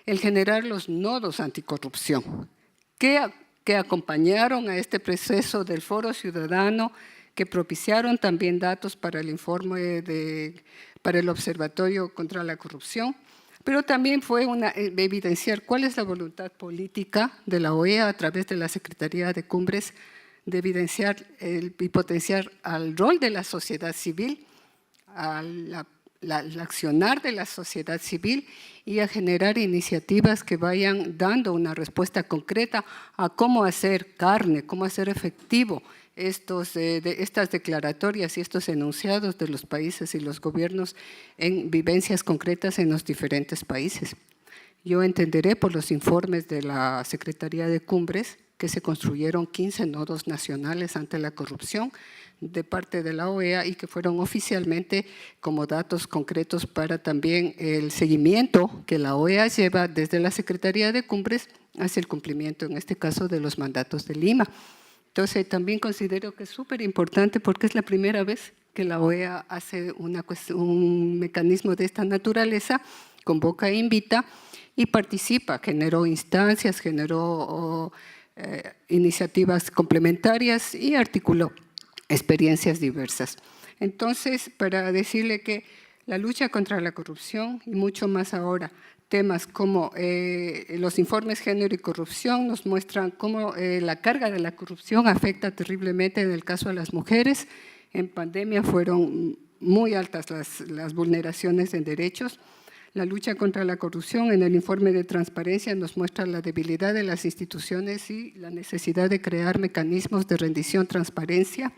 el generar los nodos anticorrupción, que acompañaron a este proceso del Foro Ciudadano, que propiciaron también datos para el informe para el Observatorio contra la Corrupción, pero también fue evidenciar cuál es la voluntad política de la OEA a través de la Secretaría de Cumbres, de evidenciar y potenciar al rol de la sociedad civil, al accionar de la sociedad civil y a generar iniciativas que vayan dando una respuesta concreta a cómo hacer carne, cómo hacer efectivo estas declaratorias y estos enunciados de los países y los gobiernos en vivencias concretas en los diferentes países. Yo entenderé por los informes de la Secretaría de Cumbres que se construyeron 15 nodos nacionales ante la corrupción de parte de la OEA y que fueron oficialmente como datos concretos para también el seguimiento que la OEA lleva desde la Secretaría de Cumbres hacia el cumplimiento, en este caso, de los mandatos de Lima. Entonces, también considero que es súper importante porque es la primera vez que la OEA hace un mecanismo de esta naturaleza, convoca e invita y participa, generó instancias, generó iniciativas complementarias y articuló experiencias diversas. Entonces, para decirle que la lucha contra la corrupción y mucho más ahora, temas como los informes género y corrupción nos muestran cómo la carga de la corrupción afecta terriblemente en el caso de las mujeres. En pandemia fueron muy altas las vulneraciones en derechos. La lucha contra la corrupción en el informe de transparencia nos muestra la debilidad de las instituciones y la necesidad de crear mecanismos de rendición, transparencia.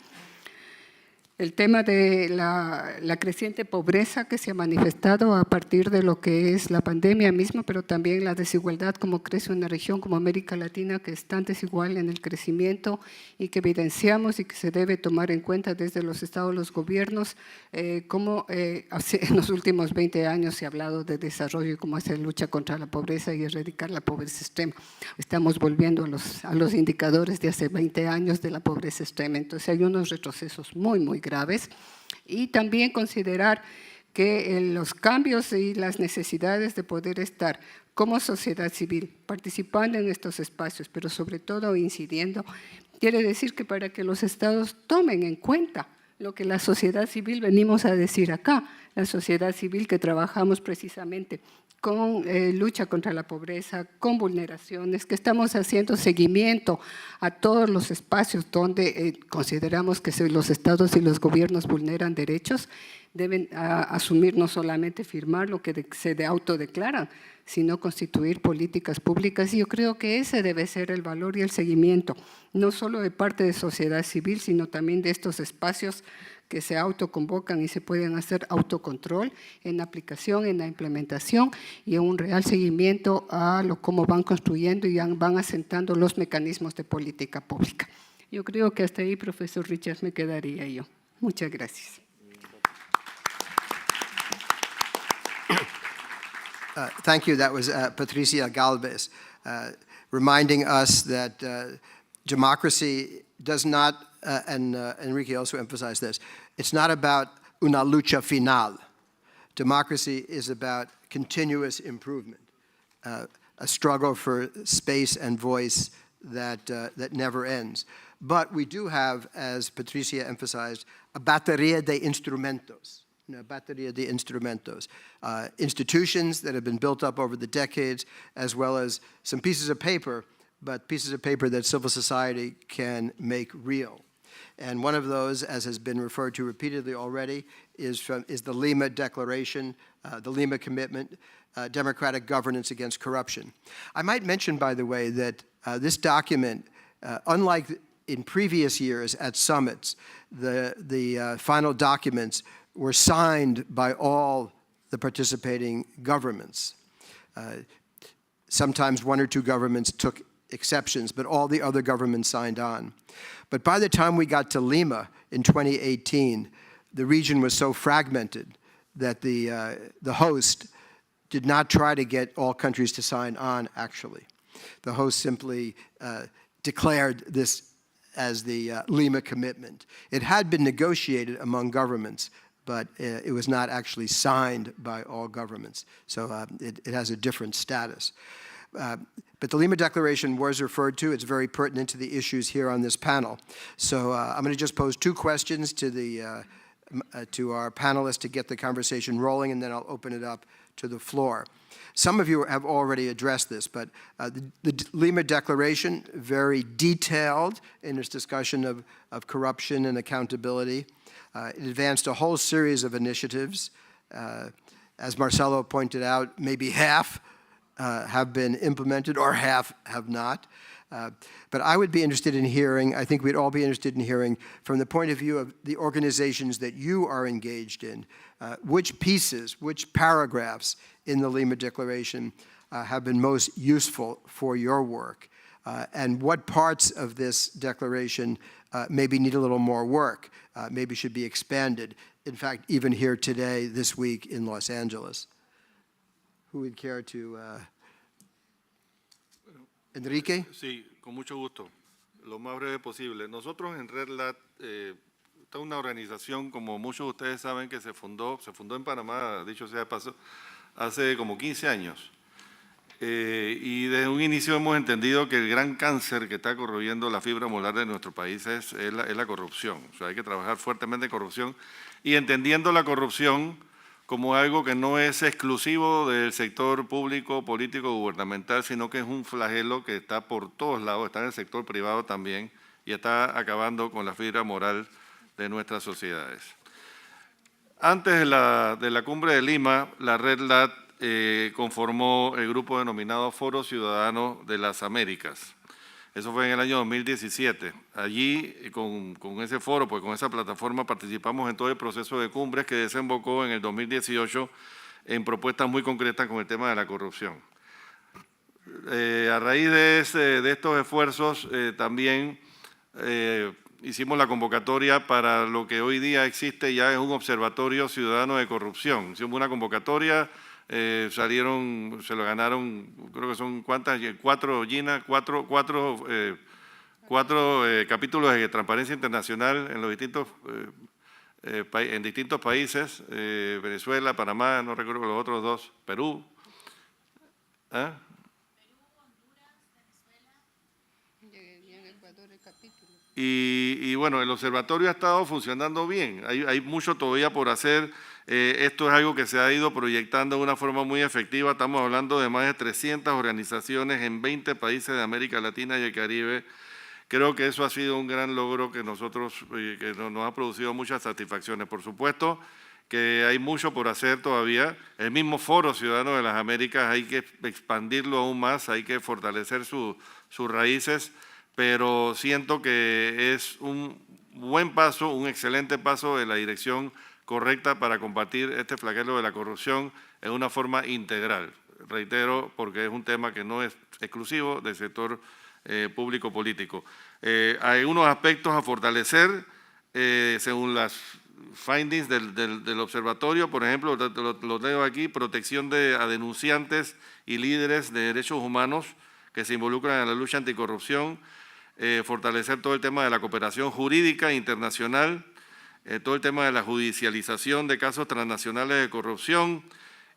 El tema de la creciente pobreza que se ha manifestado a partir de lo que es la pandemia misma, pero también la desigualdad como crece una región como América Latina que es tan desigual en el crecimiento y que evidenciamos y que se debe tomar en cuenta desde los estados, los gobiernos, cómo en los últimos 20 años se ha hablado de desarrollo y cómo hacer lucha contra la pobreza y erradicar la pobreza extrema. Estamos volviendo a los indicadores de hace 20 años de la pobreza extrema, entonces hay unos retrocesos muy graves, y también considerar que los cambios y las necesidades de poder estar como sociedad civil participando en estos espacios, pero sobre todo incidiendo, quiere decir que para que los estados tomen en cuenta lo que la sociedad civil venimos a decir acá, la sociedad civil que trabajamos precisamente con lucha contra la pobreza, con vulneraciones, que estamos haciendo seguimiento a todos los espacios donde consideramos que los estados y los gobiernos vulneran derechos, deben asumir no solamente firmar lo que se autodeclaran, sino constituir políticas públicas. Y yo creo que ese debe ser el valor y el seguimiento, no solo de parte de sociedad civil, sino también de estos espacios que se autoconvocan y se pueden hacer autocontrol en la aplicación, en la implementación y en un real seguimiento a cómo van construyendo y van asentando los mecanismos de política pública. Yo creo que hasta ahí, profesor Richards, me quedaría yo. Muchas gracias. Thank you. That was Patricia Galvez, reminding us that democracy does not, and Enrique also emphasized this, it's not about una lucha final. Democracy is about continuous improvement, a struggle for space and voice that never ends. But we do have, as Patricia emphasized, a batería de instrumentos. Batería de instrumentos, institutions that have been built up over the decades, as well as some pieces of paper, but pieces of paper that civil society can make real. And one of those, as has been referred to repeatedly already, is the Lima Declaration, the Lima Commitment, Democratic Governance Against Corruption. I might mention, by the way, that this document, unlike in previous years at summits, the final documents were signed by all the participating governments. Sometimes one or two governments took exceptions, but all the other governments signed on. But by the time we got to Lima in 2018, the region was so fragmented that the host did not try to get all countries to sign on, actually. The host simply declared this as the Lima Commitment. It had been negotiated among governments, but it was not actually signed by all governments. So it has a different status. But the Lima Declaration was referred to. It's very pertinent to the issues here on this panel. So I'm going to just pose two questions to our panelists to get the conversation rolling, and then I'll open it up to the floor. Some of you have already addressed this, but the Lima Declaration, very detailed in its discussion of corruption and accountability. It advanced a whole series of initiatives. As Marcelo pointed out, maybe half have been implemented or half have not. But I would be interested in hearing, I think we'd all be interested in hearing, from the point of view of the organizations that you are engaged in, which pieces, which paragraphs in the Lima Declaration have been most useful for your work, and what parts of this declaration maybe need a little more work, maybe should be expanded. In fact, even here today, this week in Los Angeles. Who would care to... Enrique? Sí, con mucho gusto. Lo más breve posible. Nosotros en RedLat, esta es una organización, como muchos de ustedes saben, que se fundó en Panamá, dicho sea de paso, hace como 15 años. Y desde un inicio hemos entendido que el gran cáncer que está corroyendo la fibra molar de nuestro país es la corrupción. O sea, hay que trabajar fuertemente en corrupción y entendiendo la corrupción como algo que no es exclusivo del sector público, político, gubernamental, sino que es un flagelo que está por todos lados, está en el sector privado también y está acabando con la fibra moral de nuestras sociedades. Antes de la cumbre de Lima, la RedLat conformó el grupo denominado Foro Ciudadano de las Américas. Eso fue en el año 2017. Allí, con ese foro, pues con esa plataforma, participamos en todo el proceso de cumbres que desembocó en el 2018 en propuestas muy concretas con el tema de la corrupción. A raíz de estos esfuerzos, también hicimos la convocatoria para lo que hoy día existe ya es un observatorio ciudadano de corrupción. Hicimos una convocatoria. Salieron, se lo ganaron, creo que son cuántas, cuatro capítulos de Transparencia Internacional en los distintos países, Venezuela, Panamá, no recuerdo los otros dos, Perú. ¿Ah? Y bueno, el observatorio ha estado funcionando bien, hay mucho todavía por hacer. Esto es algo que se ha ido proyectando de una forma muy efectiva. Estamos hablando de más de 300 organizaciones en 20 países de América Latina y el Caribe. Creo que eso ha sido un gran logro que nos ha producido muchas satisfacciones. Por supuesto que hay mucho por hacer todavía. El mismo Foro Ciudadano de las Américas hay que expandirlo aún más, hay que fortalecer sus raíces, pero siento que es un buen paso, un excelente paso en la dirección correcta para combatir este flagelo de la corrupción en una forma integral. Reitero, porque es un tema que no es exclusivo del sector público-político. Hay unos aspectos a fortalecer según las findings del observatorio. Por ejemplo, lo leo aquí, protección a denunciantes y líderes de derechos humanos que se involucran en la lucha anticorrupción, fortalecer todo el tema de la cooperación jurídica internacional, todo el tema de la judicialización de casos transnacionales de corrupción,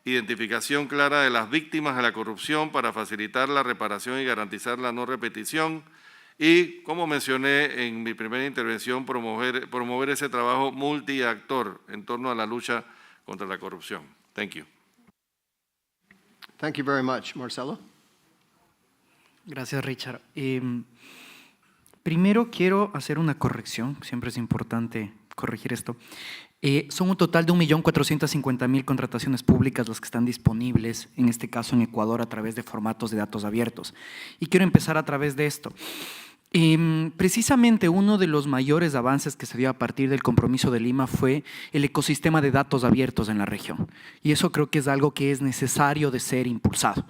identificación clara de las víctimas de la corrupción para facilitar la reparación y garantizar la no repetición y, como mencioné en mi primera intervención, promover ese trabajo multiactor en torno a la lucha contra la corrupción. Thank you. Thank you very much. Marcelo? Gracias, Richard. Primero quiero hacer una corrección, siempre es importante corregir esto. Son un total de 1.450.000 contrataciones públicas las que están disponibles, en este caso en Ecuador, a través de formatos de datos abiertos. Y quiero empezar a través de esto. Precisamente uno de los mayores avances que se dio a partir del compromiso de Lima fue el ecosistema de datos abiertos en la región. Y eso creo que es algo que es necesario de ser impulsado.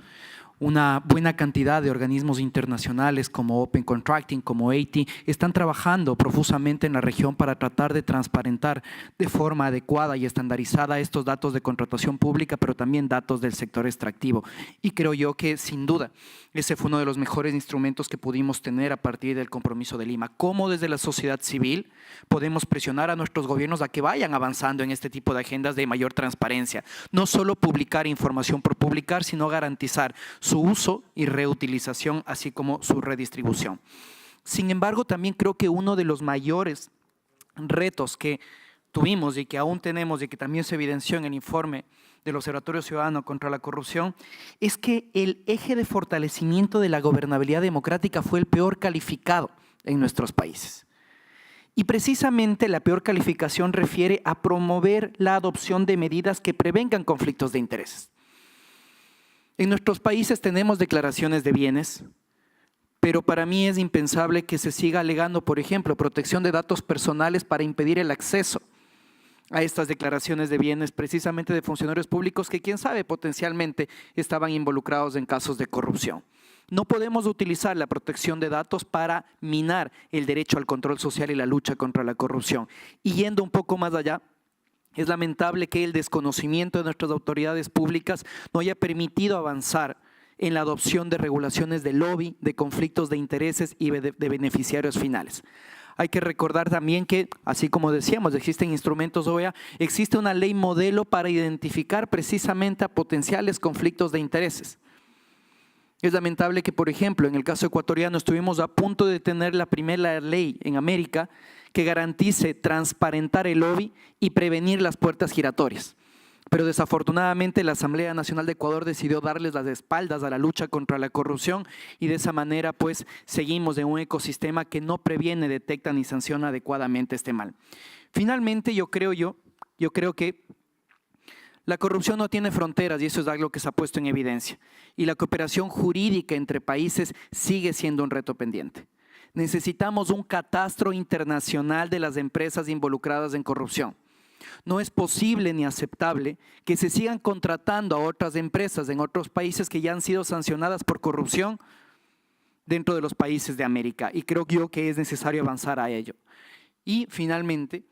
una buena cantidad de organismos internacionales como Open Contracting, como AITI, están trabajando profusamente en la región para tratar de transparentar de forma adecuada y estandarizada estos datos de contratación pública, pero también datos del sector extractivo. Y creo yo que, sin duda, ese fue uno de los mejores instrumentos que pudimos tener a partir del compromiso de Lima. Cómo desde la sociedad civil podemos presionar a nuestros gobiernos a que vayan avanzando en este tipo de agendas de mayor transparencia. No solo publicar información por publicar, sino garantizar su uso y reutilización, así como su redistribución. Sin embargo, también creo que uno de los mayores retos que tuvimos y que aún tenemos y que también se evidenció en el informe del Observatorio Ciudadano contra la Corrupción es que el eje de fortalecimiento de la gobernabilidad democrática fue el peor calificado en nuestros países. Y precisamente la peor calificación refiere a promover la adopción de medidas que prevengan conflictos de intereses. En nuestros países tenemos declaraciones de bienes, pero para mí es impensable que se siga alegando, por ejemplo, protección de datos personales para impedir el acceso a estas declaraciones de bienes precisamente de funcionarios públicos que, quién sabe, potencialmente estaban involucrados en casos de corrupción. No podemos utilizar la protección de datos para minar el derecho al control social y la lucha contra la corrupción. Y yendo un poco más allá, es lamentable que el desconocimiento de nuestras autoridades públicas no haya permitido avanzar en la adopción de regulaciones de lobby, de conflictos de intereses y de beneficiarios finales. Hay que recordar también que, así como decíamos, existen instrumentos OEA, existe una ley modelo para identificar precisamente a potenciales conflictos de intereses. Es lamentable que, por ejemplo, en el caso ecuatoriano estuvimos a punto de tener la primera ley en América que garantice transparentar el lobby y prevenir las puertas giratorias. Pero desafortunadamente la Asamblea Nacional de Ecuador decidió darles las espaldas a la lucha contra la corrupción y de esa manera pues seguimos en un ecosistema que no previene, detecta ni sanciona adecuadamente este mal. Finalmente yo creo que la corrupción no tiene fronteras y eso es algo que se ha puesto en evidencia. Y la cooperación jurídica entre países sigue siendo un reto pendiente. Necesitamos un catastro internacional de las empresas involucradas en corrupción. No es posible ni aceptable que se sigan contratando a otras empresas en otros países que ya han sido sancionadas por corrupción dentro de los países de América. Y creo yo que es necesario avanzar a ello. Y finalmente,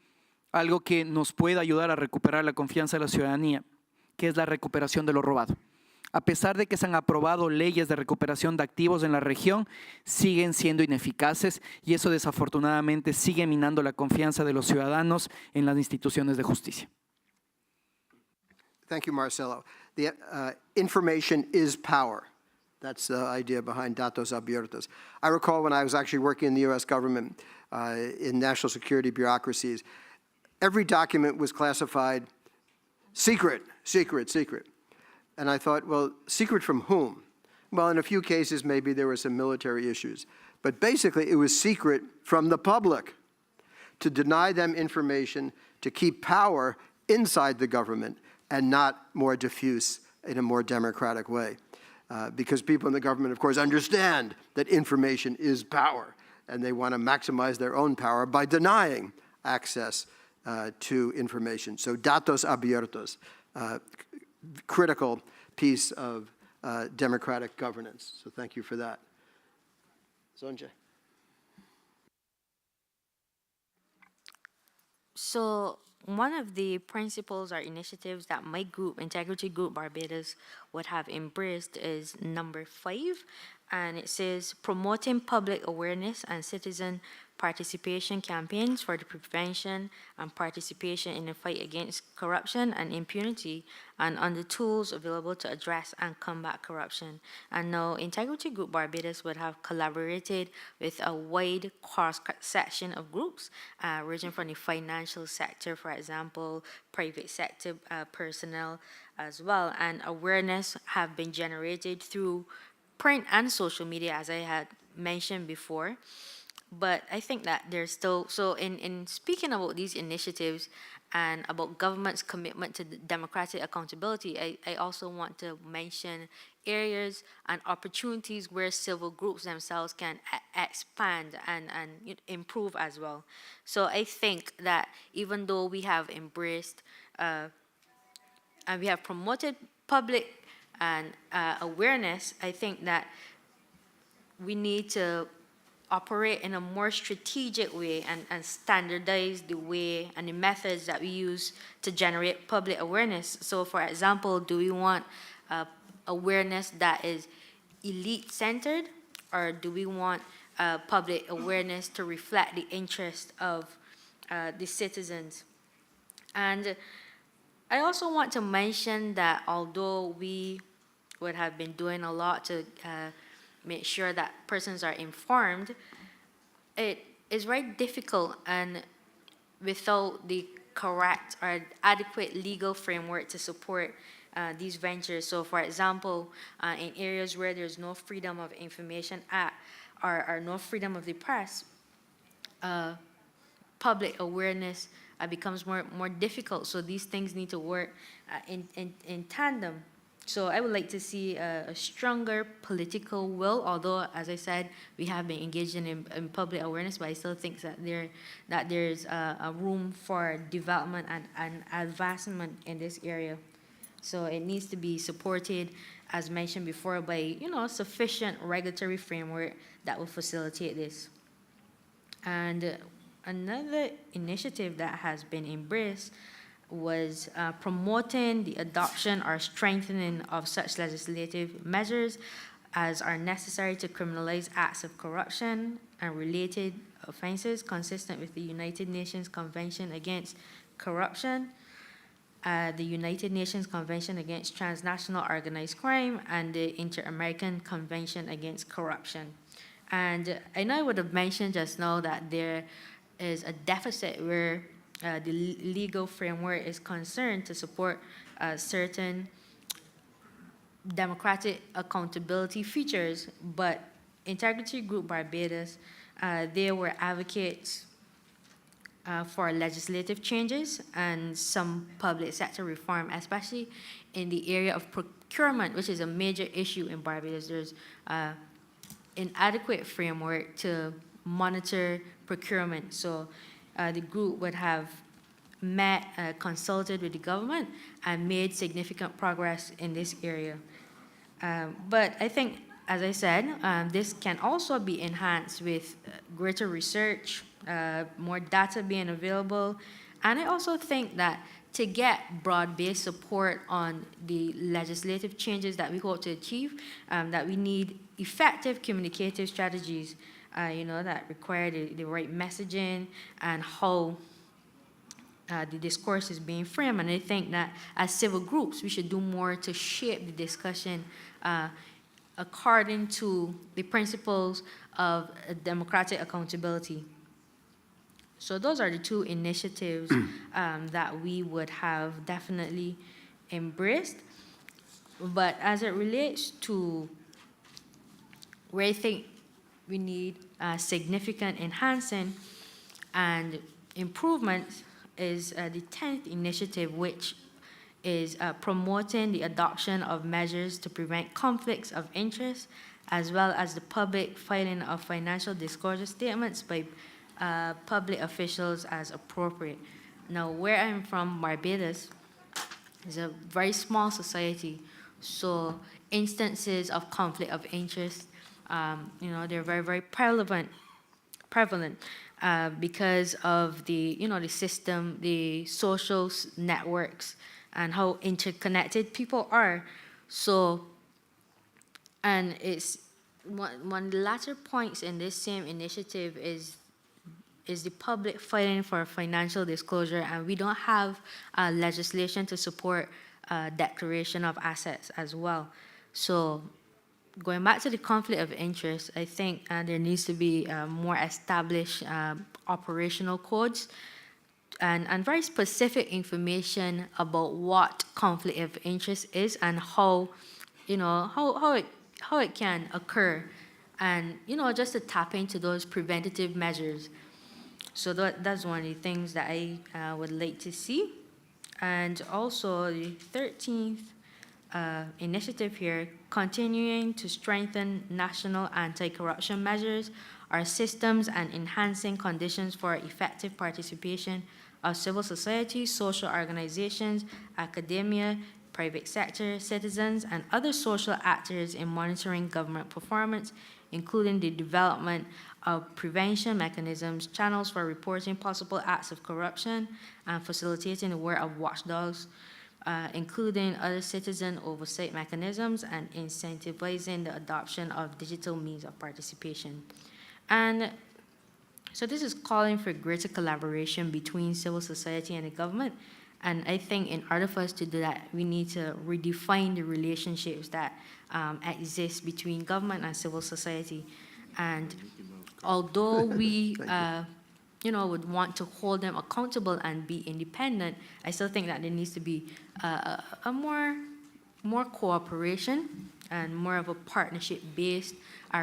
algo que nos puede ayudar a recuperar la confianza de la ciudadanía, que es la recuperación de lo robado. A pesar de que se han aprobado leyes de recuperación de activos en la región, siguen siendo ineficaces y eso desafortunadamente sigue minando la confianza de los ciudadanos en las instituciones de justicia. Thank you, Marcelo. The, information is power. That's the idea behind datos abiertos. I recall when I was actually working in the U.S. government in national security bureaucracies, every document was classified secret, secret, secret. And I thought, well, secret from whom? Well, in a few cases, maybe there were some military issues. But basically, it was secret from the public to deny them information, to keep power inside the government and not more diffuse in a more democratic way. Because people in the government, of course, understand that information is power, and they want to maximize their own power by denying access to information. So datos abiertos, critical piece of democratic governance. So thank you for that. Sonja. So one of the principles or initiatives that my group, Integrity Group Barbados, would have embraced is number 5, and it says promoting public awareness and citizen participation campaigns for the prevention and participation in the fight against corruption and impunity and on the tools available to address and combat corruption. And now Integrity Group Barbados would have collaborated with a wide cross-section of groups ranging from the financial sector, for example, private sector personnel as well, and awareness have been generated through print and social media, as I had mentioned before. But I think that there's still, so in speaking about these initiatives and about government's commitment to democratic accountability, I also want to mention areas and opportunities where civil groups themselves can expand and improve as well. So I think that even though we have embraced and we have promoted public and awareness, I think that we need to operate in a more strategic way and standardize the way and the methods that we use to generate public awareness. So for example, do we want awareness that is elite-centered, or do we want public awareness to reflect the interest of the citizens? And I also want to mention that although we would have been doing a lot to make sure that persons are informed, it is very difficult and without the correct or adequate legal framework to support these ventures. So for example, in areas where there's no Freedom of Information Act or no freedom of the press, public awareness becomes more difficult. So these things need to work in tandem. So I would like to see a stronger political will, although, as I said, we have been engaging in public awareness, but I still think that there's a room for development and advancement in this area. So it needs to be supported, as mentioned before, by sufficient regulatory framework that will facilitate this. And another initiative that has been embraced was promoting the adoption or strengthening of such legislative measures as are necessary to criminalize acts of corruption and related offenses consistent with the United Nations Convention Against Corruption, the United Nations Convention Against Transnational Organized Crime, and the Inter-American Convention Against Corruption. And I know I would have mentioned just now that there is a deficit where the legal framework is concerned to support certain democratic accountability features, but Integrity Group Barbados, they were advocates for legislative changes and some public sector reform, especially in the area of procurement, which is a major issue in Barbados. There's inadequate framework to monitor procurement. So the group would have met, consulted with the government, and made significant progress in this area. But I think, as I said, this can also be enhanced with greater research, more data being available. And I also think that to get broad-based support on the legislative changes that we hope to achieve, that we need effective communicative strategies, that require the right messaging and how the discourse is being framed. And I think that as civil groups, we should do more to shape the discussion according to the principles of democratic accountability. So those are the two initiatives that we would have definitely embraced. But as it relates to where I think we need significant enhancing and improvements is the 10th initiative, which is promoting the adoption of measures to prevent conflicts of interest, as well as the public filing of financial disclosure statements by public officials as appropriate. Now, where I'm from, Barbados, is a very small society, so instances of conflict of interest, they're very, very prevalent because of the, the system, the social networks, and how interconnected people are. So, and it's one of the latter points in this same initiative is the public filing for financial disclosure, and we don't have legislation to support declaration of assets as well. So going back to the conflict of interest, I think there needs to be more established operational codes and very specific information about what conflict of interest is and how it can occur, and just to tap into those preventative measures. So that's one of the things that I would like to see. And also the 13th initiative here, continuing to strengthen national anti-corruption measures, our systems, and enhancing conditions for effective participation of civil society, social organizations, academia, private sector, citizens, and other social actors in monitoring government performance, including the development of prevention mechanisms, channels for reporting possible acts of corruption, and facilitating the work of watchdogs, including other citizen oversight mechanisms, and incentivizing the adoption of digital means of participation. And so this is calling for greater collaboration between civil society and the government. And I think in order for us to do that, we need to redefine the relationships that exist between government and civil society. And although we would want to hold them accountable and be independent, I still think that there needs to be a more cooperation and more of a partnership-based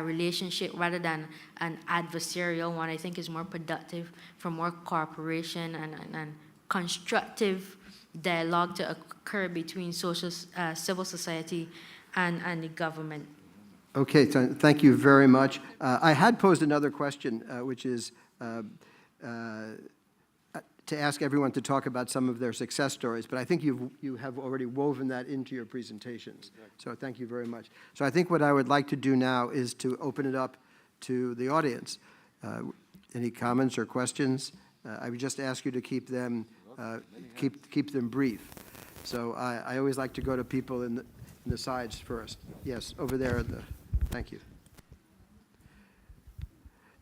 relationship rather than an adversarial one. I think is more productive for more cooperation and constructive dialogue to occur between civil society and the government. Okay, thank you very much. I had posed another question, which is to ask everyone to talk about some of their success stories, but I think you have already woven that into your presentations. So thank you very much. So I think what I would like to do now is to open it up to the audience. Any comments or questions? I would just ask you to keep them brief. So I always like to go to people in the sides first. Yes, over there. Thank you.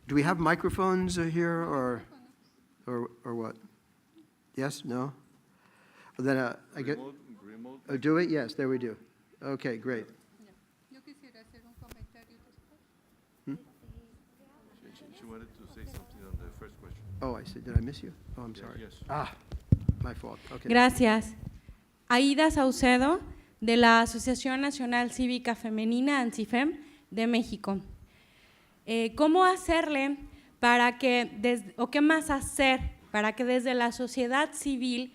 Do we have microphones here or what? Yes? No? Well, then I get. Remote. Oh, do it? Yes, there we do. Okay, great. She wanted to say something on the first question. Oh, I see. Did I miss you? Oh, I'm sorry. Yes. My fault. Okay. Gracias. Aida Saucedo, de la Asociación Nacional Cívica Femenina, ANCIFEM, de México. ¿Cómo hacerle para que, o qué más hacer para que desde la sociedad civil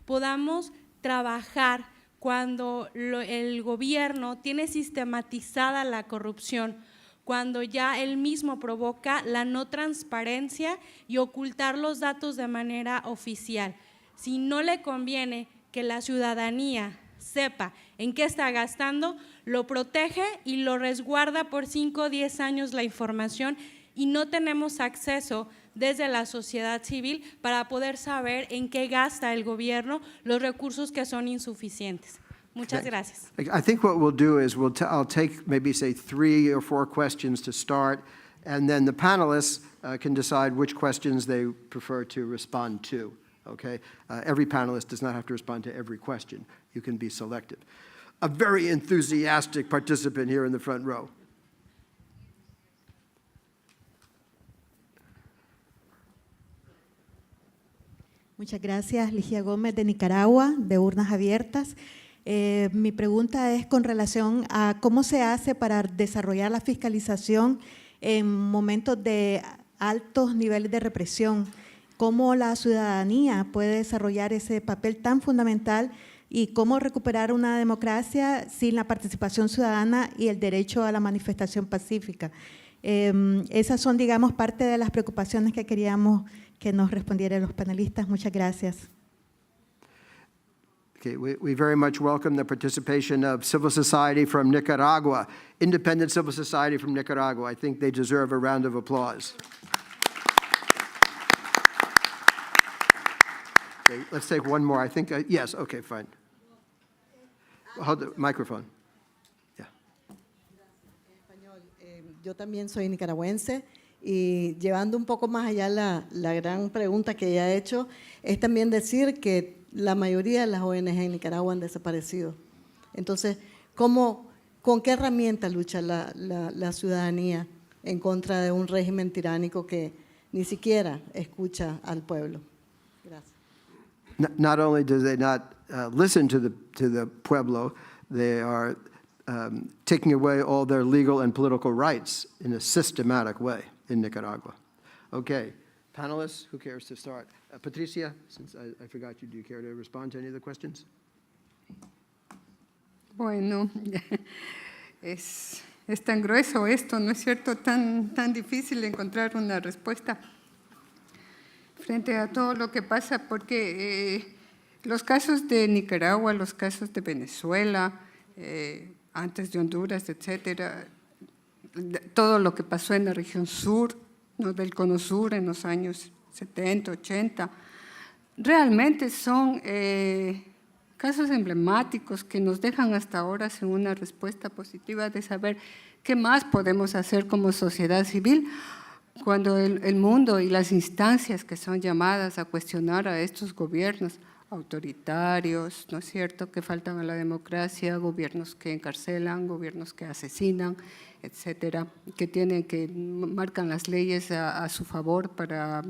podamos trabajar cuando el gobierno tiene sistematizada la corrupción, cuando ya él mismo provoca la no transparencia y ocultar los datos de manera oficial? Si no le conviene que la ciudadanía sepa en qué está gastando, lo protege y lo resguarda por 5 o 10 años la información y no tenemos acceso desde la sociedad civil para poder saber en qué gasta el gobierno los recursos que son insuficientes. Muchas gracias. I think what we'll do is I'll take maybe say 3 or 4 questions to start, and then the panelists can decide which questions they prefer to respond to. Okay? Every panelist does not have to respond to every question. You can be selective. A very enthusiastic participant here in the front row. Muchas gracias, Ligia Gómez de Nicaragua, de Urnas Abiertas. Mi pregunta es con relación a cómo se hace para desarrollar la fiscalización en momentos de altos niveles de represión, cómo la ciudadanía puede desarrollar ese papel tan fundamental y cómo recuperar una democracia sin la participación ciudadana y el derecho a la manifestación pacífica. Esas son, digamos, parte de las preocupaciones que queríamos que nos respondieran los panelistas. Muchas gracias. Okay, we very much welcome the participation of civil society from Nicaragua, independent civil society from Nicaragua. I think they deserve a round of applause. Okay, let's take one more. I think, yes, okay, fine. Hold the microphone. Yeah. Yo también soy nicaragüense y llevando un poco más allá la gran pregunta que ella ha hecho, es también decir que la mayoría de las ONG en Nicaragua han desaparecido. Entonces, ¿con qué herramienta lucha la ciudadanía en contra de un régimen tiránico que ni siquiera escucha al pueblo? Gracias. Not only do they not listen to the pueblo, they are taking away all their legal and political rights in a systematic way in Nicaragua. Okay, panelists, who cares to start? Patricia, since I forgot you, do you care to respond to any of the questions? Bueno, es tan grueso esto, ¿no es cierto? Tan difícil encontrar una respuesta frente a todo lo que pasa, porque Los casos de Nicaragua, los casos de Venezuela, antes de Honduras, etcétera, todo lo que pasó en la región sur, ¿no?, del Cono Sur en los años 70, 80, realmente son casos emblemáticos que nos dejan hasta ahora sin una respuesta positiva de saber qué más podemos hacer como sociedad civil cuando el mundo y las instancias que son llamadas a cuestionar a estos gobiernos autoritarios, ¿no es cierto?, que faltan a la democracia, gobiernos que encarcelan, gobiernos que asesinan, etcétera, que marcan las leyes a su favor para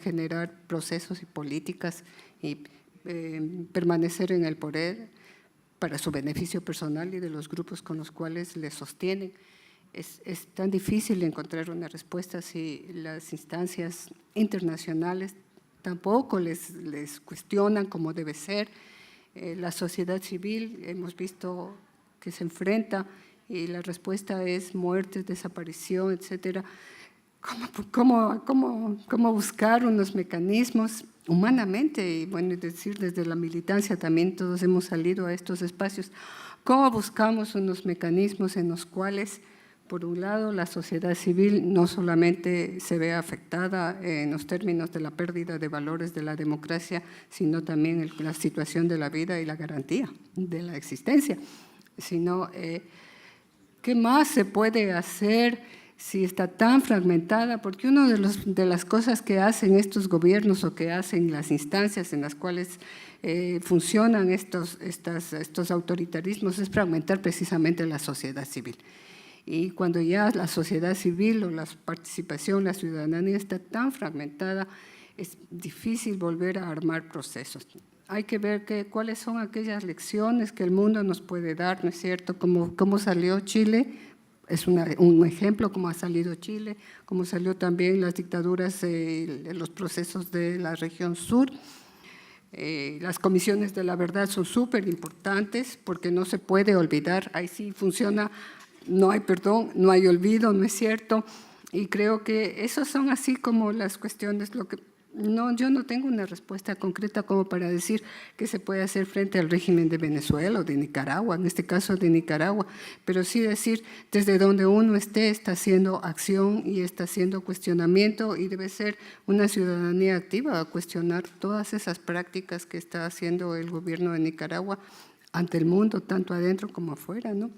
generar procesos y políticas y permanecer en el poder para su beneficio personal y de los grupos con los cuales le sostienen. Es tan difícil encontrar una respuesta si las instancias internacionales tampoco les cuestionan como debe ser. La sociedad civil hemos visto que se enfrenta y la respuesta es muerte, desaparición, etcétera. ¿Cómo buscar unos mecanismos humanamente? Y bueno, es decir, desde la militancia también todos hemos salido a estos espacios. ¿Cómo buscamos unos mecanismos en los cuales, por un lado, la sociedad civil no solamente se ve afectada en los términos de la pérdida de valores de la democracia, sino también en la situación de la vida y la garantía de la existencia, sino qué más se puede hacer si está tan fragmentada? Porque una de las cosas que hacen estos gobiernos o que hacen las instancias en las cuales funcionan estos autoritarismos es fragmentar precisamente la sociedad civil. Y cuando ya la sociedad civil o la participación, la ciudadanía está tan fragmentada, es difícil volver a armar procesos. Hay que ver cuáles son aquellas lecciones que el mundo nos puede dar, ¿no es cierto? Cómo salió Chile, es un ejemplo, cómo ha salido Chile, cómo salió también las dictaduras, los procesos de la región sur. Las comisiones de la verdad son súper importantes porque no se puede olvidar, ahí sí funciona. No hay perdón, no hay olvido, ¿no es cierto? Y creo que esos son así como las cuestiones. Yo no tengo una respuesta concreta como para decir qué se puede hacer frente al régimen de Venezuela o de Nicaragua, en este caso de Nicaragua, pero sí decir desde donde uno está haciendo acción y está haciendo cuestionamiento, y debe ser una ciudadanía activa a cuestionar todas esas prácticas que está haciendo el gobierno de Nicaragua ante el mundo, tanto adentro como afuera, ¿no?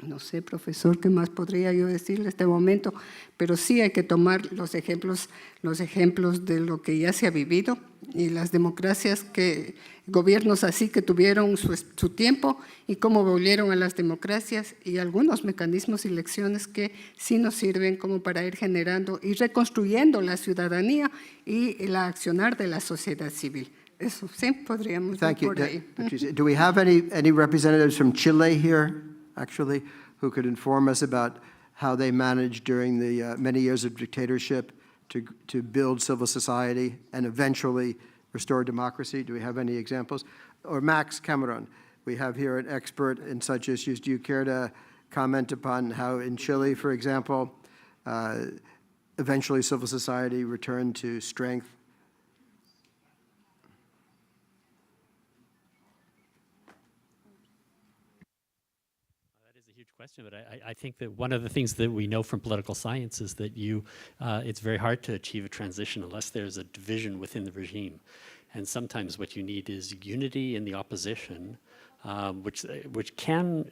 No sé, profesor, ¿qué más podría yo decirle en este momento? Pero sí hay que tomar los ejemplos de lo que ya se ha vivido y las democracias, gobiernos así que tuvieron su tiempo y cómo volvieron a las democracias, y algunos mecanismos y lecciones que sí nos sirven como para ir generando y reconstruyendo la ciudadanía y el accionar de la sociedad civil. Eso sí podríamos ver por ahí. Patricia. Do we have any representatives from Chile here, actually, who could inform us about how they managed during the many years of dictatorship to build civil society and eventually restore democracy? Do we have any examples? Or Max Cameron, we have here an expert in such issues. Do you care to comment upon how in Chile, for example, eventually civil society returned to strength? Question, but I think that one of the things that we know from political science is that it's very hard to achieve a transition unless there's a division within the regime. And sometimes what you need is unity in the opposition, which can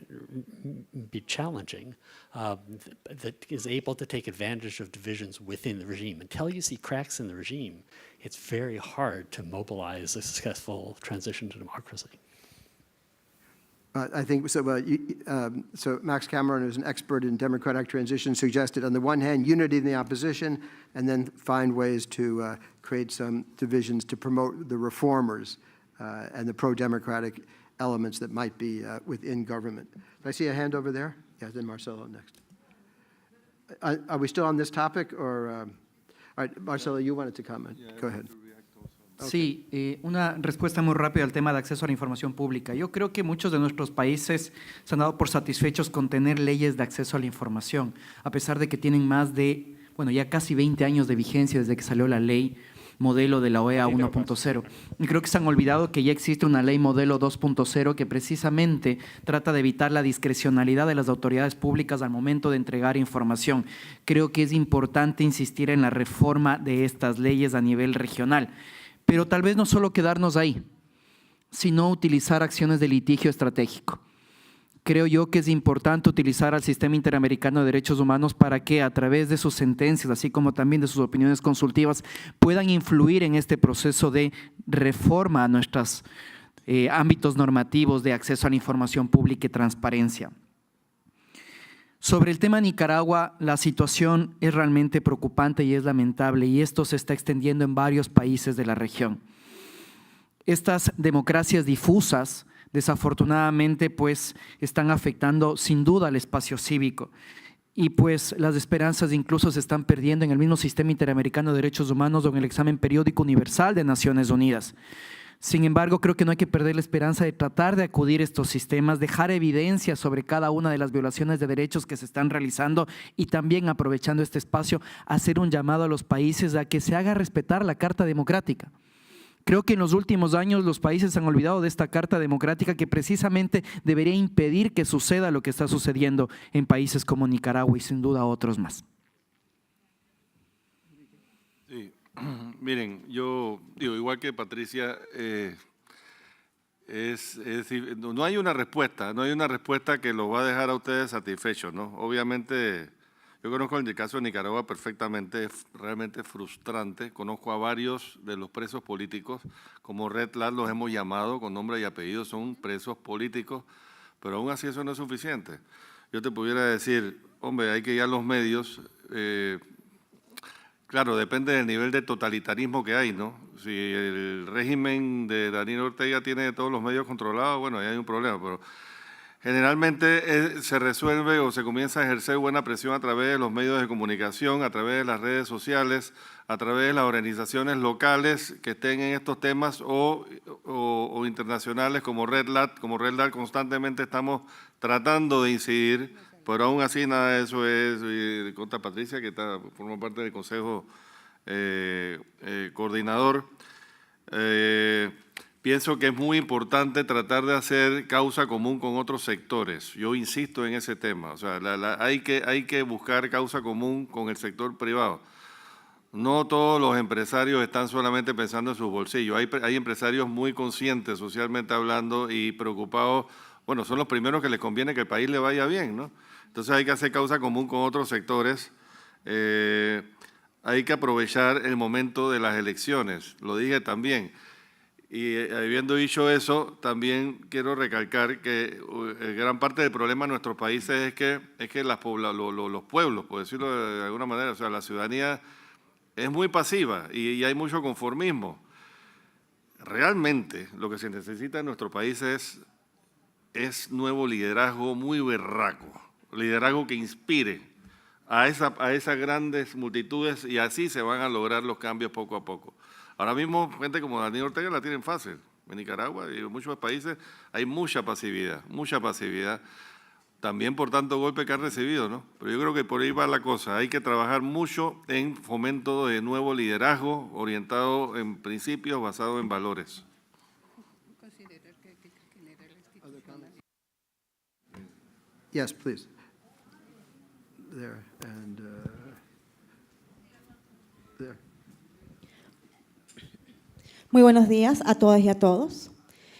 be challenging, that is able to take advantage of divisions within the regime. Until you see cracks in the regime, it's very hard to mobilize a successful transition to democracy. I think so. So Max Cameron, who's an expert in democratic transition, suggested on the one hand unity in the opposition, and then find ways to create some divisions to promote the reformers and the pro-democratic elements that might be within government. I see a hand over there. Yeah, then Marcelo next. Are we still on this topic, or all right, Marcelo, you wanted to comment? Go ahead. Sí, una respuesta muy rápida al tema de acceso a la información pública. Yo creo que muchos de nuestros países se han dado por satisfechos con tener leyes de acceso a la información, a pesar de que tienen más de, ya casi 20 años de vigencia desde que salió la ley. modelo de la OEA 1.0. Y creo que se han olvidado que ya existe una ley modelo 2.0 que precisamente trata de evitar la discrecionalidad de las autoridades públicas al momento de entregar información. Creo que es importante insistir en la reforma de estas leyes a nivel regional, pero tal vez no solo quedarnos ahí, sino utilizar acciones de litigio estratégico. Creo yo que es importante utilizar al Sistema Interamericano de Derechos Humanos para que a través de sus sentencias, así como también de sus opiniones consultivas, puedan influir en este proceso de reforma a nuestros ámbitos normativos de acceso a la información pública y transparencia. Sobre el tema Nicaragua, la situación es realmente preocupante y es lamentable, y esto se está extendiendo en varios países de la región. Estas democracias difusas, desafortunadamente, pues están afectando sin duda al espacio cívico, y pues las esperanzas incluso se están perdiendo en el mismo Sistema Interamericano de Derechos Humanos o en el examen periódico universal de Naciones Unidas. Sin embargo, creo que no hay que perder la esperanza de tratar de acudir a estos sistemas, dejar evidencia sobre cada una de las violaciones de derechos que se están realizando, y también, aprovechando este espacio, hacer un llamado a los países a que se haga respetar la Carta Democrática. Creo que en los últimos años los países han olvidado de esta Carta Democrática que precisamente debería impedir que suceda lo que está sucediendo en países como Nicaragua y sin duda otros más. Sí, miren, yo digo, igual que Patricia, no hay una respuesta que los va a dejar a ustedes satisfechos, ¿no? Obviamente, yo conozco el caso de Nicaragua perfectamente, es realmente frustrante. Conozco a varios de los presos políticos, como Red Lat los hemos llamado con nombre y apellido, son presos políticos, pero aún así eso no es suficiente. Yo te pudiera decir, hombre, hay que ir a los medios, claro, depende del nivel de totalitarismo que hay, ¿no? Si el régimen de Daniel Ortega tiene todos los medios controlados, bueno, ahí hay un problema, pero generalmente se resuelve o se comienza a ejercer buena presión a través de los medios de comunicación, a través de las redes sociales, a través de las organizaciones locales que estén en estos temas o internacionales como Red Lat. Como Red Lat constantemente estamos tratando de incidir, pero aún así nada de eso es contra Patricia, que forma parte del Consejo Coordinador. Pienso que es muy importante tratar de hacer causa común con otros sectores. Yo insisto en ese tema. O sea, hay que buscar causa común con el sector privado. No todos los empresarios están solamente pensando en sus bolsillos. Hay empresarios muy conscientes, socialmente hablando, y preocupados. Bueno, son los primeros que les conviene que el país le vaya bien, ¿no? Entonces hay que hacer causa común con otros sectores. Hay que aprovechar el momento de las elecciones. Lo dije también. Y habiendo dicho eso, también quiero recalcar que gran parte del problema en nuestros países es que los pueblos, por decirlo de alguna manera, o sea, la ciudadanía es muy pasiva y hay mucho conformismo. Realmente lo que se necesita en nuestro país es nuevo liderazgo muy berraco, liderazgo que inspire a esas grandes multitudes, y así se van a lograr los cambios poco a poco. Ahora mismo, gente como Daniel Ortega la tienen fácil. En Nicaragua y en muchos países hay mucha pasividad, también por tanto golpe que han recibido, ¿no? Pero yo creo que por ahí va la cosa. Hay que trabajar mucho en fomento de nuevo liderazgo orientado en principios, basado en valores. Yes, please. There and there. Muy buenos días a todas y a todos.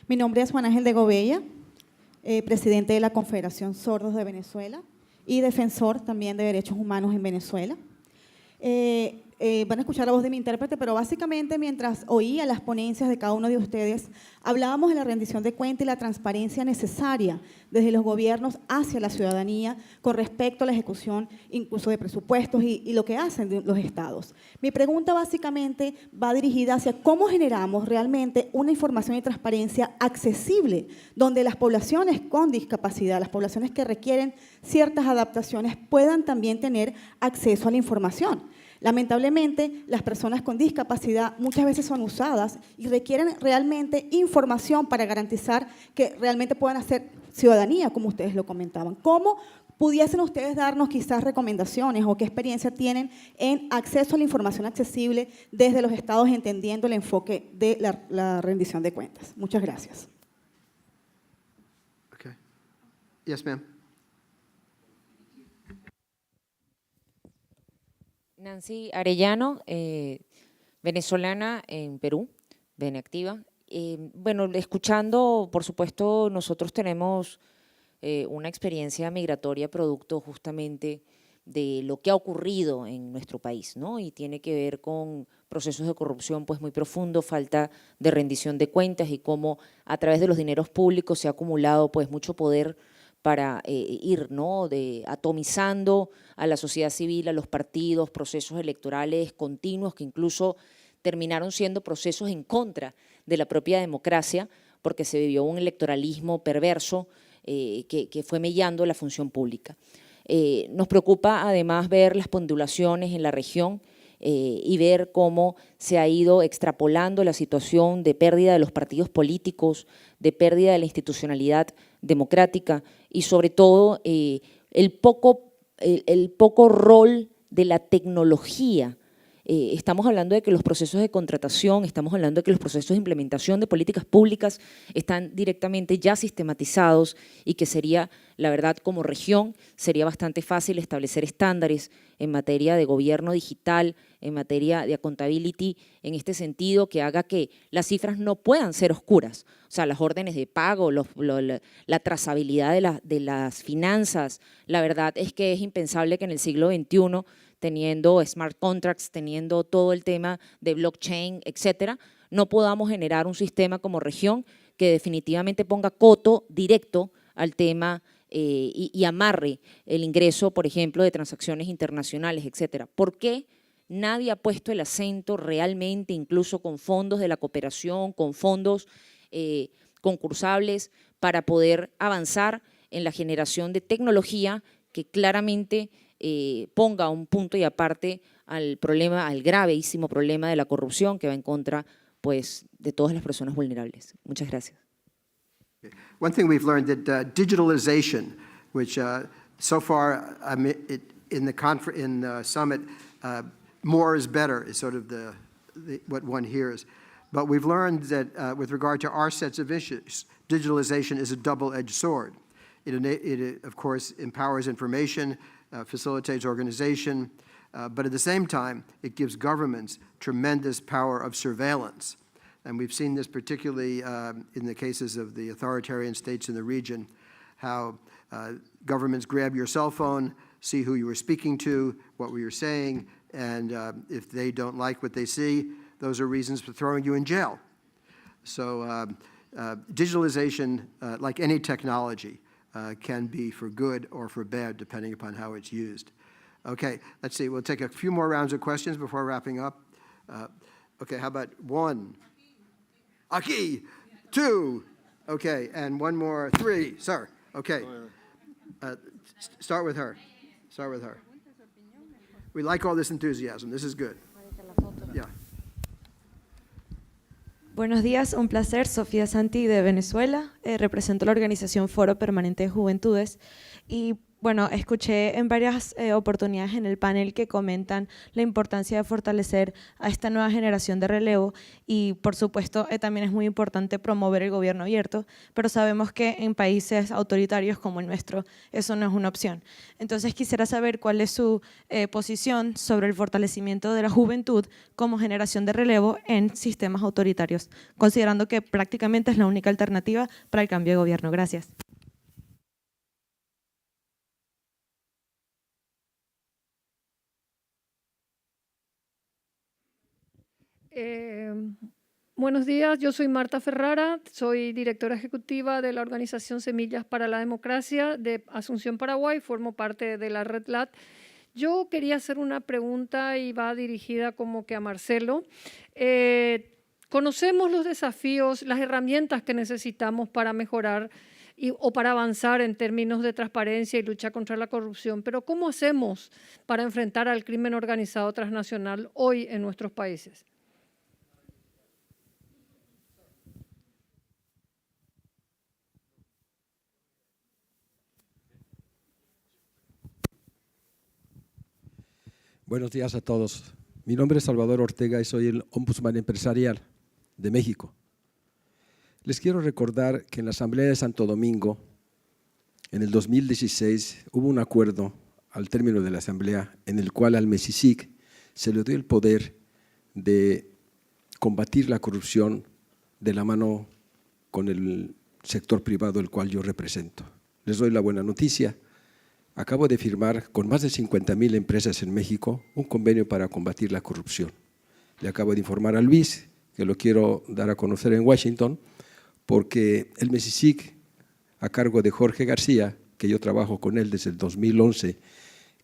Mi nombre es Juan Ángel de Gobella, presidente de la Confederación Sordos de Venezuela y defensor también de derechos humanos en Venezuela. Van a escuchar la voz de mi intérprete, pero básicamente mientras oía las ponencias de cada uno de ustedes, hablábamos de la rendición de cuentas y la transparencia necesaria desde los gobiernos hacia la ciudadanía con respecto a la ejecución incluso de presupuestos y lo que hacen los estados. Mi pregunta básicamente va dirigida hacia cómo generamos realmente una información y transparencia accesible, donde las poblaciones con discapacidad, las poblaciones que requieren ciertas adaptaciones, puedan también tener acceso a la información. Lamentablemente, las personas con discapacidad muchas veces son usadas y requieren realmente información para garantizar que realmente puedan hacer ciudadanía, como ustedes lo comentaban. ¿Cómo ¿Pudiesen ustedes darnos quizás recomendaciones o qué experiencia tienen en acceso a la información accesible desde los estados, entendiendo el enfoque de la rendición de cuentas? Muchas gracias. Okay. Yes, ma'am. Nancy Arellano, venezolana en Perú, Beneactiva. Bueno, escuchando, por supuesto, nosotros tenemos una experiencia migratoria producto justamente de lo que ha ocurrido en nuestro país, ¿no? Y tiene que ver con procesos de corrupción pues muy profundo, falta de rendición de cuentas y cómo a través de los dineros públicos se ha acumulado pues mucho poder para ir, ¿no?, atomizando a la sociedad civil, a los partidos, procesos electorales continuos que incluso terminaron siendo procesos en contra de la propia democracia porque se vivió un electoralismo perverso que fue mellando la función pública. Nos preocupa además ver las pendulaciones en la región y ver cómo se ha ido extrapolando la situación de pérdida de los partidos políticos, de pérdida de la institucionalidad democrática y sobre todo el poco rol de la tecnología. Estamos hablando de que los procesos de contratación, estamos hablando de que los procesos de implementación de políticas públicas están directamente ya sistematizados y que sería, la verdad, como región, sería bastante fácil establecer estándares en materia de gobierno digital, en materia de accountability, en este sentido que haga que las cifras no puedan ser oscuras. O sea, las órdenes de pago, la trazabilidad de las finanzas, la verdad es que es impensable que en el siglo XXI, teniendo smart contracts, teniendo todo el tema de blockchain, etcétera, no podamos generar un sistema como región que definitivamente ponga coto directo al tema y amarre el ingreso, por ejemplo, de transacciones internacionales, etcétera. ¿Por qué nadie ha puesto el acento realmente, incluso con fondos de la cooperación, con fondos concursables, para poder avanzar en la generación de tecnología que claramente ponga un punto y aparte al problema, al gravísimo problema de la corrupción que va en contra pues, de todas las personas vulnerables? Muchas gracias. One thing we've learned that digitalization, which so far in the summit, more is better is sort of what one hears. But we've learned that with regard to our sets of issues, digitalization is a double-edged sword. It, of course, empowers information, facilitates organization, but at the same time, it gives governments tremendous power of surveillance. And we've seen this particularly in the cases of the authoritarian states in the region, how governments grab your cell phone, see who you were speaking to, what were you saying, and if they don't like what they see, those are reasons for throwing you in jail. So digitalization, like any technology, can be for good or for bad, depending upon how it's used. Okay, let's see. We'll take a few more rounds of questions before wrapping up. Okay, how about one? Aquí. Two. Okay, and one more. Three. Sir. Okay. Start with her. Start with her. We like all this enthusiasm. This is good. Yeah. Buenos días, un placer. Sofía Santi de Venezuela. Represento la organización Foro Permanente de Juventudes y bueno, escuché en varias oportunidades en el panel que comentan la importancia de fortalecer a esta nueva generación de relevo y, por supuesto, también es muy importante promover el gobierno abierto, pero sabemos que en países autoritarios como el nuestro eso no es una opción. Entonces, quisiera saber cuál es su posición sobre el fortalecimiento de la juventud como generación de relevo en sistemas autoritarios, considerando que prácticamente es la única alternativa para el cambio de gobierno. Gracias. Buenos días, yo soy Marta Ferrara, soy directora ejecutiva de la organización Semillas para la Democracia de Asunción, Paraguay, formo parte de la Red LAT. Yo quería hacer una pregunta y va dirigida como que a Marcelo. Conocemos los desafíos, las herramientas que necesitamos para mejorar o para avanzar en términos de transparencia y lucha contra la corrupción, pero ¿cómo hacemos para enfrentar al crimen organizado transnacional hoy en nuestros países? Buenos días a todos. Mi nombre es Salvador Ortega y soy el Ombudsman Empresarial de México. Les quiero recordar que en la Asamblea de Santo Domingo, en el 2016, hubo un acuerdo al término de la Asamblea en el cual al MESICIC se le dio el poder de combatir la corrupción de la mano con el sector privado, el cual yo represento. Les doy la buena noticia. Acabo de firmar con más de 50,000 empresas en México un convenio para combatir la corrupción. Le acabo de informar a Luis, que lo quiero dar a conocer en Washington, porque el MESICIC, a cargo de Jorge García, que yo trabajo con él desde el 2011,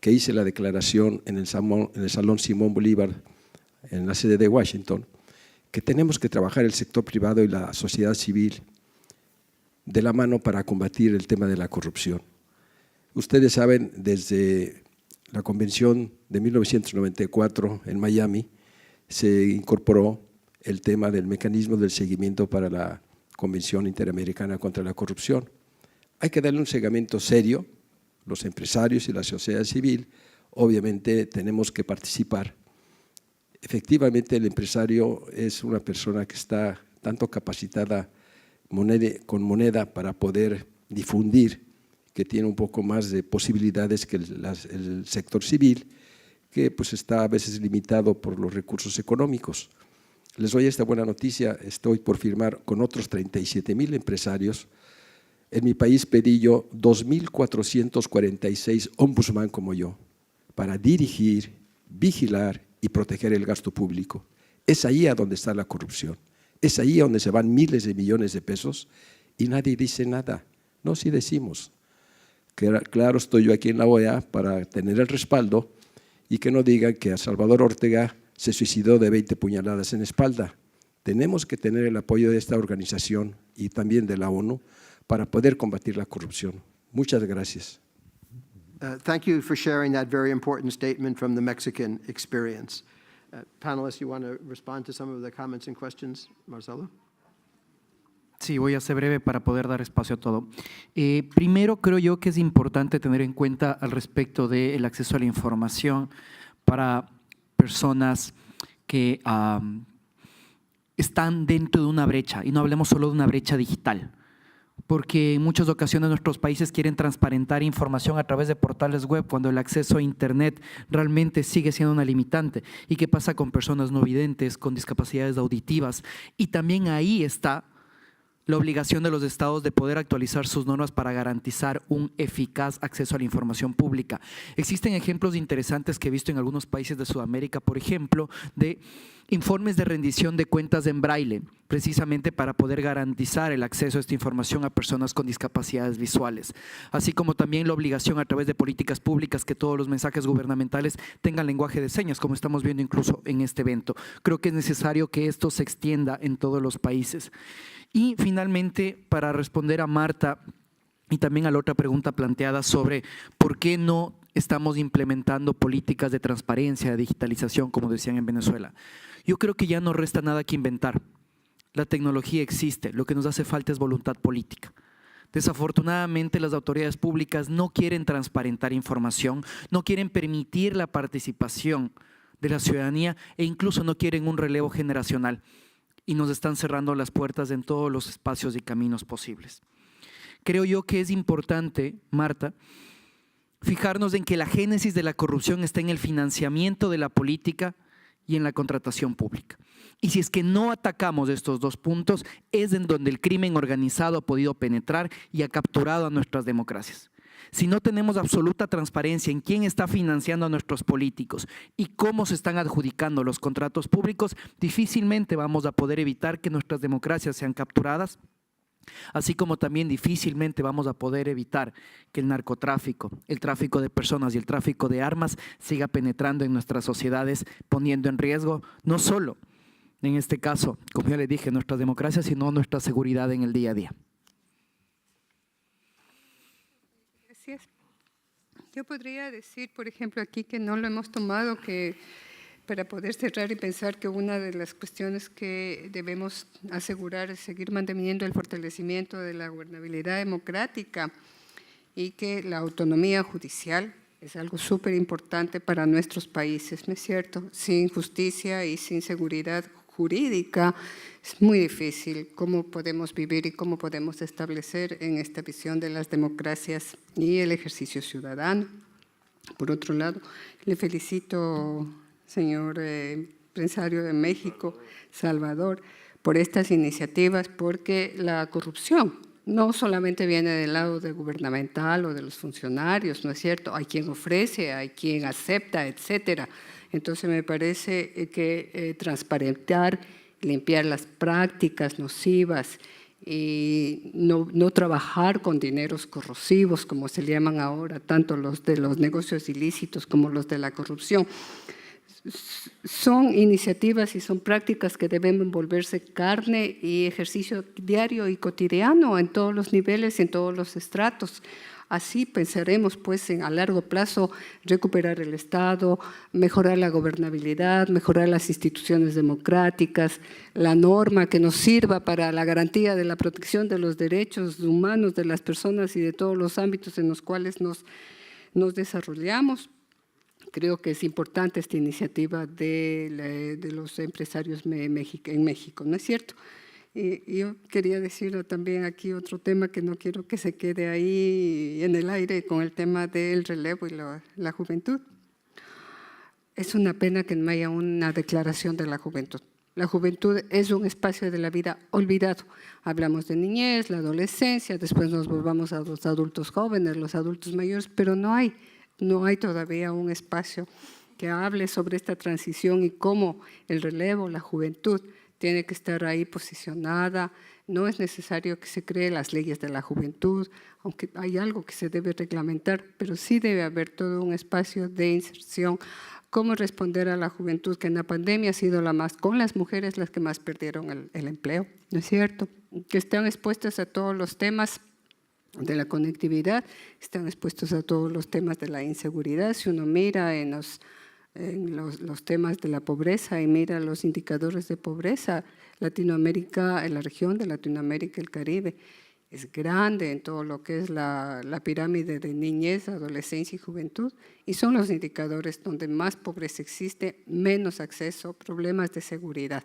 que hice la declaración en el Salón Simón Bolívar, en la sede de Washington, que tenemos que trabajar el sector privado y la sociedad civil de la mano para combatir el tema de la corrupción. Ustedes saben, desde la Convención de 1994 en Miami, se incorporó el tema del mecanismo del seguimiento para la Convención Interamericana contra la Corrupción. Hay que darle un seguimiento serio, los empresarios y la sociedad civil, obviamente tenemos que participar. Efectivamente, el empresario es una persona que está tanto capacitada con moneda para poder difundir, que tiene un poco más de posibilidades que el sector civil, que pues está a veces limitado por los recursos económicos. Les doy esta buena noticia, estoy por firmar con otros 37,000 empresarios. En mi país pedí yo 2,446 ombudsman como yo, para dirigir, vigilar y proteger el gasto público. Es ahí a donde está la corrupción, es ahí a donde se van miles de millones de pesos y nadie dice nada. No, sí decimos. Claro, estoy yo aquí en la OEA para tener el respaldo y que no digan que a Salvador Ortega se suicidó de 20 puñaladas en la espalda. Tenemos que tener el apoyo de esta organización y también de la ONU para poder combatir la corrupción. Muchas gracias. Thank you for sharing that very important statement from the Mexican experience. Panelists, you want to respond to some of the comments and questions, Marcelo? Sí, voy a ser breve para poder dar espacio a todo. Primero, creo yo que es importante tener en cuenta al respecto del acceso a la información para personas que están dentro de una brecha, y no hablemos solo de una brecha digital, porque en muchas ocasiones nuestros países quieren transparentar información a través de portales web cuando el acceso a Internet realmente sigue siendo una limitante. ¿Y qué pasa con personas no videntes, con discapacidades auditivas? Y también ahí está la obligación de los estados de poder actualizar sus normas para garantizar un eficaz acceso a la información pública. Existen ejemplos interesantes que he visto en algunos países de Sudamérica, por ejemplo, de informes de rendición de cuentas en braille, precisamente para poder garantizar el acceso a esta información a personas con discapacidades visuales, así como también la obligación a través de políticas públicas que todos los mensajes gubernamentales tengan lenguaje de señas, como estamos viendo incluso en este evento. Creo que es necesario que esto se extienda en todos los países. Y finalmente, para responder a Marta y también a la otra pregunta planteada sobre por qué no estamos implementando políticas de transparencia, de digitalización, como decían en Venezuela. Yo creo que ya no resta nada que inventar. La tecnología existe, lo que nos hace falta es voluntad política. Desafortunadamente, las autoridades públicas no quieren transparentar información, no quieren permitir la participación de la ciudadanía e incluso no quieren un relevo generacional. Y nos están cerrando las puertas en todos los espacios y caminos posibles. Creo yo que es importante, Marta, fijarnos en que la génesis de la corrupción está en el financiamiento de la política y en la contratación pública. Y si es que no atacamos estos dos puntos, es en donde el crimen organizado ha podido penetrar y ha capturado a nuestras democracias. Si no tenemos absoluta transparencia en quién está financiando a nuestros políticos y cómo se están adjudicando los contratos públicos, difícilmente vamos a poder evitar que nuestras democracias sean capturadas, así como también difícilmente vamos a poder evitar que el narcotráfico, el tráfico de personas y el tráfico de armas siga penetrando en nuestras sociedades, poniendo en riesgo no solo, en este caso, como ya le dije, nuestras democracias, sino nuestra seguridad en el día a día. Yo podría decir, por ejemplo, aquí que no lo hemos tomado, que para poder cerrar y pensar que una de las cuestiones que debemos asegurar es seguir manteniendo el fortalecimiento de la gobernabilidad democrática y que la autonomía judicial Es algo súper importante para nuestros países, ¿no es cierto? Sin justicia y sin seguridad jurídica es muy difícil cómo podemos vivir y cómo podemos establecer en esta visión de las democracias y el ejercicio ciudadano. Por otro lado, le felicito, señor empresario de México, Salvador, por estas iniciativas, porque la corrupción no solamente viene del lado de gubernamental o de los funcionarios, ¿no es cierto? Hay quien ofrece, hay quien acepta, etcétera. Entonces me parece que transparentar, limpiar las prácticas nocivas y no trabajar con dineros corrosivos, como se le llaman ahora, tanto los de los negocios ilícitos como los de la corrupción, son iniciativas y son prácticas que deben volverse carne y ejercicio diario y cotidiano en todos los niveles y en todos los estratos. Así pensaremos, pues, a largo plazo, recuperar el Estado, mejorar la gobernabilidad, mejorar las instituciones democráticas, la norma que nos sirva para la garantía de la protección de los derechos humanos de las personas y de todos los ámbitos en los cuales nos desarrollamos. Creo que es importante esta iniciativa de los empresarios en México, ¿no es cierto? Y yo quería decir también aquí otro tema que no quiero que se quede ahí en el aire con el tema del relevo y la juventud. Es una pena que no haya una declaración de la juventud. La juventud es un espacio de la vida olvidado. Hablamos de niñez, la adolescencia, después nos volvamos a los adultos jóvenes, los adultos mayores, pero no hay todavía un espacio que hable sobre esta transición y cómo el relevo, la juventud, tiene que estar ahí posicionada. No es necesario que se creen las leyes de la juventud, aunque hay algo que se debe reglamentar, pero sí debe haber todo un espacio de inserción. Cómo responder a la juventud, que en la pandemia ha sido con las mujeres las que más perdieron el empleo, ¿no es cierto? Que están expuestas a todos los temas de la conectividad, están expuestos a todos los temas de la inseguridad. Si uno mira en los temas de la pobreza y mira los indicadores de pobreza, Latinoamérica, en la región de Latinoamérica y el Caribe, es grande en todo lo que es la pirámide de niñez, adolescencia y juventud, y son los indicadores donde más pobreza existe, menos acceso, problemas de seguridad.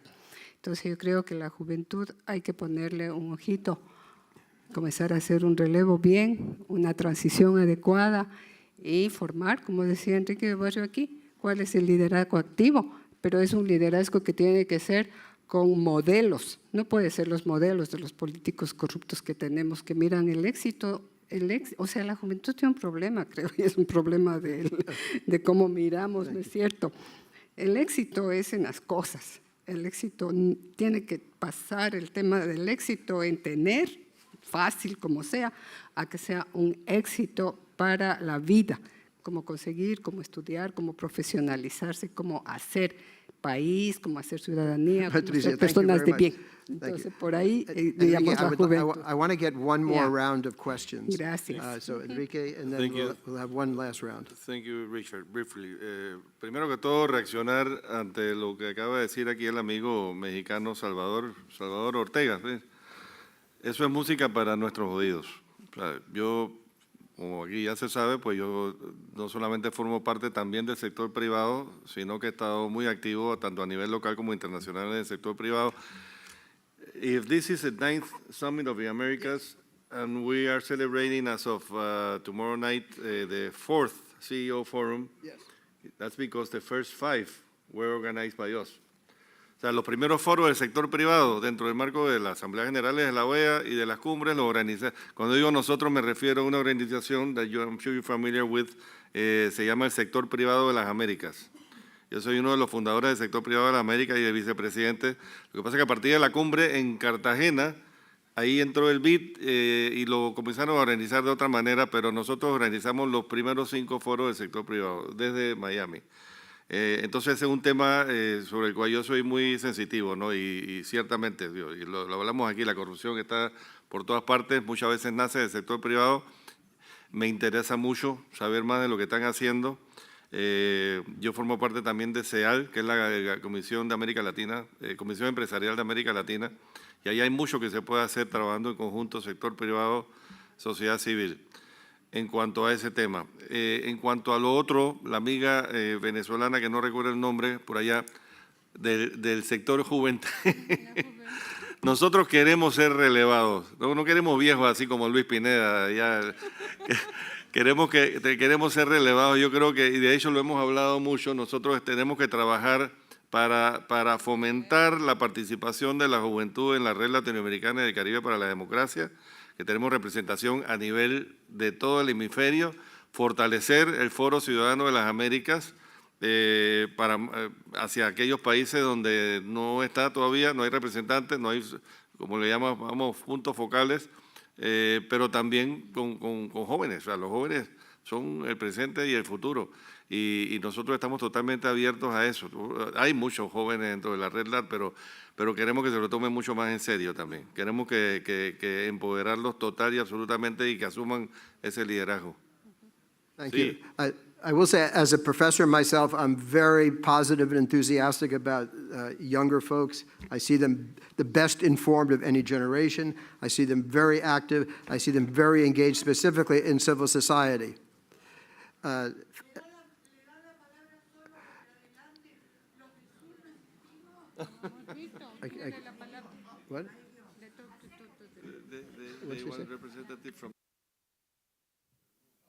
Entonces yo creo que la juventud hay que ponerle un ojito, comenzar a hacer un relevo bien, una transición adecuada y formar, como decía Enrique de Barrio aquí, cuál es el liderazgo activo, pero es un liderazgo que tiene que ser con modelos, no puede ser los modelos de los políticos corruptos que tenemos, que miran el éxito, o sea, la juventud tiene un problema, creo, y es un problema de cómo miramos, ¿no es cierto? El éxito es en las cosas, el éxito tiene que pasar el tema del éxito en tener, fácil como sea, a que sea un éxito para la vida, cómo conseguir, cómo estudiar, cómo profesionalizarse, cómo hacer país, cómo hacer ciudadanía, cómo ser personas de bien. Entonces, por ahí, digamos, la juventud. I want to get one more round of questions. Gracias. So, Enrique, and then we'll have one last round. Thank you, Richard. Briefly. Primero que todo, reaccionar ante lo que acaba de decir aquí el amigo mexicano Salvador Ortega. ¿Sí? Eso es música para nuestros oídos. O sea, yo, como aquí ya se sabe, pues yo no solamente formo parte también del sector privado, sino que he estado muy activo tanto a nivel local como internacional en el sector privado. If this is the 9th Summit of the Americas, and we are celebrating as of tomorrow night the 4th CEO Forum, that's because the first 5 were organized by us. O sea, los primeros foros del sector privado dentro del marco de las Asambleas Generales de la OEA y de las cumbres los organiza. Cuando digo nosotros me refiero a una organización that I'm sure you're familiar with, se llama el Sector Privado de las Américas. Yo soy uno de los fundadores del Sector Privado de las Américas y de vicepresidente. Lo que pasa es que a partir de la cumbre en Cartagena, ahí entró el BID y lo comenzaron a organizar de otra manera, pero nosotros organizamos los primeros 5 foros del sector privado desde Miami. Entonces ese es un tema sobre el cual yo soy muy sensitivo, ¿no? Y ciertamente, y lo hablamos aquí, la corrupción está por todas partes, muchas veces nace del sector privado. Me interesa mucho saber más de lo que están haciendo. Yo formo parte también de CEAL, que es la Comisión de América Latina, Comisión Empresarial de América Latina, y ahí hay mucho que se puede hacer trabajando en conjunto, sector privado, sociedad civil. en cuanto a ese tema. En cuanto a lo otro, la amiga venezolana, que no recuerdo el nombre, por allá, del sector juvenil, nosotros queremos ser relevados, no queremos viejos así como Luis Pineda, ya, queremos ser relevados. Yo creo que, y de hecho lo hemos hablado mucho, nosotros tenemos que trabajar para fomentar la participación de la juventud en la Red Latinoamericana y del Caribe para la Democracia, que tenemos representación a nivel de todo el hemisferio, fortalecer el Foro Ciudadano de las Américas hacia aquellos países donde no está todavía, no hay representantes, no hay, como le llamamos, puntos focales, pero también con jóvenes. O sea, los jóvenes son el presente y el futuro, y nosotros estamos totalmente abiertos a eso. Hay muchos jóvenes dentro de la Red LAT, pero queremos que se lo tomen mucho más en serio también. Queremos que empoderarlos total y absolutamente y que asuman ese liderazgo. Thank you. I will say, as a professor myself, I'm very positive and enthusiastic about younger folks. I see them the best informed of any generation. I see them very active. I see them very engaged, specifically in civil society. What? They want a representative from.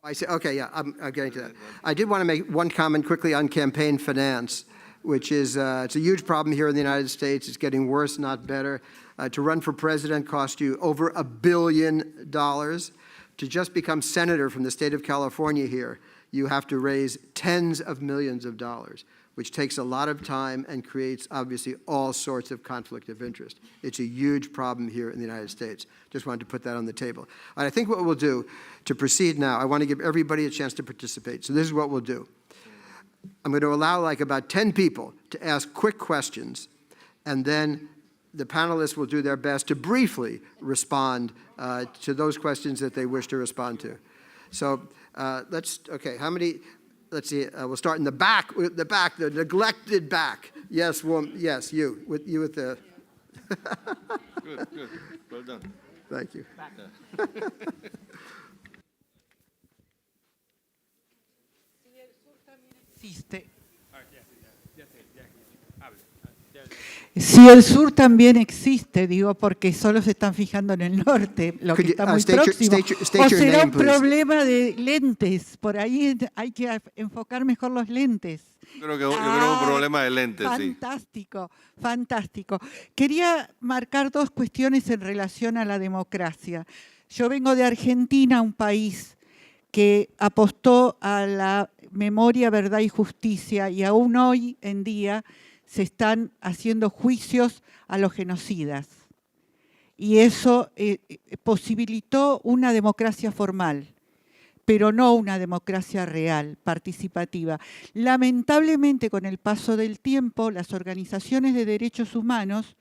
I say, okay, yeah, I'm getting to that. I did want to make one comment quickly on campaign finance, which is it's a huge problem here in the United States. It's getting worse, not better. To run for president cost you over $1 billion. To just become senator from the state of California here, you have to raise tens of millions of dollars, which takes a lot of time and creates, obviously, all sorts of conflict of interest. It's a huge problem here in the United States. Just wanted to put that on the table. And I think what we'll do, to proceed now, I want to give everybody a chance to participate. So this is what we'll do. I'm going to allow like about 10 people to ask quick questions, and then the panelists will do their best to briefly respond to those questions that they wish to respond to. So okay, how many? Let's see, we'll start in the back, the neglected back. Yes, yes, you with the. Good, well done. Thank you. Si el sur también existe, digo, porque solo se están fijando en el norte, lo que está muy próximo. O será un problema de lentes, por ahí hay que enfocar mejor los lentes. Yo creo que es un problema de lentes, fantástico, sí. Fantástico. Quería marcar dos cuestiones en relación a la democracia. Yo vengo de Argentina, un país que apostó a la memoria, verdad y justicia, y aún hoy en día se están haciendo juicios a los genocidas. Y eso posibilitó una democracia formal, pero no una democracia real, participativa. Lamentablemente, con el paso del tiempo, las organizaciones de derechos humanos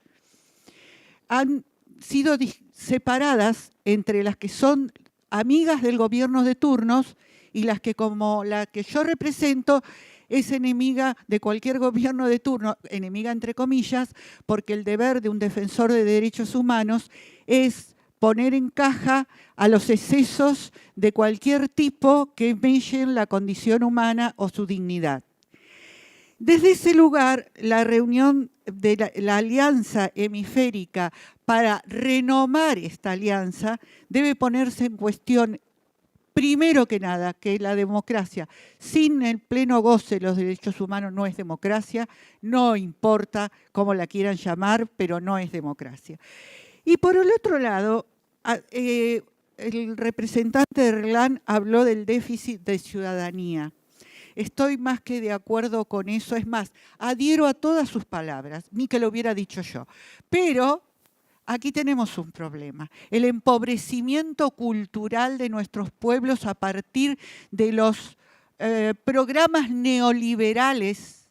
han sido separadas entre las que son amigas del gobierno de turnos y las que, como la que yo represento, es enemiga de cualquier gobierno de turno, enemiga entre comillas, porque el deber de un defensor de derechos humanos es poner en caja a los excesos de cualquier tipo que mellen la condición humana o su dignidad. Desde ese lugar, la reunión de la Alianza Hemisférica para renomar esta alianza debe ponerse en cuestión. Primero que nada, que la democracia sin el pleno goce de los derechos humanos no es democracia, no importa cómo la quieran llamar, pero no es democracia. Y por el otro lado, el representante de RLAN habló del déficit de ciudadanía. Estoy más que de acuerdo con eso, es más, adhiero a todas sus palabras, ni que lo hubiera dicho yo. Pero aquí tenemos un problema, el empobrecimiento cultural de nuestros pueblos a partir de los programas neoliberales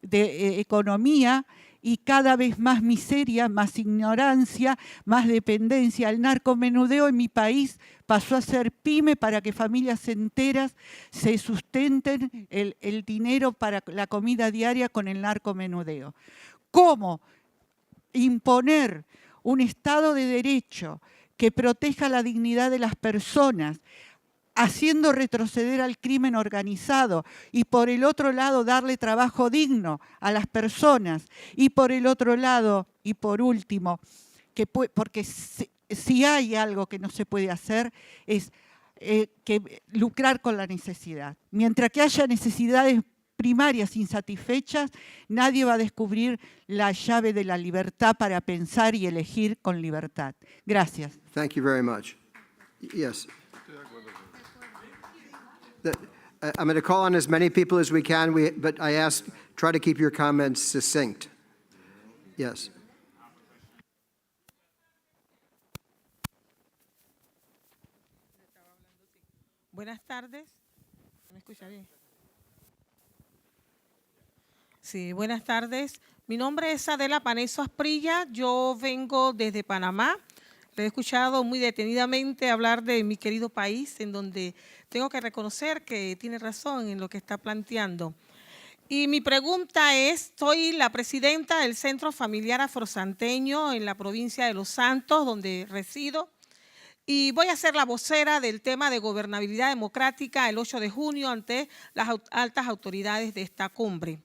de economía y cada vez más miseria, más ignorancia, más dependencia. El narcomenudeo en mi país pasó a ser pyme para que familias enteras se sustenten el dinero para la comida diaria con el narcomenudeo. ¿Cómo imponer un Estado de Derecho que proteja la dignidad de las personas haciendo retroceder al crimen organizado, y por el otro lado darle trabajo digno a las personas, y por el otro lado, y por último, porque si hay algo que no se puede hacer es que lucrar con la necesidad. Mientras que haya necesidades primarias insatisfechas, nadie va a descubrir la llave de la libertad para pensar y elegir con libertad. Gracias. Thank you very much. Yes. I'm going to call on as many people as we can, but I ask, try to keep your comments succinct. Yes. Buenas tardes. ¿Me escucha bien? Sí, buenas tardes. Mi nombre es Adela Paneso Asprilla. Yo vengo desde Panamá. Le he escuchado muy detenidamente hablar de mi querido país, en donde tengo que reconocer que tiene razón en lo que está planteando. Y mi pregunta es, soy la presidenta del Centro Familiar Afrosanteño en la provincia de Los Santos, donde resido. Y voy a ser la vocera del tema de gobernabilidad democrática el 8 de junio ante las altas autoridades de esta cumbre.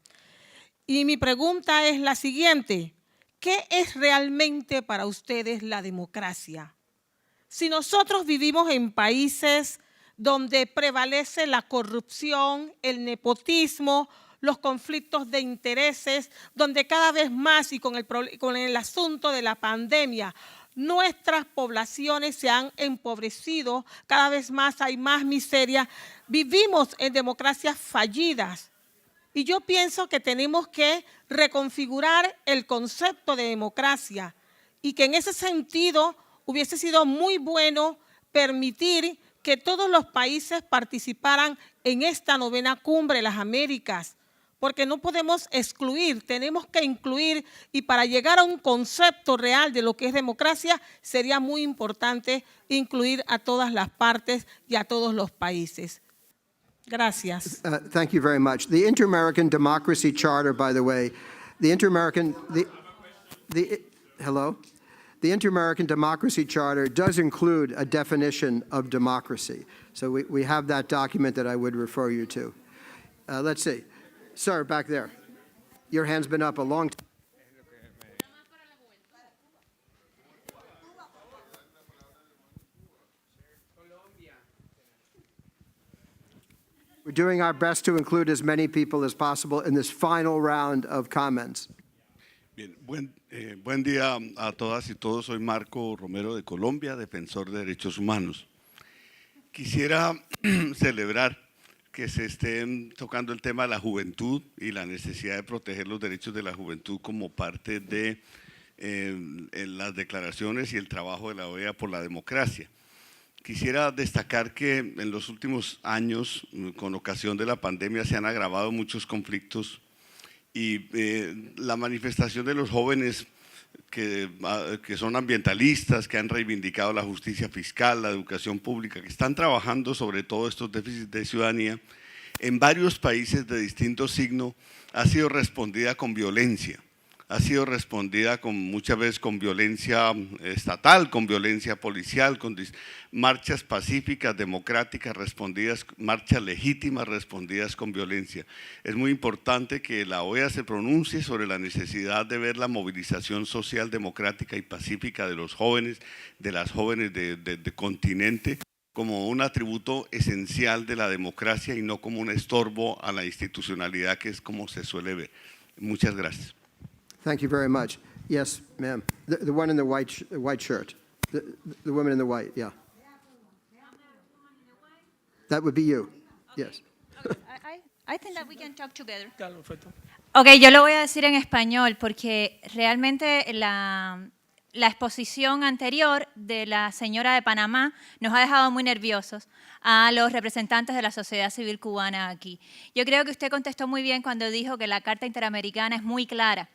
Y mi pregunta es la siguiente: ¿qué es realmente para ustedes la democracia? Si nosotros vivimos en países donde prevalece la corrupción, el nepotismo, los conflictos de intereses, donde cada vez más, y con el asunto de la pandemia, nuestras poblaciones se han empobrecido, cada vez más hay más miseria, vivimos en democracias fallidas. Y yo pienso que tenemos que reconfigurar el concepto de democracia y que en ese sentido hubiese sido muy bueno permitir que todos los países participaran en esta 9ª Cumbre de las Américas, porque no podemos excluir, tenemos que incluir, y para llegar a un concepto real de lo que es democracia, sería muy importante incluir a todas las partes y a todos los países. Gracias. Thank you very much. The Inter-American Democracy Charter, by the way, the Inter-American Democracy Charter does include a definition of democracy. So we have that document that I would refer you to. Let's see. Sir, back there. Your hand's been up a long time. We're doing our best to include as many people as possible in this final round of comments. Bien, buen día a todas y todos. Soy Marco Romero de Colombia, defensor de derechos humanos. Quisiera celebrar que se estén tocando el tema de la juventud y la necesidad de proteger los derechos de la juventud como parte de las declaraciones y el trabajo de la OEA por la democracia. Quisiera destacar que en los últimos años, con ocasión de la pandemia, se han agravado muchos conflictos y la manifestación de los jóvenes que son ambientalistas, que han reivindicado la justicia fiscal, la educación pública, que están trabajando sobre todo estos déficits de ciudadanía, en varios países de distinto signo, ha sido respondida con violencia. Ha sido respondida muchas veces con violencia estatal, con violencia policial, con marchas pacíficas, democráticas, marchas legítimas respondidas con violencia. Es muy importante que la OEA se pronuncie sobre la necesidad de ver la movilización social, democrática y pacífica de los jóvenes, de las jóvenes del continente, como un atributo esencial de la democracia y no como un estorbo a la institucionalidad, que es como se suele ver. Muchas gracias. Thank you very much. Yes, ma'am. The one in the white shirt. The woman in the white, yeah. That would be you. Yes. I think that we can talk together. Okay, yo lo voy a decir en español porque realmente la exposición anterior de la señora de Panamá nos ha dejado muy nerviosos a los representantes de la sociedad civil cubana aquí. Yo creo que usted contestó muy bien cuando dijo que la Carta Interamericana es muy clara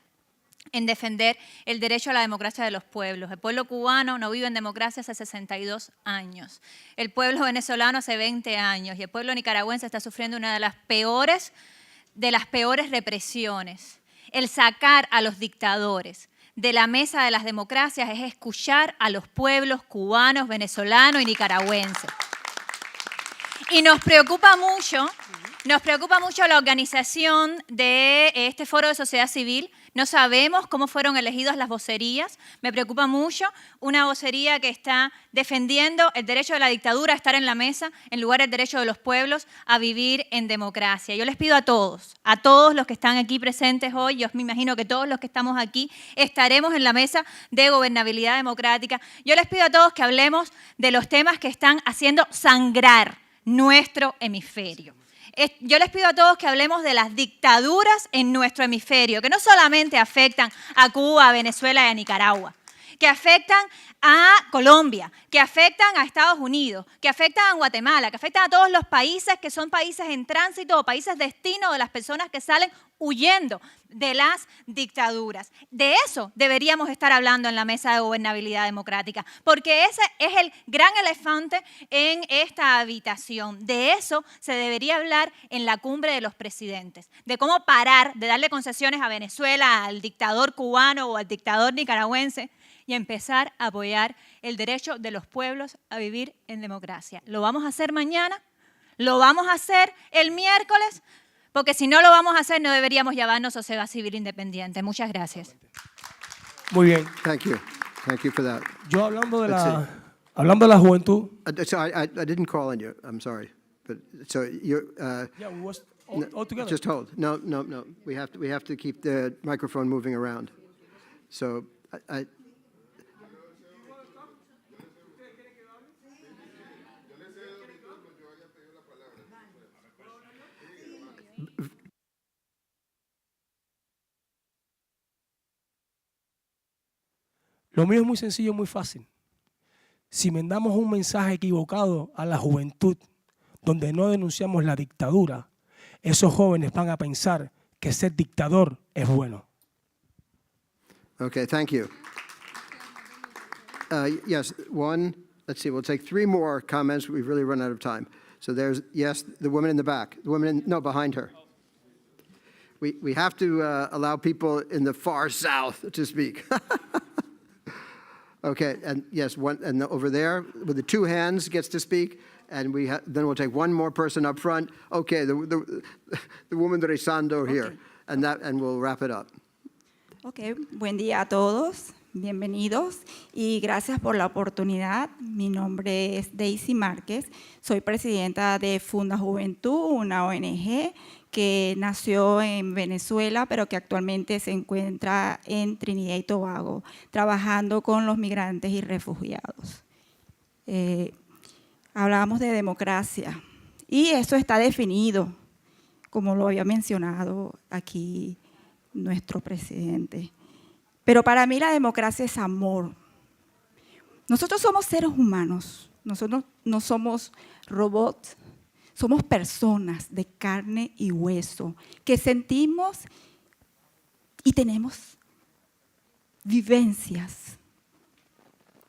en defender el derecho a la democracia de los pueblos. El pueblo cubano no vive en democracia hace 62 años. El pueblo venezolano hace 20 años. Y el pueblo nicaragüense está sufriendo una de las peores represiones. El sacar a los dictadores de la mesa de las democracias es escuchar a los pueblos cubanos, venezolanos y nicaragüenses. Y nos preocupa mucho la organización de este foro de sociedad civil. No sabemos cómo fueron elegidas las vocerías. Me preocupa mucho una vocería que está defendiendo el derecho de la dictadura a estar en la mesa en lugar del derecho de los pueblos a vivir en democracia. Yo les pido a todos los que están aquí presentes hoy, yo me imagino que todos los que estamos aquí estaremos en la mesa de gobernabilidad democrática. Yo les pido a todos que hablemos de los temas que están haciendo sangrar nuestro hemisferio. Yo les pido a todos que hablemos de las dictaduras en nuestro hemisferio, que no solamente afectan a Cuba, a Venezuela y a Nicaragua, que afectan a Colombia, que afectan a Estados Unidos, que afectan a Guatemala, que afectan a todos los países que son países en tránsito o países destino de las personas que salen huyendo de las dictaduras. De eso deberíamos estar hablando en la mesa de gobernabilidad democrática, porque ese es el gran elefante en esta habitación. De eso se debería hablar en la cumbre de los presidentes, de cómo parar de darle concesiones a Venezuela, al dictador cubano o al dictador nicaragüense, y empezar a apoyar el derecho de los pueblos a vivir en democracia. ¿Lo vamos a hacer mañana? ¿Lo vamos a hacer el miércoles? Porque si no lo vamos a hacer, no deberíamos llamarnos sociedad civil independiente. Muchas gracias. Muy bien. Thank you. Thank you for that. Yo hablando de la juventud. So I didn't call on you. I'm sorry. But so you're. Yeah, we was all together. Just hold. No. We have to keep the microphone moving around. So I Lo mío es muy sencillo, muy fácil. Si mandamos un mensaje equivocado a la juventud, donde no denunciamos la dictadura, esos jóvenes van a pensar que ser dictador es bueno. Okay, thank you. Yes, one. Let's see. We'll take 3 more comments. We've really run out of time. So there's the woman in the back. The woman behind her. We have to allow people in the far south to speak. Okay, and yes, one, and over there with the 2 hands gets to speak, and then we'll take one more person up front. Okay, the woman rezando here, okay. And we'll wrap it up. Okay, buen día a todos, bienvenidos y gracias por la oportunidad. Mi nombre es Daisy Márquez, soy presidenta de Funda Juventud, una ONG que nació en Venezuela, pero que actualmente se encuentra en Trinidad y Tobago, trabajando con los migrantes y refugiados. Hablábamos de democracia, y eso está definido, como lo había mencionado aquí nuestro presidente. Pero para mí la democracia es amor. Nosotros somos seres humanos, nosotros no somos robots, somos personas de carne y hueso que sentimos y tenemos vivencias.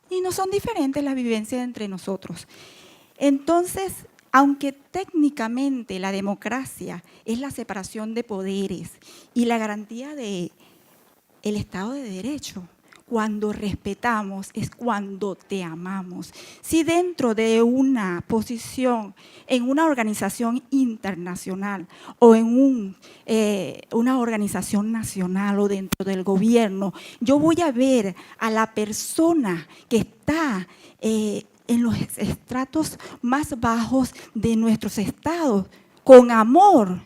Y no son diferentes las vivencias entre nosotros. Entonces, aunque técnicamente la democracia es la separación de poderes y la garantía del Estado de Derecho, cuando respetamos es cuando te amamos. Si dentro de una posición, en una organización internacional o en una organización nacional o dentro del gobierno, yo voy a ver a la persona que está en los estratos más bajos de nuestros estados con amor.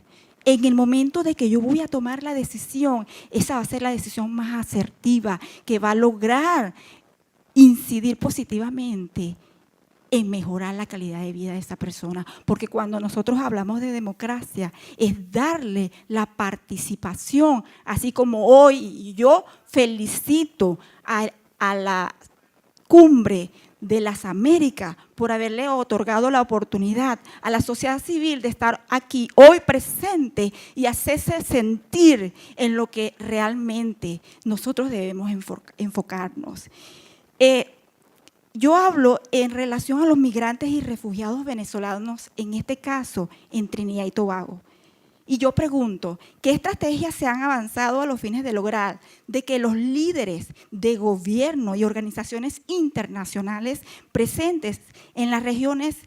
En el momento de que yo voy a tomar la decisión, esa va a ser la decisión más asertiva que va a lograr incidir positivamente en mejorar la calidad de vida de esa persona. Porque cuando nosotros hablamos de democracia, es darle la participación, así como hoy yo felicito a la cumbre de las Américas por haberle otorgado la oportunidad a la sociedad civil de estar aquí hoy presente y hacerse sentir en lo que realmente nosotros debemos enfocarnos. Yo hablo en relación a los migrantes y refugiados venezolanos, en este caso en Trinidad y Tobago. Y yo pregunto, ¿qué estrategias se han avanzado a los fines de lograr de que los líderes de gobierno y organizaciones internacionales presentes en las regiones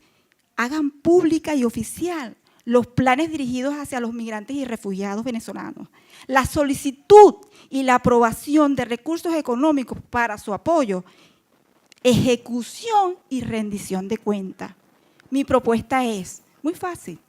hagan pública y oficial los planes dirigidos hacia los migrantes y refugiados venezolanos. La solicitud y la aprobación de recursos económicos para su apoyo, ejecución y rendición de cuentas. Mi propuesta es muy fácil.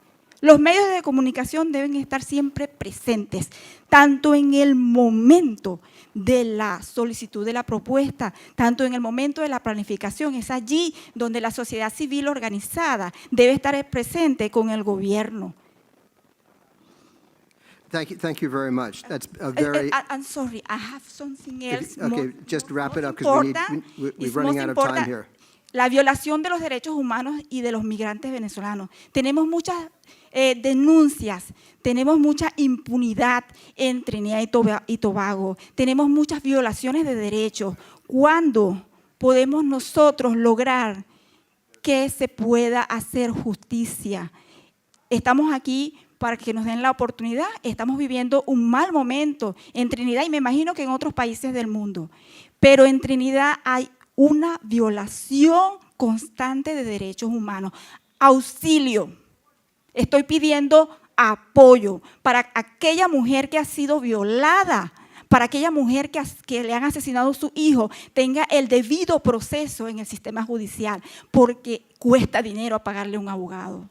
Los medios de comunicación deben estar siempre presentes, tanto en el momento de la solicitud de la propuesta, tanto en el momento de la planificación. Es allí donde la sociedad civil organizada debe estar presente con el gobierno. Thank you very much. That's a very... I'm sorry, I have something else. Okay, just wrap it up because we're running out of time here. La violación de los derechos humanos y de los migrantes venezolanos. Tenemos muchas denuncias, tenemos mucha impunidad en Trinidad y Tobago, tenemos muchas violaciones de derechos. ¿Cuándo podemos nosotros lograr que se pueda hacer justicia? Estamos aquí para que nos den la oportunidad. Estamos viviendo un mal momento en Trinidad y me imagino que en otros países del mundo. Pero en Trinidad hay una violación constante de derechos humanos. Auxilio. Estoy pidiendo apoyo para aquella mujer que ha sido violada, para aquella mujer que le han asesinado a su hijo, tenga el debido proceso en el sistema judicial, porque cuesta dinero pagarle un abogado.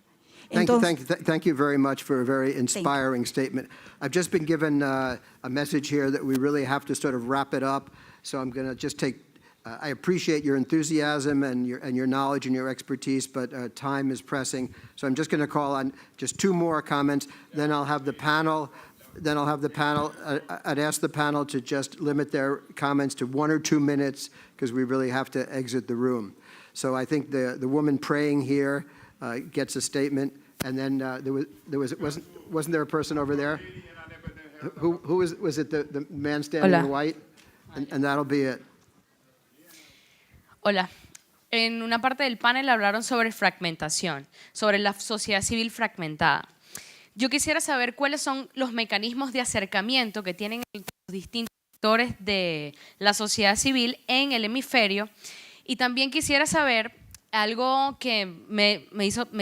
Thank you very much for a very inspiring statement. I've just been given a message here that we really have to sort of wrap it up, so I'm going to just take I appreciate your enthusiasm and your knowledge and your expertise, but time is pressing. So I'm just going to call on just two more comments. Then I'll have the panel. I'd ask the panel to just limit their comments to 1 or 2 minutes because we really have to exit the room. So I think the woman praying here gets a statement, and then wasn't there a person over there? Who was it? The man standing in white, and that'll be it. Hola. En una parte del panel hablaron sobre fragmentación, sobre la sociedad civil fragmentada. Yo quisiera saber cuáles son los mecanismos de acercamiento que tienen los distintos sectores de la sociedad civil en el hemisferio, y también quisiera saber algo que me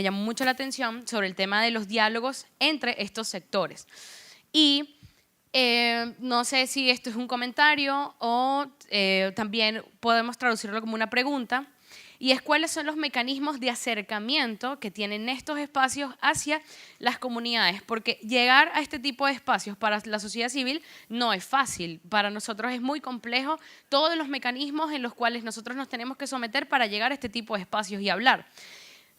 llamó mucho la atención sobre el tema de los diálogos entre estos sectores. Y no sé si esto es un comentario o también podemos traducirlo como una pregunta, y es cuáles son los mecanismos de acercamiento que tienen estos espacios hacia las comunidades, porque llegar a este tipo de espacios para la sociedad civil no es fácil. Para nosotros es muy complejo todos los mecanismos en los cuales nosotros nos tenemos que someter para llegar a este tipo de espacios y hablar.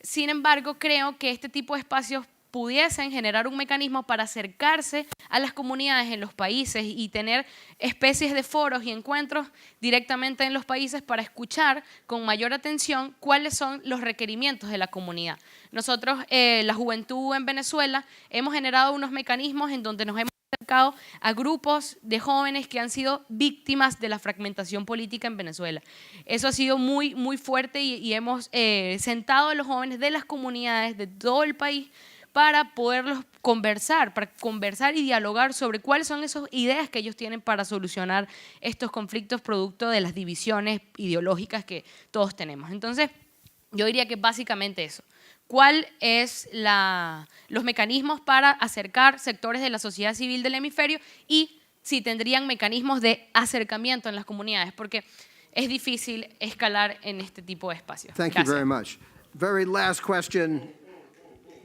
Sin embargo, creo que este tipo de espacios pudiesen generar un mecanismo para acercarse a las comunidades en los países y tener especies de foros y encuentros directamente en los países para escuchar con mayor atención cuáles son los requerimientos de la comunidad. Nosotros, la juventud en Venezuela, hemos generado unos mecanismos en donde nos hemos acercado a grupos de jóvenes que han sido víctimas de la fragmentación política en Venezuela. Eso ha sido muy, muy fuerte y hemos sentado a los jóvenes de las comunidades de todo el país para poderlos conversar y dialogar sobre cuáles son esas ideas que ellos tienen para solucionar estos conflictos producto de las divisiones ideológicas que todos tenemos. Entonces, yo diría que básicamente eso. ¿Cuáles son los mecanismos para acercar sectores de la sociedad civil del hemisferio y si tendrían mecanismos de acercamiento en las comunidades? Porque es difícil escalar en este tipo de espacios. Thank you very much. Very last question.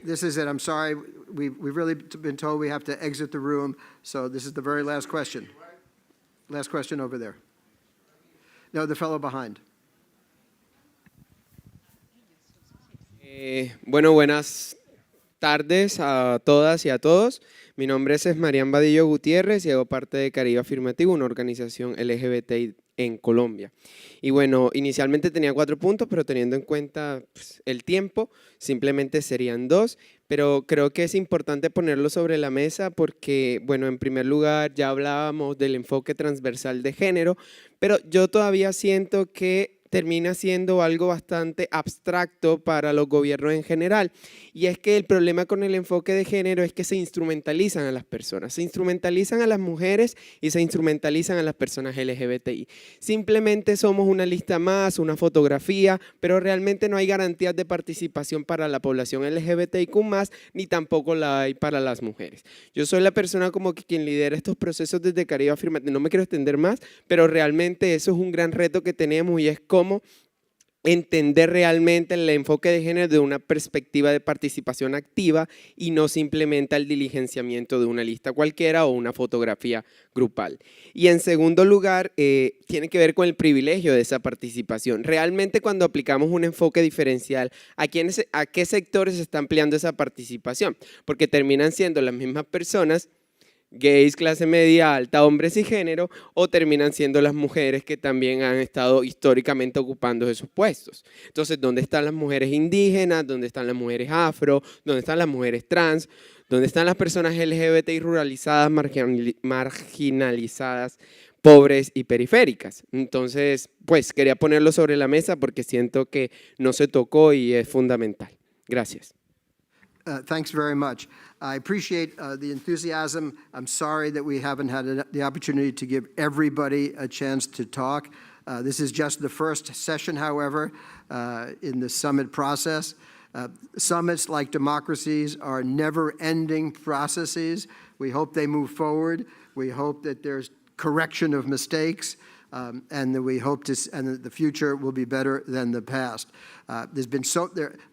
This is it. I'm sorry. We've really been told we have to exit the room, so this is the very last question. Last question over there. No, the fellow behind. Bueno, buenas tardes a todas y a todos. Mi nombre es Esmarián Vadillo Gutiérrez y hago parte de Caribe Afirmativo, una organización LGBTI en Colombia. Y bueno, inicialmente tenía 4 puntos, pero teniendo en cuenta el tiempo, simplemente serían 2, pero creo que es importante ponerlo sobre la mesa porque, bueno, en primer lugar ya hablábamos del enfoque transversal de género, pero yo todavía siento que termina siendo algo bastante abstracto para los gobiernos en general. Y es que el problema con el enfoque de género es que se instrumentalizan a las personas, se instrumentalizan a las mujeres y se instrumentalizan a las personas LGBTI. Simplemente somos una lista más, una fotografía, pero realmente no hay garantías de participación para la población LGBTIQ+, ni tampoco la hay para las mujeres. Yo soy la persona como que quien lidera estos procesos desde Caribe Afirmativo. No me quiero extender más, pero realmente eso es un gran reto que tenemos y es cómo entender realmente el enfoque de género de una perspectiva de participación activa y no simplemente al diligenciamiento de una lista cualquiera o una fotografía grupal. Y en segundo lugar, tiene que ver con el privilegio de esa participación. Realmente cuando aplicamos un enfoque diferencial, ¿a qué sectores se está ampliando esa participación? Porque terminan siendo las mismas personas, gays, clase media, alta, hombres y género, o terminan siendo las mujeres que también han estado históricamente ocupando esos puestos. Entonces, ¿dónde están las mujeres indígenas? ¿Dónde están las mujeres afro? ¿Dónde están las mujeres trans? ¿Dónde están las personas LGBTI ruralizadas, marginalizadas, pobres y periféricas? Entonces, pues quería ponerlo sobre la mesa porque siento que no se tocó y es fundamental. Gracias. Thanks very much. I appreciate the enthusiasm. I'm sorry that we haven't had the opportunity to give everybody a chance to talk. This is just the first session, however, in the summit process. Summits, like democracies, are never-ending processes. We hope they move forward. We hope that there's correction of mistakes, and that we hope and that the future will be better than the past. There's been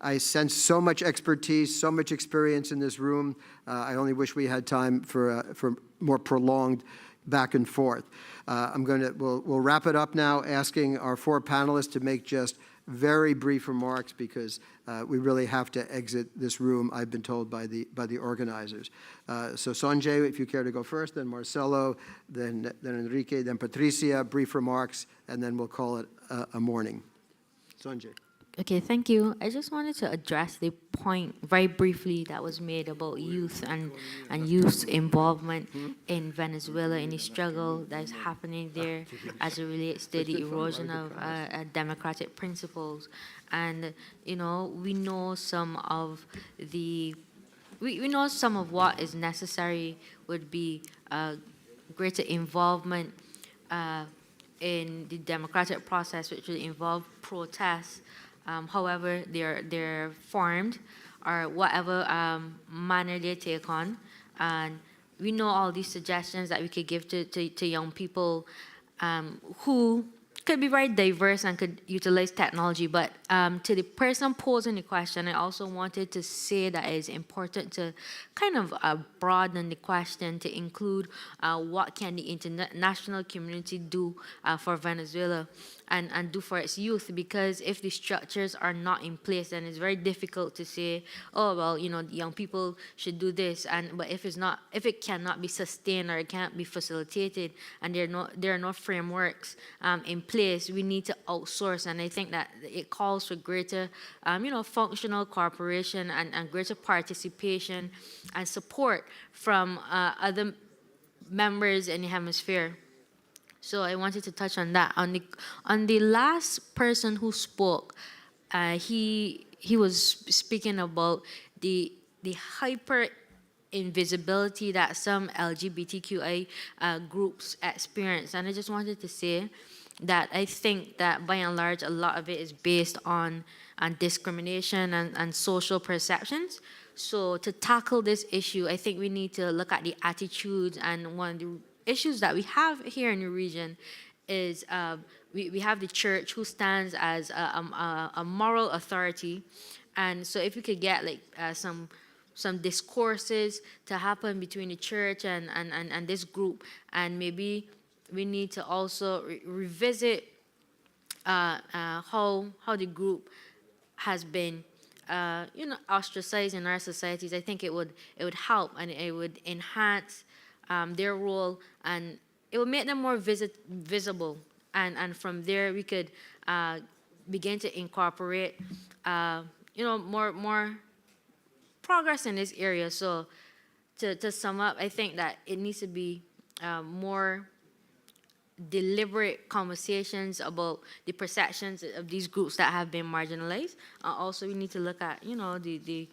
I sense so much expertise, so much experience in this room. I only wish we had time for more prolonged back and forth. We'll wrap it up now, asking our four panelists to make just very brief remarks because we really have to exit this room, I've been told by the organizers. So Sanjay, if you care to go first, then Marcelo, then Enrique, then Patricia, brief remarks, and then we'll call it a morning. Sanjay. Okay, thank you. I just wanted to address the point very briefly that was made about youth and youth's involvement in Venezuela, in the struggle that is happening there as it relates to the erosion of democratic principles. And, you know, we know some of what is necessary would be greater involvement in the democratic process, which would involve protests. However they're formed, or whatever manner they take on. And we know all these suggestions that we could give to young people who could be very diverse and could utilize technology. But to the person posing the question, I also wanted to say that it is important to kind of broaden the question to include what can the international community do for Venezuela and do for its youth, because if the structures are not in place, then it's very difficult to say, oh, well, you know, young people should do this, but if it cannot be sustained or it can't be facilitated, and there are no frameworks in place, we need to outsource. And I think that it calls for greater, functional cooperation and greater participation and support from other members in the hemisphere. So I wanted to touch on that. On the last person who spoke, he was speaking about the hyper invisibility that some LGBTQI groups experience, and I just wanted to say that I think that by and large a lot of it is based on discrimination and social perceptions. So to tackle this issue, I think we need to look at the attitudes, and one of the issues that we have here in the region is we have the church who stands as a moral authority. And so if we could get like some discourses to happen between the church and this group, and maybe we need to also revisit how the group has been ostracized in our societies. I think it would help, and it would enhance their role, and it would make them more visible. And from there we could begin to incorporate more progress in this area. So to sum up, I think that it needs to be more deliberate conversations about the perceptions of these groups that have been marginalized. Also, we need to look at, you know, the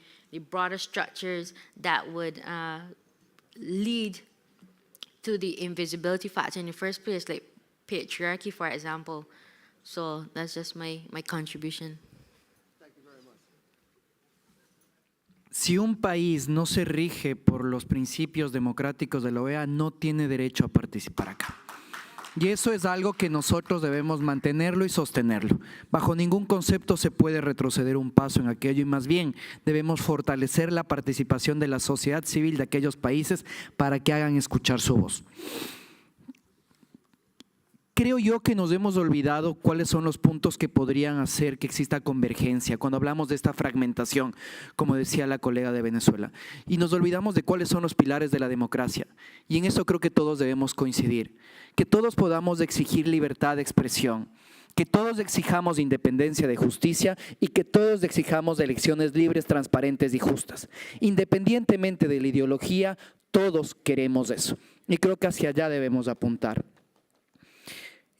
broader structures that would lead to the invisibility factor in the first place, like patriarchy, for example. So that's just my contribution. Si un país no se rige por los principios democráticos de la OEA, no tiene derecho a participar acá. Y eso es algo que nosotros debemos mantenerlo y sostenerlo. Bajo ningún concepto se puede retroceder un paso en aquello y más bien debemos fortalecer la participación de la sociedad civil de aquellos países para que hagan escuchar su voz. Creo yo que nos hemos olvidado cuáles son los puntos que podrían hacer que exista convergencia cuando hablamos de esta fragmentación, como decía la colega de Venezuela. Y nos olvidamos de cuáles son los pilares de la democracia. Y en eso creo que todos debemos coincidir. Que todos podamos exigir libertad de expresión, que todos exijamos independencia de justicia y que todos exijamos elecciones libres, transparentes y justas. Independientemente de la ideología, todos queremos eso. Y creo que hacia allá debemos apuntar.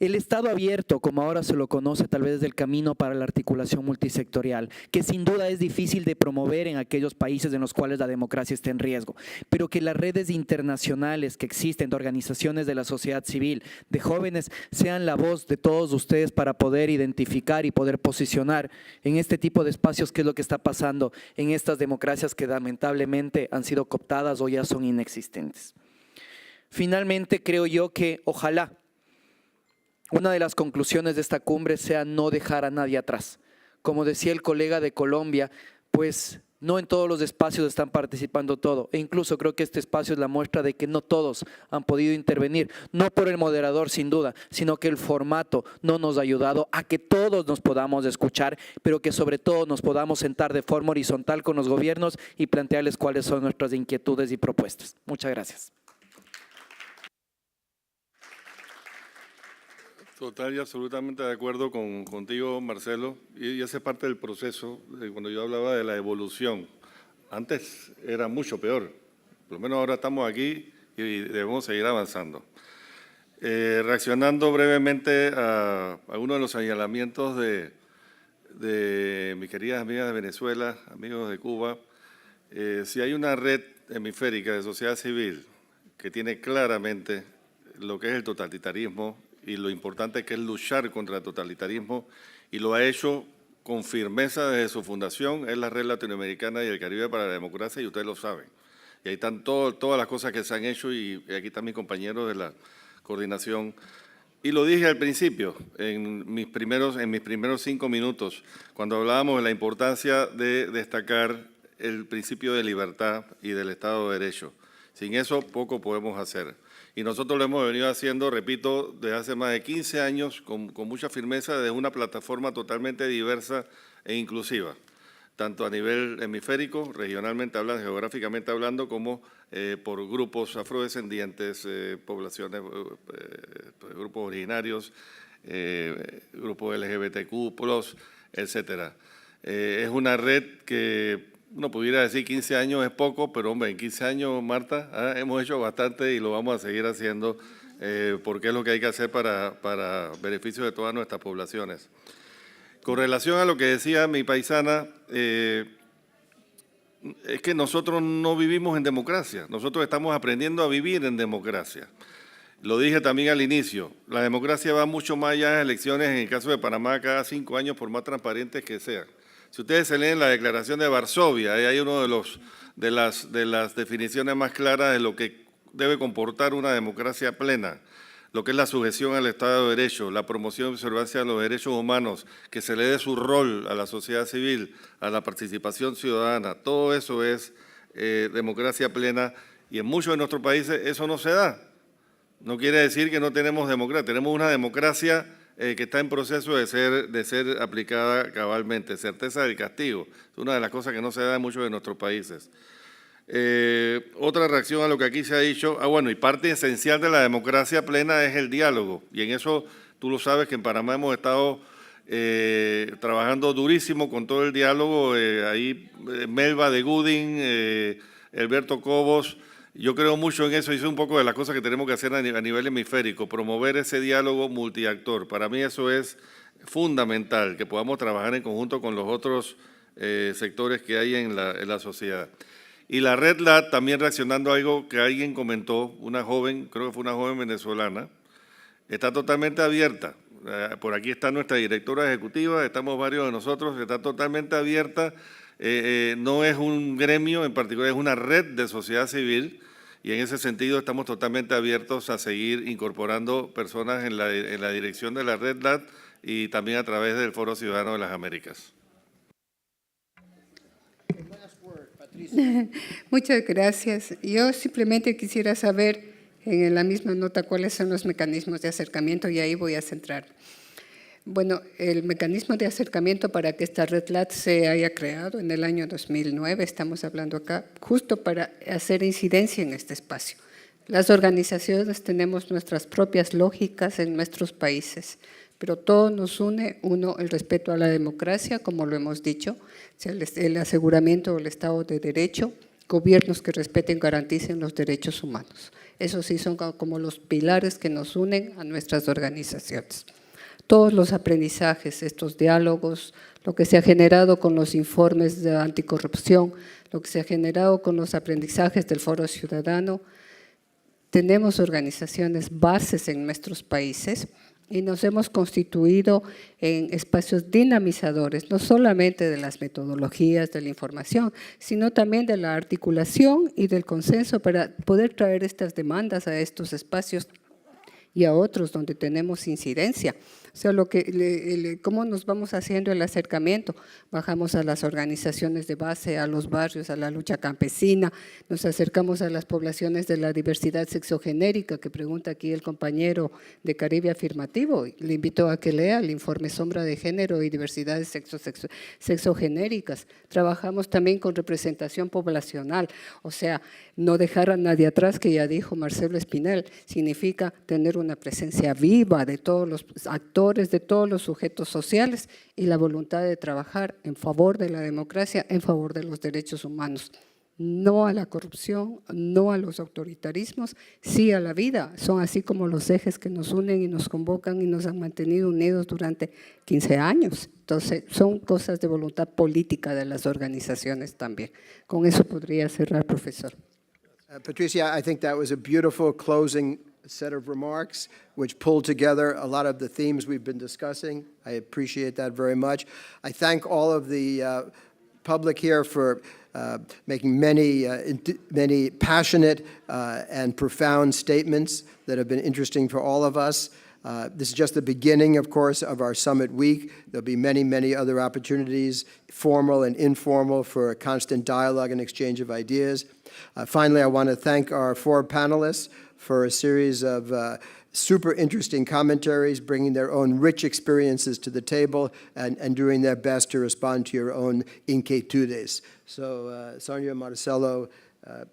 El Estado abierto, como ahora se lo conoce, tal vez es el camino para la articulación multisectorial, que sin duda es difícil de promover en aquellos países en los cuales la democracia está en riesgo, pero que las redes internacionales que existen, de organizaciones de la sociedad civil, de jóvenes, sean la voz de todos ustedes para poder identificar y poder posicionar en este tipo de espacios qué es lo que está pasando en estas democracias que lamentablemente han sido cooptadas o ya son inexistentes. Finalmente, creo yo que ojalá una de las conclusiones de esta cumbre sea no dejar a nadie atrás. Como decía el colega de Colombia, pues no en todos los espacios están participando todo. E incluso creo que este espacio es la muestra de que no todos han podido intervenir. No por el moderador, sin duda, sino que el formato no nos ha ayudado a que todos nos podamos escuchar, pero que sobre todo nos podamos sentar de forma horizontal con los gobiernos y plantearles cuáles son nuestras inquietudes y propuestas. Muchas gracias. Total y absolutamente de acuerdo contigo, Marcelo, y esa es parte del proceso. Cuando yo hablaba de la evolución, antes era mucho peor, por lo menos ahora estamos aquí y debemos seguir avanzando. Reaccionando brevemente a algunos de los señalamientos de mis queridas amigas de Venezuela, amigos de Cuba, si hay una red hemisférica de sociedad civil que tiene claramente lo que es el totalitarismo y lo importante que es luchar contra el totalitarismo, y lo ha hecho con firmeza desde su fundación, es la Red Latinoamericana y el Caribe para la Democracia, y ustedes lo saben. Y ahí están todas las cosas que se han hecho, y aquí están mis compañeros de la coordinación. Y lo dije al principio, en mis primeros 5 minutos, cuando hablábamos de la importancia de destacar el principio de libertad y del Estado de Derecho. Sin eso, poco podemos hacer. Y nosotros lo hemos venido haciendo, repito, desde hace más de 15 años, con mucha firmeza, desde una plataforma totalmente diversa e inclusiva, tanto a nivel hemisférico, regionalmente hablando, geográficamente hablando, como por grupos afrodescendientes, poblaciones, grupos originarios, grupos LGBTQ+, etcétera. Es una red que uno pudiera decir 15 años es poco, pero hombre, en 15 años, Marta, hemos hecho bastante y lo vamos a seguir haciendo porque es lo que hay que hacer para beneficio de todas nuestras poblaciones. Con relación a lo que decía mi paisana, es que nosotros no vivimos en democracia, nosotros estamos aprendiendo a vivir en democracia. Lo dije también al inicio, la democracia va mucho más allá de elecciones, en el caso de Panamá, cada 5 años, por más transparentes que sean. Si ustedes se leen la Declaración de Varsovia, ahí hay uno de las definiciones más claras de lo que debe comportar una democracia plena, lo que es la sujeción al Estado de Derecho, la promoción y observancia de los derechos humanos, que se le dé su rol a la sociedad civil, a la participación ciudadana. Todo eso es democracia plena, y en muchos de nuestros países eso no se da. No quiere decir que no tenemos democracia, tenemos una democracia que está en proceso de ser aplicada cabalmente. Certeza del castigo, es una de las cosas que no se da en muchos de nuestros países. Otra reacción a lo que aquí se ha dicho, bueno, y parte esencial de la democracia plena es el diálogo, y en eso tú lo sabes que en Panamá hemos estado trabajando durísimo con todo el diálogo, ahí Melba de Gooding, Alberto Cobos, Yo creo mucho en eso, y es un poco de las cosas que tenemos que hacer a nivel hemisférico, promover ese diálogo multiactor. Para mí eso es fundamental, que podamos trabajar en conjunto con los otros sectores que hay en la sociedad. Y la Red LAT también reaccionando a algo que alguien comentó, una joven, creo que fue una joven venezolana, está totalmente abierta. Por aquí está nuestra directora ejecutiva, estamos varios de nosotros, está totalmente abierta. No es un gremio en particular, es una red de sociedad civil y en ese sentido estamos totalmente abiertos a seguir incorporando personas en la dirección de la Red LAT y también a través del Foro Ciudadano de las Américas. Muchas gracias. Yo simplemente quisiera saber, en la misma nota, cuáles son los mecanismos de acercamiento y ahí voy a centrar. Bueno, el mecanismo de acercamiento para que esta Red LAT se haya creado en el año 2009, estamos hablando acá, justo para hacer incidencia en este espacio. Las organizaciones tenemos nuestras propias lógicas en nuestros países, pero todo nos une, uno, el respeto a la democracia, como lo hemos dicho, el aseguramiento del Estado de Derecho, gobiernos que respeten y garanticen los derechos humanos. Esos sí son como los pilares que nos unen a nuestras organizaciones. Todos los aprendizajes, estos diálogos, lo que se ha generado con los informes de anticorrupción, lo que se ha generado con los aprendizajes del Foro Ciudadano, tenemos organizaciones bases en nuestros países y nos hemos constituido en espacios dinamizadores, no solamente de las metodologías, de la información, sino también de la articulación y del consenso para poder traer estas demandas a estos espacios y a otros donde tenemos incidencia. O sea, cómo nos vamos haciendo el acercamiento. Bajamos a las organizaciones de base, a los barrios, a la lucha campesina, nos acercamos a las poblaciones de la diversidad sexogenérica, que pregunta aquí el compañero de Caribe Afirmativo. Le invito a que lea el informe Sombra de Género y Diversidades Sexogenéricas. Trabajamos también con representación poblacional, o sea, no dejar a nadie atrás, que ya dijo Marcelo Espinel, significa tener una presencia viva de todos los actores, de todos los sujetos sociales y la voluntad de trabajar en favor de la democracia, en favor de los derechos humanos. No a la corrupción, no a los autoritarismos, sí a la vida. Son así como los ejes que nos unen y nos convocan y nos han mantenido unidos durante 15 años. Entonces, son cosas de voluntad política de las organizaciones también. Con eso podría cerrar, profesor. Patricia, I think that was a beautiful closing set of remarks which pulled together a lot of the themes we've been discussing. I appreciate that very much. I thank all of the public here for making many passionate and profound statements that have been interesting for all of us. This is just the beginning, of course, of our summit week. There'll be many other opportunities, formal and informal, for a constant dialogue and exchange of ideas. Finally, I want to thank our four panelists for a series of super interesting commentaries, bringing their own rich experiences to the table and doing their best to respond to your own inquietudes. So, Sonia, Marcelo,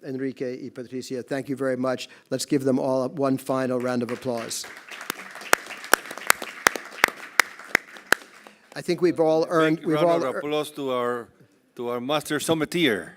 Enrique, y Patricia, thank you very much. Let's give them all one final round of applause. I think we've all earned. Big round of applause to our master sommelier.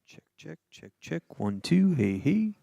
Check, check, check, check. 1, 2. Hey, hey.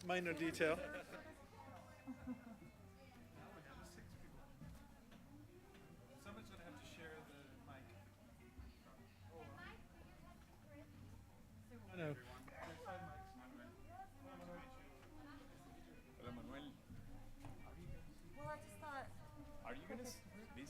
Minor detail. Someone's going to have to share the mic. No, no. Hola Manuel. Well, I just thought. Are you gonna be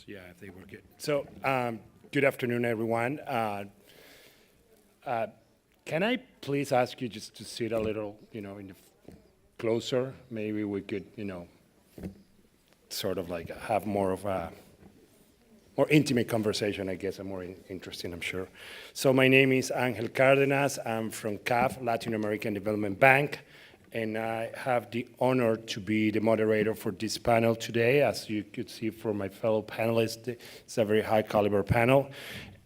Yeah, if they were good. So, good afternoon, everyone. Can I please ask you just to sit a little, in the closer? Maybe we could, sort of like have more of a more intimate conversation, I guess, and more interesting, I'm sure. So my name is Angel Cárdenas. I'm from CAF, Latin American Development Bank. And I have the honor to be the moderator for this panel today. As you could see from my fellow panelists, it's a very high caliber panel.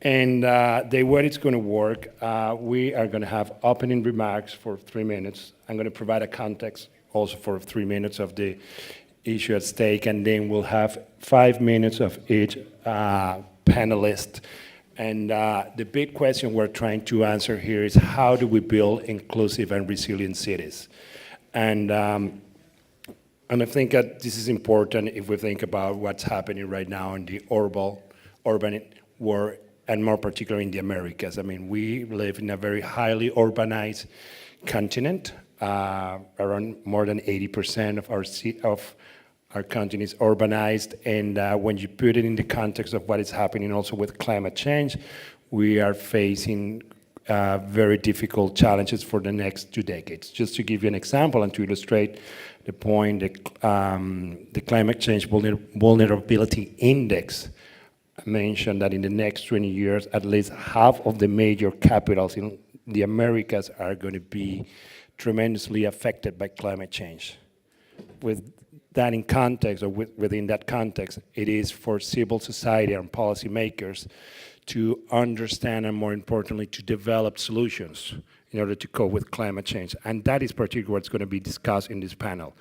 And the way it's going to work, we are going to have opening remarks for 3 minutes. I'm going to provide a context also for 3 minutes of the issue at stake, and then we'll have 5 minutes of each panelist. And the big question we're trying to answer here is, how do we build inclusive and resilient cities? And I think that this is important if we think about what's happening right now in the urban world, and more particularly in the Americas. I mean, we live in a very highly urbanized continent. Around more than 80% of our continent is urbanized. And when you put it in the context of what is happening also with climate change, we are facing very difficult challenges for the next 2 decades. Just to give you an example and to illustrate the point, the Climate Change Vulnerability Index mentioned that in the next 20 years, at least half of the major capitals in the Americas are going to be tremendously affected by climate change. With that in context, or within that context, it is for civil society and policymakers to understand, and more importantly, to develop solutions in order to cope with climate change. And that is particularly what's going to be discussed in this panel,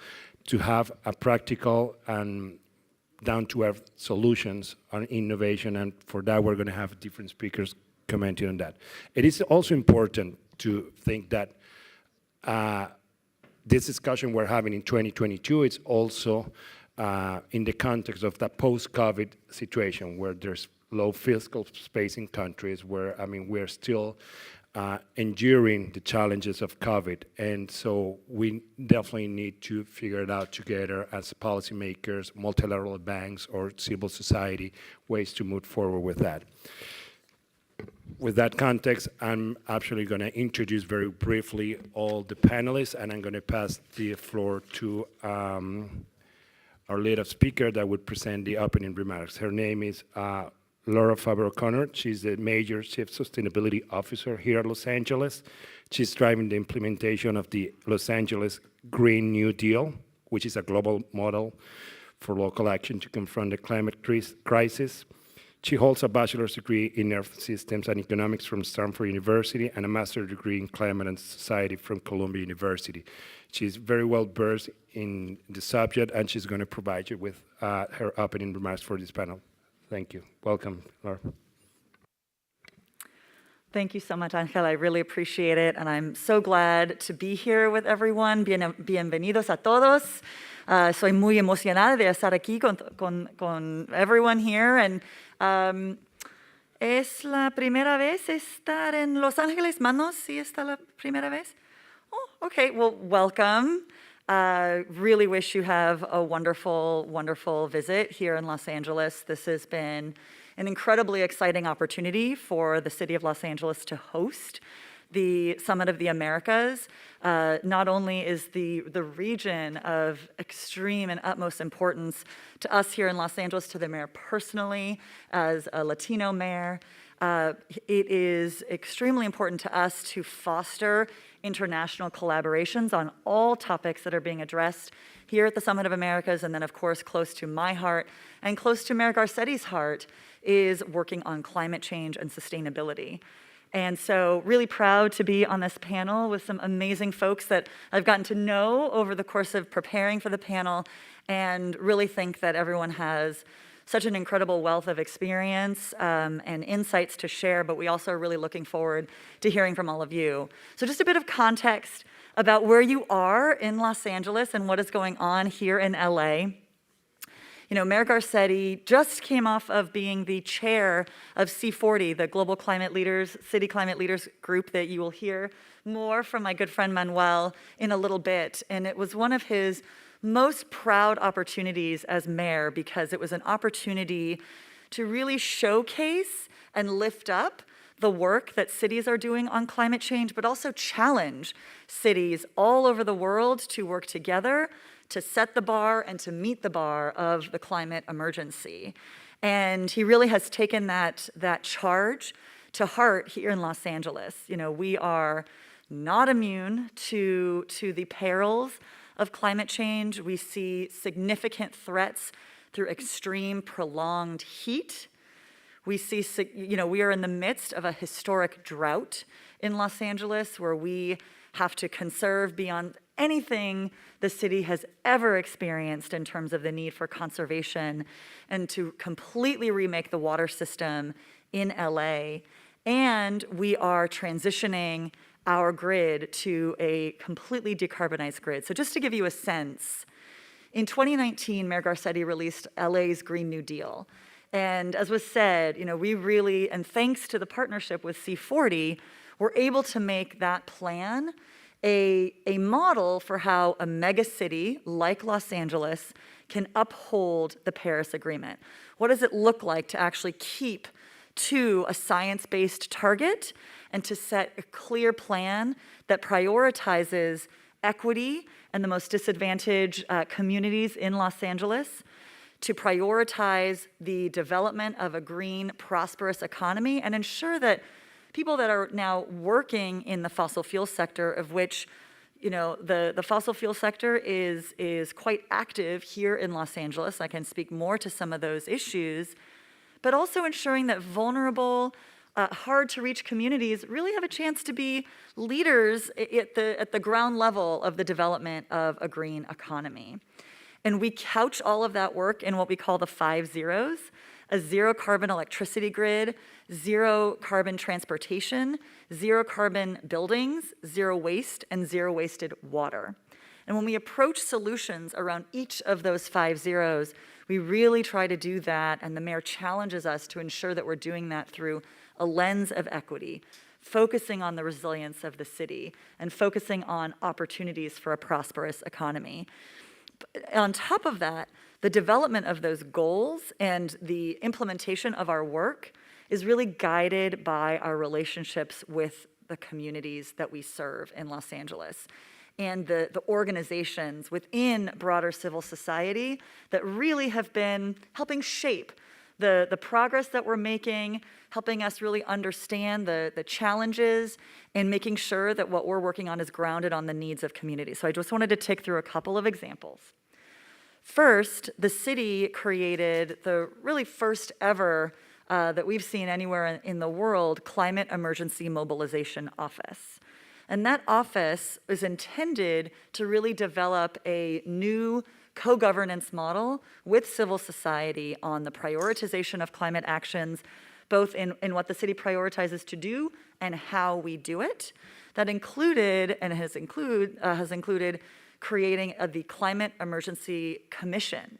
to have a practical and down-to-earth solutions on innovation, and for that we're going to have different speakers commenting on that. It is also important to think that this discussion we're having in 2022, it's also in the context of the post-COVID situation where there's low fiscal space in countries where, I mean, we're still enduring the challenges of COVID. And so we definitely need to figure it out together as policymakers, multilateral banks, or civil society, ways to move forward with that. With that context, I'm actually going to introduce very briefly all the panelists, and I'm going to pass the floor to our lead speaker that would present the opening remarks. Her name is Laura Faber-O'Connor. She's the Major Chief Sustainability Officer here at Los Angeles. She's driving the implementation of the Los Angeles Green New Deal, which is a global model for local action to confront the climate crisis. She holds a bachelor's degree in Earth Systems and Economics from Stanford University and a master's degree in Climate and Society from Columbia University. She's very well versed in the subject, and she's going to provide you with her opening remarks for this panel. Thank you. Welcome, Laura. Thank you so much, Angel. I really appreciate it, and I'm so glad to be here with everyone. Bienvenidos a todos. Soy muy emocionada de estar aquí con everyone here. And ¿es la primera vez estar en Los Ángeles? Manos, ¿sí está la primera vez? Oh, okay, well, welcome. Really wish you have a wonderful, wonderful visit here in Los Angeles. This has been an incredibly exciting opportunity for the city of Los Angeles to host the Summit of the Americas. Not only is the region of extreme and utmost importance to us here in Los Angeles, to the mayor personally, as a Latino mayor, it is extremely important to us to foster international collaborations on all topics that are being addressed here at the Summit of Americas, and then of course close to my heart and close to Mayor Garcetti's heart is working on climate change and sustainability. And so really proud to be on this panel with some amazing folks that I've gotten to know over the course of preparing for the panel, and really think that everyone has such an incredible wealth of experience and insights to share, but we also are really looking forward to hearing from all of you. So just a bit of context about where you are in Los Angeles and what is going on here in LA. You know, Mayor Garcetti just came off of being the chair of C40, the Global Climate Leaders, City Climate Leaders group that you will hear more from my good friend Manuel in a little bit. And it was one of his most proud opportunities as mayor, because it was an opportunity to really showcase and lift up the work that cities are doing on climate change, but also challenge cities all over the world to work together to set the bar and to meet the bar of the climate emergency. And he really has taken that charge to heart here in Los Angeles. You know, we are not immune to the perils of climate change. We see significant threats through extreme prolonged heat. We see, you know, we are in the midst of a historic drought in Los Angeles where we have to conserve beyond anything the city has ever experienced in terms of the need for conservation, and to completely remake the water system in LA. And we are transitioning our grid to a completely decarbonized grid. So just to give you a sense, in 2019, Mayor Garcetti released LA's Green New Deal. And as was said, you know, we really, and thanks to the partnership with C40, we're able to make that plan a model for how a mega city like Los Angeles can uphold the Paris Agreement. What does it look like to actually keep to a science-based target and to set a clear plan that prioritizes equity and the most disadvantaged communities in Los Angeles, to prioritize the development of a green, prosperous economy, and ensure that people that are now working in the fossil fuel sector, of which, you know, the fossil fuel sector is quite active here in Los Angeles. I can speak more to some of those issues, but also ensuring that vulnerable, hard to reach communities really have a chance to be leaders at the ground level of the development of a green economy. And we couch all of that work in what we call the 5 zeros: a zero carbon electricity grid, zero carbon transportation, zero carbon buildings, zero waste, and zero wasted water. And when we approach solutions around each of those 5 zeros, we really try to do that, and the mayor challenges us to ensure that we're doing that through a lens of equity, focusing on the resilience of the city and focusing on opportunities for a prosperous economy. On top of that, the development of those goals and the implementation of our work is really guided by our relationships with the communities that we serve in Los Angeles, and the organizations within broader civil society that really have been helping shape the progress that we're making, helping us really understand the challenges, and making sure that what we're working on is grounded on the needs of communities. So I just wanted to take through a couple of examples. First, the city created the really first ever that we've seen anywhere in the world, Climate Emergency Mobilization Office. And that office is intended to really develop a new co-governance model with civil society on the prioritization of climate actions, both in what the city prioritizes to do and how we do it. That included and has included creating the Climate Emergency Commission.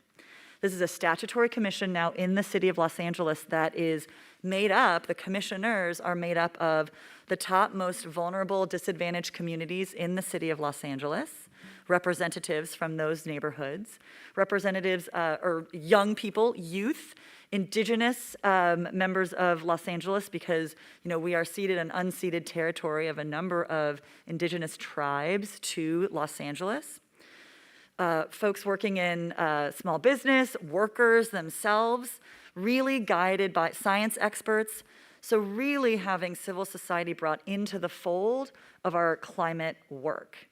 This is a statutory commission now in the city of Los Angeles that is made up, the commissioners are made up of the top most vulnerable, disadvantaged communities in the city of Los Angeles, representatives from those neighborhoods, representatives or young people, youth, indigenous members of Los Angeles, because we are ceded an unceded territory of a number of indigenous tribes to Los Angeles. Folks working in small business, workers themselves, really guided by science experts. So really having civil society brought into the fold of our climate work.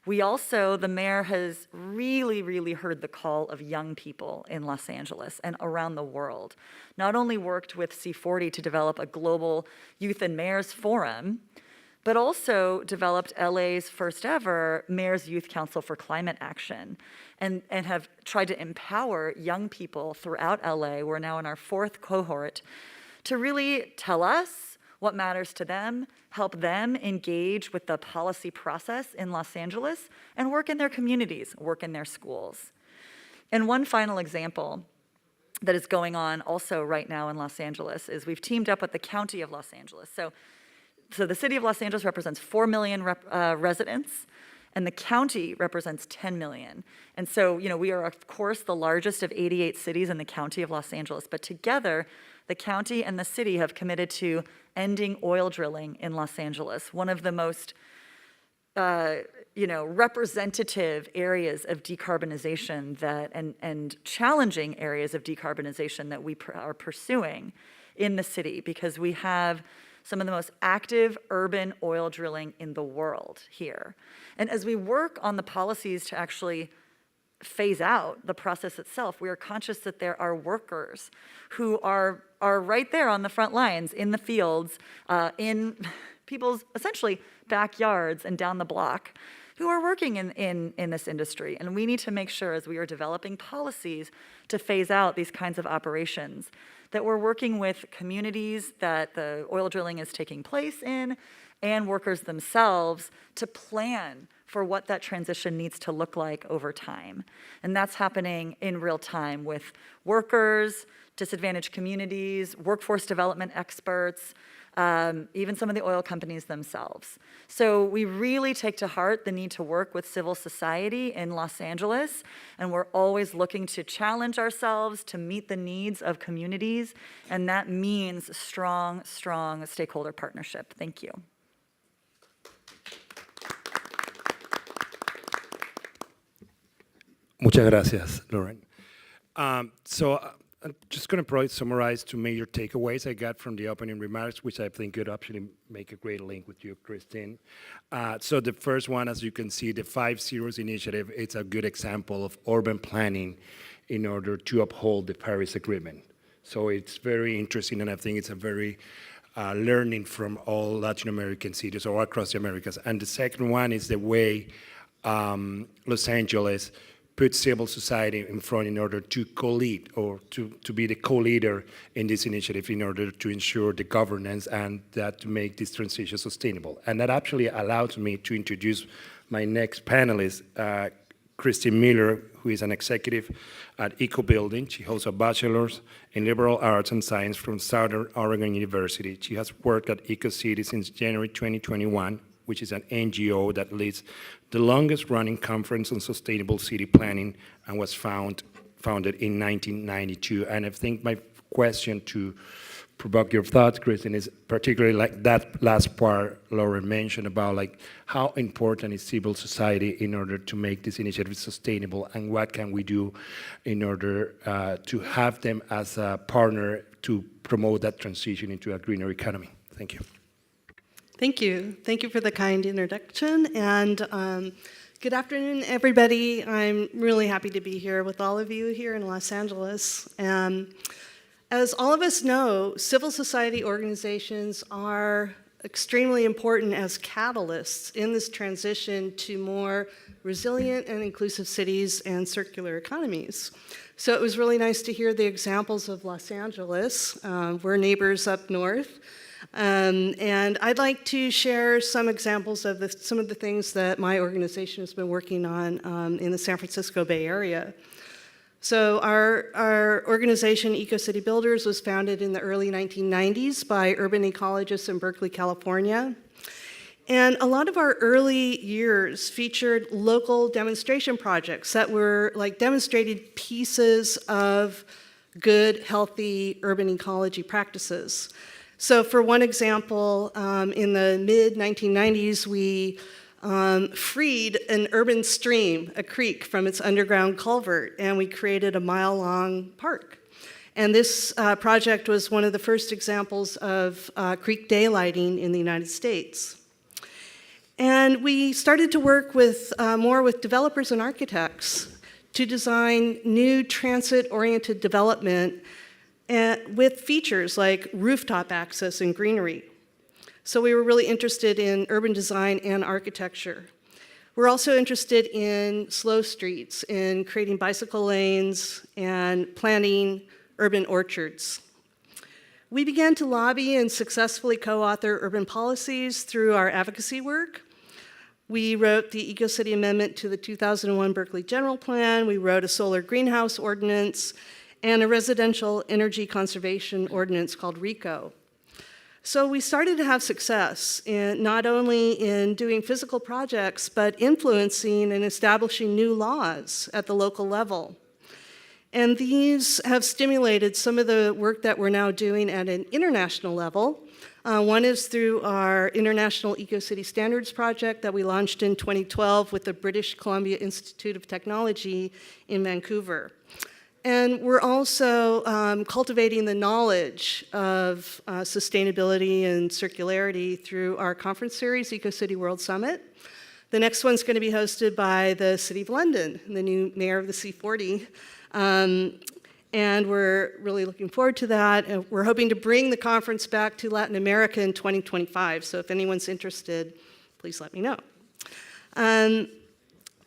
We also, the mayor has really, really heard the call of young people in Los Angeles and around the world. Not only worked with C40 to develop a global youth and mayors forum, but also developed LA's first ever Mayor's Youth Council for Climate Action and have tried to empower young people throughout LA. We're now in our 4th cohort to really tell us what matters to them, help them engage with the policy process in Los Angeles, and work in their communities, work in their schools. And one final example that is going on also right now in Los Angeles is we've teamed up with the County of Los Angeles. So the city of Los Angeles represents 4 million residents, and the county represents 10 million. And so, we are, of course, the largest of 88 cities in the county of Los Angeles, but together, the county and the city have committed to ending oil drilling in Los Angeles, one of the most representative areas of decarbonization and challenging areas of decarbonization that we are pursuing in the city, because we have some of the most active urban oil drilling in the world here. And as we work on the policies to actually phase out the process itself, we are conscious that there are workers who are right there on the front lines, in the fields, in people's essentially backyards and down the block, who are working in this industry. And we need to make sure, as we are developing policies to phase out these kinds of operations, that we're working with communities that the oil drilling is taking place in and workers themselves to plan for what that transition needs to look like over time. And that's happening in real time with workers, disadvantaged communities, workforce development experts, even some of the oil companies themselves. So we really take to heart the need to work with civil society in Los Angeles, and we're always looking to challenge ourselves to meet the needs of communities, and that means strong stakeholder partnership. Thank you. Muchas gracias, Lauren. I'm just going to probably summarize 2 major takeaways I got from the opening remarks, which I think could actually make a great link with you, Christine. So the first one, as you can see, the 5 Zeros initiative, it's a good example of urban planning in order to uphold the Paris Agreement. So it's very interesting, and I think it's a very learning from all Latin American cities or across the Americas. And the second one is the way Los Angeles put civil society in front in order to co-lead or to be the co-leader in this initiative in order to ensure the governance and that to make this transition sustainable. And that actually allows me to introduce my next panelist, Christy Miller, who is an executive at Building. She holds a bachelor's in liberal arts and science from Southern Oregon University. She has worked at Ecocity since January 2021, which is an NGO that leads the longest running conference on sustainable city planning and was founded in 1992. And I think my question to provoke your thoughts, Kristen, is particularly like that last part Lauren mentioned about like how important is civil society in order to make this initiative sustainable, and what can we do in order to have them as a partner to promote that transition into a greener economy. Thank you. Thank you. Thank you for the kind introduction. And good afternoon, everybody. I'm really happy to be here with all of you here in Los Angeles. As all of us know, civil society organizations are extremely important as catalysts in this transition to more resilient and inclusive cities and circular economies. So it was really nice to hear the examples of Los Angeles. We're neighbors up north. And I'd like to share some examples of some of the things that my organization has been working on in the San Francisco Bay Area. So our organization, Ecocity Builders, was founded in the early 1990s by urban ecologists in Berkeley, California. And a lot of our early years featured local demonstration projects that were like demonstrated pieces of good, healthy urban ecology practices. So for one example, in the mid-1990s, we freed an urban stream, a creek, from its underground culvert, and we created a mile-long park. And this project was one of the first examples of creek daylighting in the United States. And we started to work with more with developers and architects to design new transit-oriented development with features like rooftop access and greenery. So we were really interested in urban design and architecture. We're also interested in slow streets, in creating bicycle lanes and planting urban orchards. We began to lobby and successfully co-author urban policies through our advocacy work. We wrote the Ecocity Amendment to the 2001 Berkeley General Plan. We wrote a solar greenhouse ordinance and a residential energy conservation ordinance called RECO. So we started to have success not only in doing physical projects, but influencing and establishing new laws at the local level. And these have stimulated some of the work that we're now doing at an international level. One is through our International Ecocity Standards project that we launched in 2012 with the British Columbia Institute of Technology in Vancouver. And we're also cultivating the knowledge of sustainability and circularity through our conference series, Ecocity World Summit. The next one's going to be hosted by the City of London, the new mayor of the C40. And we're really looking forward to that. And we're hoping to bring the conference back to Latin America in 2025. So if anyone's interested, please let me know.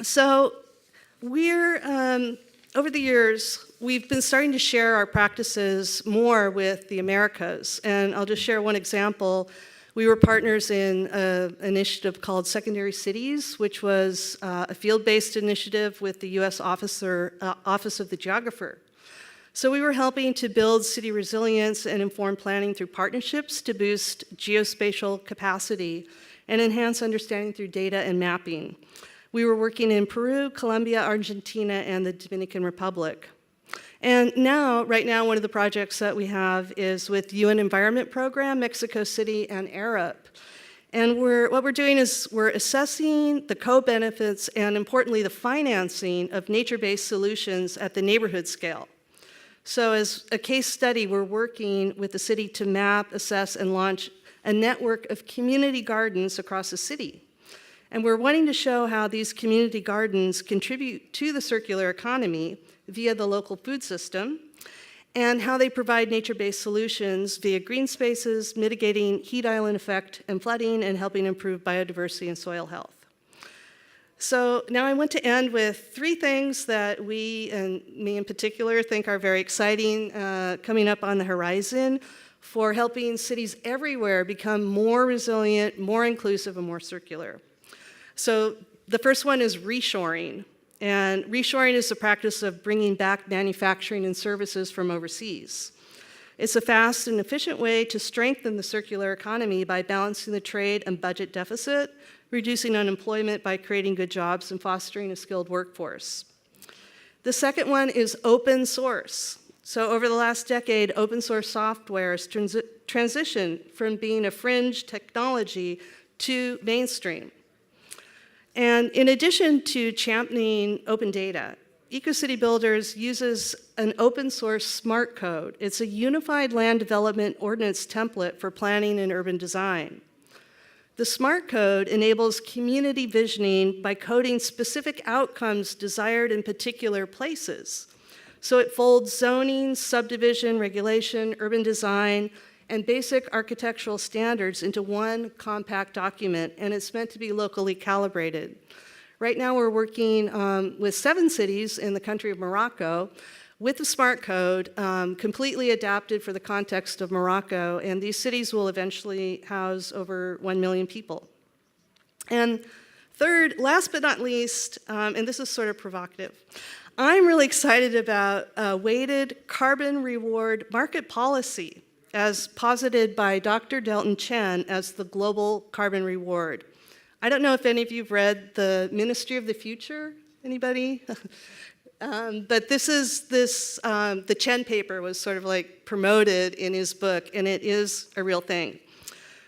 So we're, over the years, we've been starting to share our practices more with the Americas. And I'll just share one example. We were partners in an initiative called Secondary Cities, which was a field-based initiative with the US Office of the Geographer. So we were helping to build city resilience and informed planning through partnerships to boost geospatial capacity and enhance understanding through data and mapping. We were working in Peru, Colombia, Argentina, and the Dominican Republic. And now, right now, one of the projects that we have is with UN Environment Program, Mexico City, and Arab. And what we're doing is we're assessing the co-benefits and, importantly, the financing of nature-based solutions at the neighborhood scale. So as a case study, we're working with the city to map, assess, and launch a network of community gardens across the city. And we're wanting to show how these community gardens contribute to the circular economy via the local food system, and how they provide nature-based solutions via green spaces, mitigating heat island effect and flooding, and helping improve biodiversity and soil health. So now I want to end with three things that we, and me in particular, think are very exciting coming up on the horizon for helping cities everywhere become more resilient, more inclusive, and more circular. So the first one is reshoring. And reshoring is the practice of bringing back manufacturing and services from overseas. It's a fast and efficient way to strengthen the circular economy by balancing the trade and budget deficit, reducing unemployment by creating good jobs and fostering a skilled workforce. The second one is open source. So over the last decade, open source software has transitioned from being a fringe technology to mainstream. And in addition to championing open data, Ecocity Builders uses an open source smart code. It's a unified land development ordinance template for planning and urban design. The smart code enables community visioning by coding specific outcomes desired in particular places. So it folds zoning, subdivision, regulation, urban design, and basic architectural standards into one compact document, and it's meant to be locally calibrated. Right now we're working with 7 cities in the country of Morocco with the smart code, completely adapted for the context of Morocco, and these cities will eventually house over 1 million people. And third, last but not least, and this is sort of provocative, I'm really excited about weighted carbon reward market policy as posited by Dr. Delton Chen as the global carbon reward. I don't know if any of you have read the Ministry of the Future, anybody? But the Chen paper was sort of like promoted in his book, and it is a real thing.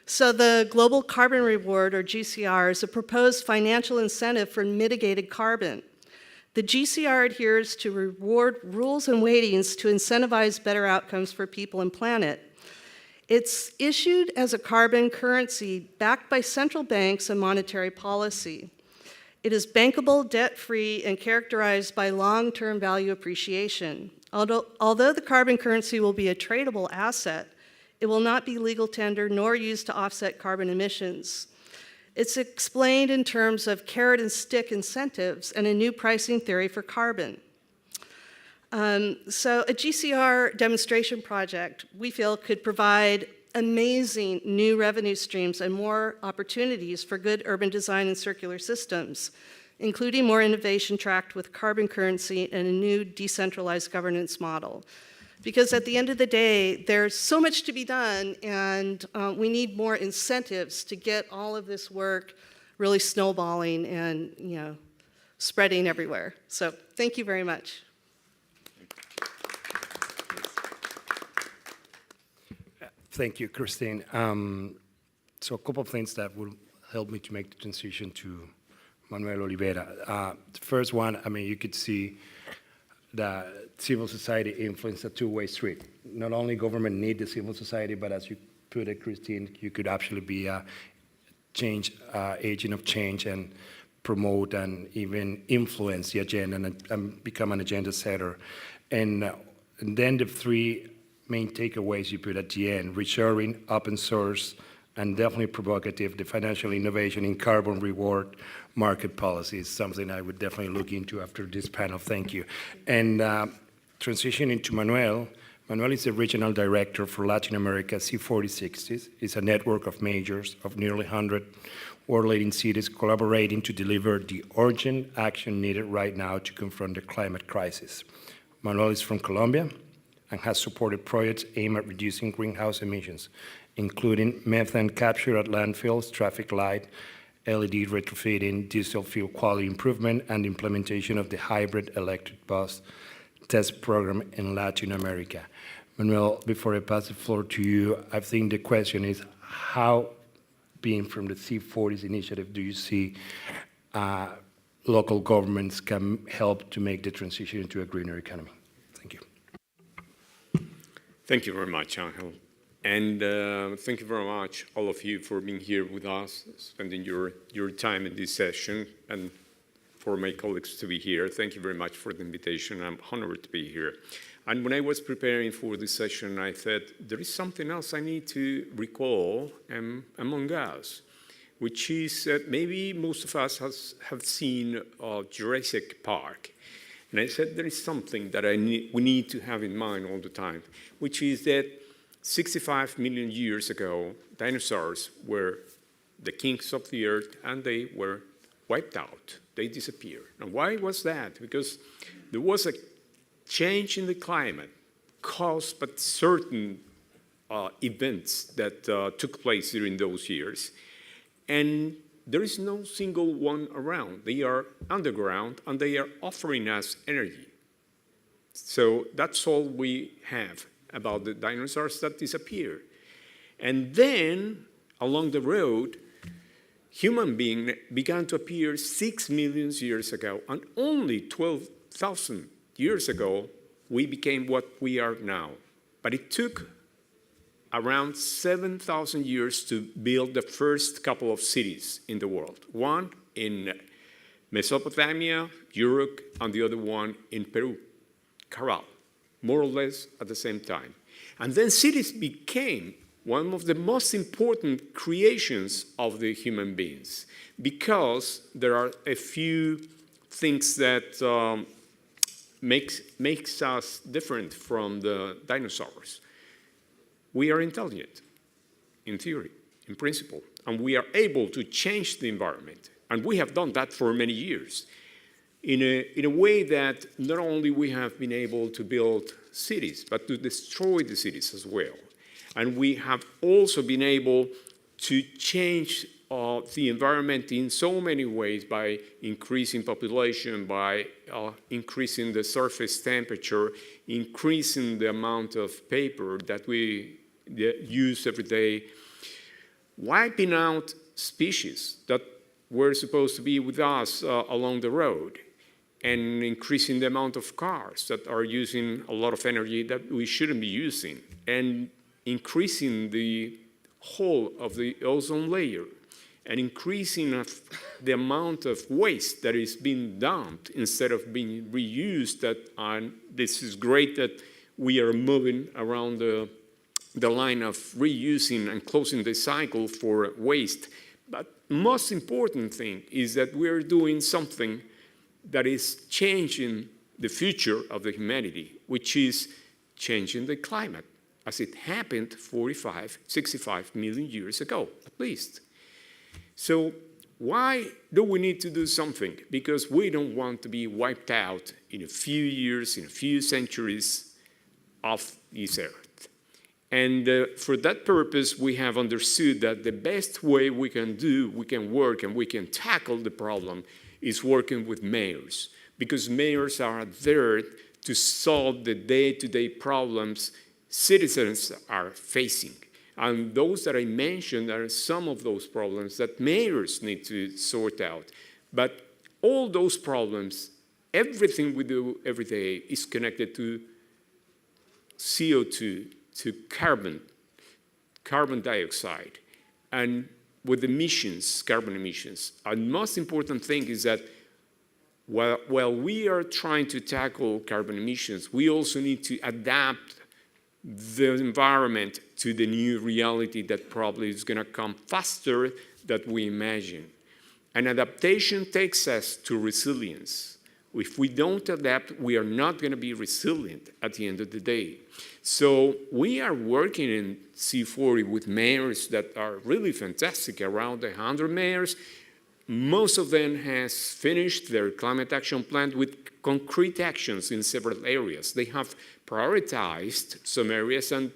So the Global Carbon Reward, or GCR, is a proposed financial incentive for mitigated carbon. The GCR adheres to reward rules and weightings to incentivize better outcomes for people and planet. It's issued as a carbon currency backed by central banks and monetary policy. It is bankable, debt-free, and characterized by long-term value appreciation. Although the carbon currency will be a tradable asset, it will not be legal tender nor used to offset carbon emissions. It's explained in terms of carrot and stick incentives and a new pricing theory for carbon. So a GCR demonstration project, we feel, could provide amazing new revenue streams and more opportunities for good urban design and circular systems, including more innovation tracked with carbon currency and a new decentralized governance model. Because at the end of the day, there's so much to be done, and we need more incentives to get all of this work really snowballing and spreading everywhere. So thank you very much. Thank you, Christine. So a couple of things that will help me to make the transition to Manuel Oliveira. The first one, you could see the civil society influence a two-way street. Not only government need the civil society, but as you put it, Christine, you could actually be a agent of change and promote and even influence the agenda and become an agenda setter. And then the three main takeaways you put at the end: reshoring, open source, and definitely provocative, the financial innovation in carbon reward market policy is something I would definitely look into after this panel. Thank you. And transitioning to Manuel. Manuel is the regional director for Latin America C4060s. It's a network of majors of nearly 100 world-leading cities collaborating to deliver the urgent action needed right now to confront the climate crisis. Manuel is from Colombia and has supported projects aimed at reducing greenhouse emissions, including methane capture at landfills, traffic light, LED retrofitting, diesel fuel quality improvement, and implementation of the hybrid electric bus test program in Latin America. Manuel, before I pass the floor to you, I think the question is, how, being from the C40s initiative, do you see local governments can help to make the transition into a greener economy? Thank you. Thank you very much, Angel. And thank you very much, all of you, for being here with us, spending your time in this session, and for my colleagues to be here. Thank you very much for the invitation. I'm honored to be here. And when I was preparing for this session, I thought, there is something else I need to recall among us, which is that maybe most of us have seen Jurassic Park. And I said, there is something that we need to have in mind all the time, which is that 65 million years ago, dinosaurs were the kings of the earth, and they were wiped out. They disappeared. And why was that? Because there was a change in the climate caused by certain events that took place during those years. And there is no single one around. They are underground, and they are offering us energy. So that's all we have about the dinosaurs that disappeared. And then, along the road, human beings began to appear 6 million years ago, and only 12,000 years ago, we became what we are now. But it took around 7,000 years to build the first couple of cities in the world. One in Mesopotamia, Europe, and the other one in Peru, Caral, more or less at the same time. And then cities became one of the most important creations of the human beings, because there are a few things that makes us different from the dinosaurs. We are intelligent, in theory, in principle, and we are able to change the environment. And we have done that for many years in a way that not only we have been able to build cities, but to destroy the cities as well. And we have also been able to change the environment in so many ways by increasing population, by increasing the surface temperature, increasing the amount of paper that we use every day, wiping out species that were supposed to be with us along the road, and increasing the amount of cars that are using a lot of energy that we shouldn't be using, and increasing the hole of the ozone layer, and increasing the amount of waste that is being dumped instead of being reused. And this is great that we are moving around the line of reusing and closing the cycle for waste. But most important thing is that we're doing something that is changing the future of the humanity, which is changing the climate, as it happened 45, 65 million years ago, at least. So why do we need to do something? Because we don't want to be wiped out in a few years, in a few centuries of this earth. And for that purpose, we have understood that the best way we can work and we can tackle the problem is working with mayors, because mayors are there to solve the day-to-day problems citizens are facing. And those that I mentioned are some of those problems that mayors need to sort out. But all those problems, everything we do every day is connected to CO2, to carbon dioxide, and with emissions, carbon emissions. And most important thing is that while we are trying to tackle carbon emissions, we also need to adapt the environment to the new reality that probably is going to come faster than we imagine. And adaptation takes us to resilience. If we don't adapt, we are not going to be resilient at the end of the day. So we are working in C40 with mayors that are really fantastic, around 100 mayors. Most of them has finished their climate action plan with concrete actions in several areas. They have prioritized some areas, and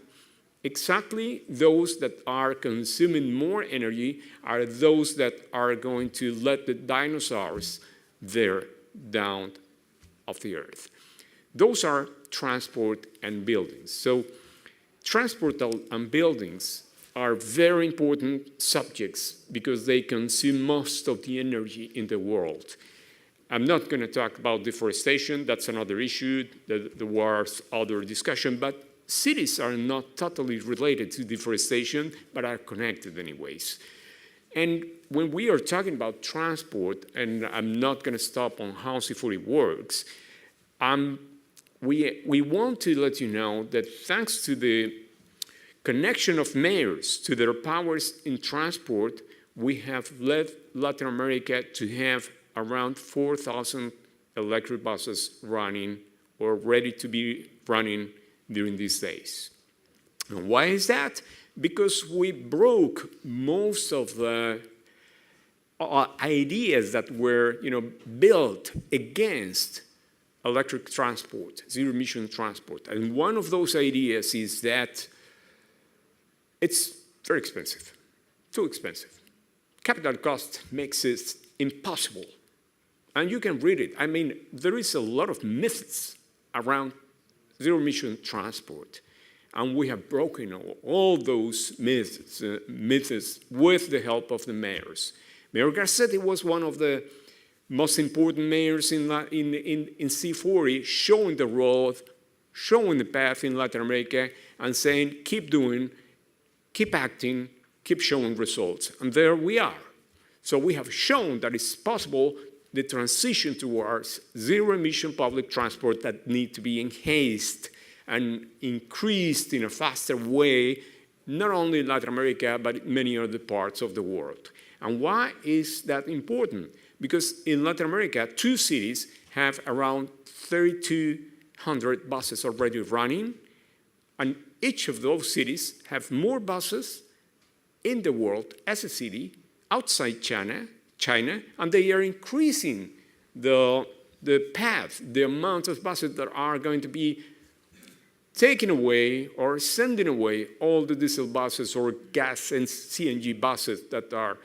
exactly those that are consuming more energy are those that are going to let the dinosaurs there down of the earth. Those are transport and buildings. So transport and buildings are very important subjects because they consume most of the energy in the world. I'm not going to talk about deforestation. That's another issue. There was other discussion, but cities are not totally related to deforestation, but are connected anyways. And when we are talking about transport, and I'm not going to stop on how C40 works, we want to let you know that thanks to the connection of mayors to their powers in transport, we have led Latin America to have around 4,000 electric buses running or ready to be running during these days. And why is that? Because we broke most of the ideas that were built against electric transport, zero-emission transport. And one of those ideas is that it's very expensive, too expensive. Capital cost makes it impossible. And you can read it. I mean, there is a lot of myths around zero-emission transport. And we have broken all those myths with the help of the mayors. Mayor Garcetti was one of the most important mayors in C40, showing the road, showing the path in Latin America, and saying, keep doing, keep acting, keep showing results. And there we are. So we have shown that it's possible the transition towards zero-emission public transport that need to be enhanced and increased in a faster way, not only in Latin America, but in many other parts of the world. And why is that important? because in Latin America, 2 cities have around 3,200 buses already running, and each of those cities have more buses in the world as a city outside China, and they are increasing the path, the amount of buses that are going to be taking away or sending away all the diesel buses or gas and CNG buses that are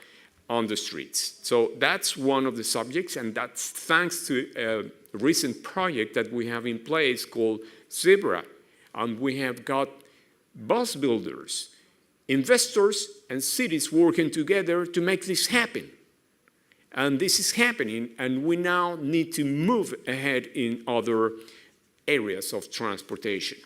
on the streets. So that's one of the subjects, and that's thanks to a recent project that we have in place called Zebra. And we have got bus builders, investors, and cities working together to make this happen. And this is happening, and we now need to move ahead in other areas of transportation.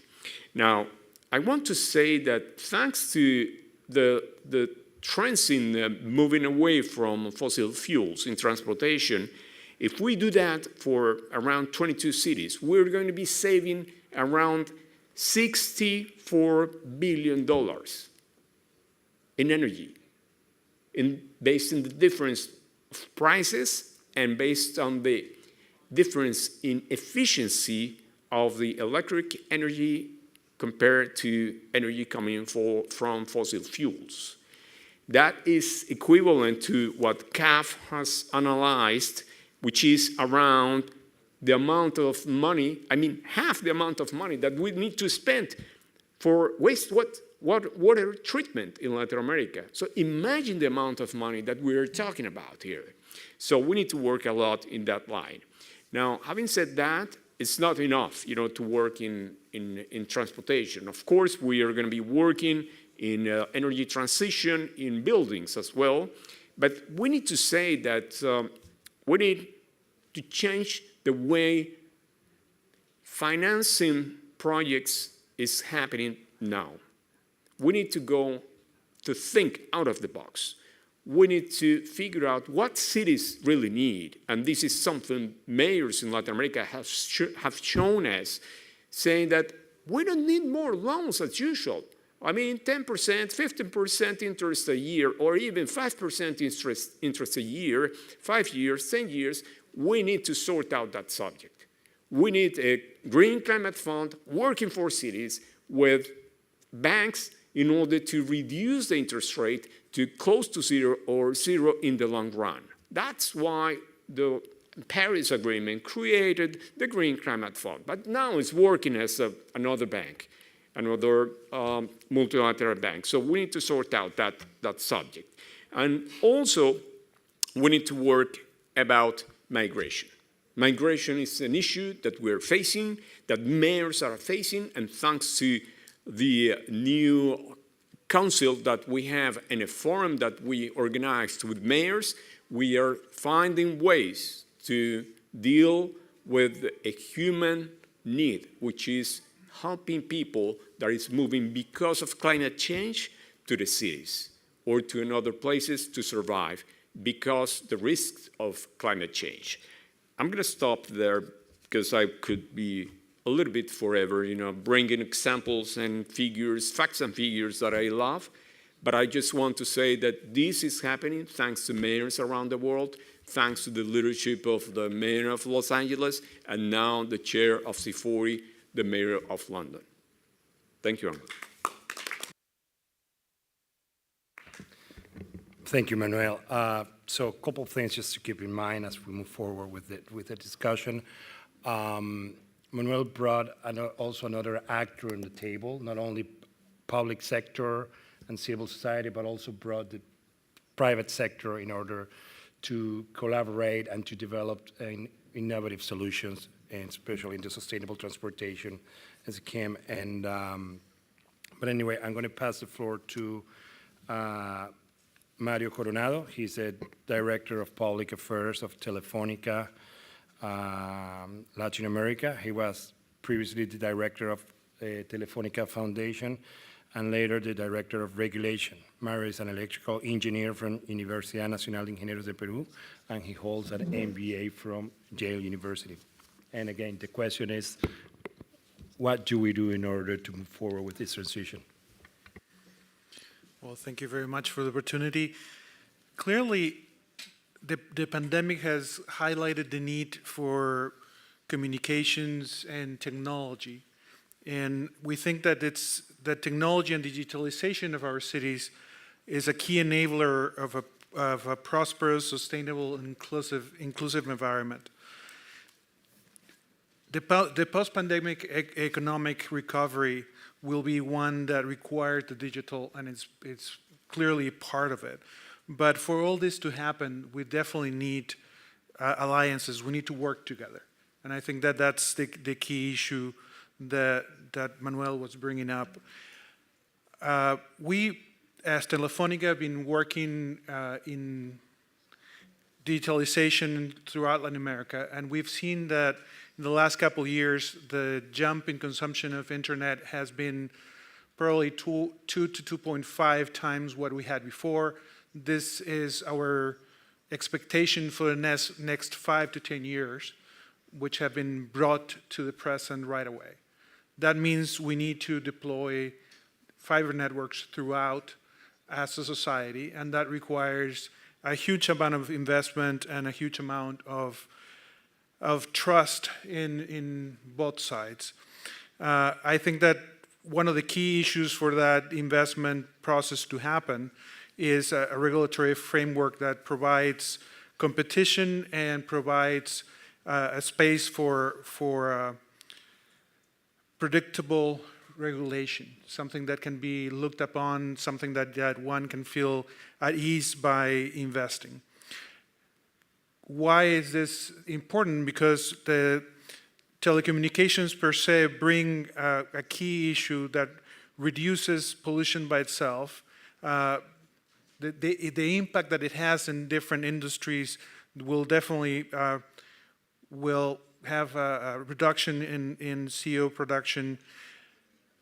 Now, I want to say that thanks to the trends in moving away from fossil fuels in transportation, if we do that for around 22 cities, we're going to be saving around $64 billion in energy, based on the difference of prices and based on the difference in efficiency of the electric energy compared to energy coming from fossil fuels. That is equivalent to what CAF has analyzed, which is around the amount of money, half the amount of money that we need to spend for water treatment in Latin America. So imagine the amount of money that we're talking about here. So we need to work a lot in that line. Now, having said that, it's not enough, to work in transportation. Of course, we are going to be working in energy transition in buildings as well. But we need to say that we need to change the way financing projects is happening now. We need to go to think out of the box. We need to figure out what cities really need. And this is something mayors in Latin America have shown us, saying that we don't need more loans as usual. 10%, 15% interest a year, or even 5% interest a year, 5 years, 10 years, we need to sort out that subject. We need a green climate fund working for cities with banks in order to reduce the interest rate to close to zero or zero in the long run. That's why the Paris Agreement created the Green Climate Fund. But now it's working as another bank, another multilateral bank. So we need to sort out that subject. And also, we need to work about migration. Migration is an issue that we're facing, that mayors are facing, and thanks to the new council that we have and a forum that we organized with mayors, we are finding ways to deal with a human need, which is helping people that is moving because of climate change to the cities or to another places to survive because the risks of climate change. I'm going to stop there because I could be a little bit forever, bringing examples and figures, facts and figures that I love. But I just want to say that this is happening thanks to mayors around the world, thanks to the leadership of the mayor of Los Angeles, and now the chair of C40, the mayor of London. Thank you. Thank you, Manuel. So a couple of things just to keep in mind as we move forward with the discussion. Manuel brought also another actor on the table, not only public sector and civil society, but also brought the private sector in order to collaborate and to develop innovative solutions, and especially in the sustainable transportation as it came. And but anyway, I'm going to pass the floor to Mario Coronado. He's the Director of Public Affairs of Telefónica Latin America. He was previously the Director of the Telefónica Foundation and later the Director of Regulation. Mario is an electrical engineer from Universidad Nacional de Ingenieros de Peru, and he holds an MBA from Yale University. And again, the question is, what do we do in order to move forward with this transition? Well, thank you very much for the opportunity. Clearly, the pandemic has highlighted the need for communications and technology. And we think that that technology and digitalization of our cities is a key enabler of a prosperous, sustainable, and inclusive environment. The post-pandemic economic recovery will be one that requires the digital, and it's clearly part of it. But for all this to happen, we definitely need alliances. We need to work together. And I think that that's the key issue that Manuel was bringing up. We, as Telefónica, have been working in digitalization throughout Latin America, and we've seen that in the last couple of years, the jump in consumption of internet has been probably 2 to 2.5 times what we had before. This is our expectation for the next 5 to 10 years, which have been brought to the present right away. That means we need to deploy fiber networks throughout as a society, and that requires a huge amount of investment and a huge amount of trust in both sides. I think that one of the key issues for that investment process to happen is a regulatory framework that provides competition and provides a space for predictable regulation, something that can be looked upon, something that one can feel at ease by investing. Why is this important? Because the telecommunications per se bring a key issue that reduces pollution by itself. The impact that it has in different industries will definitely will have a reduction in CO production.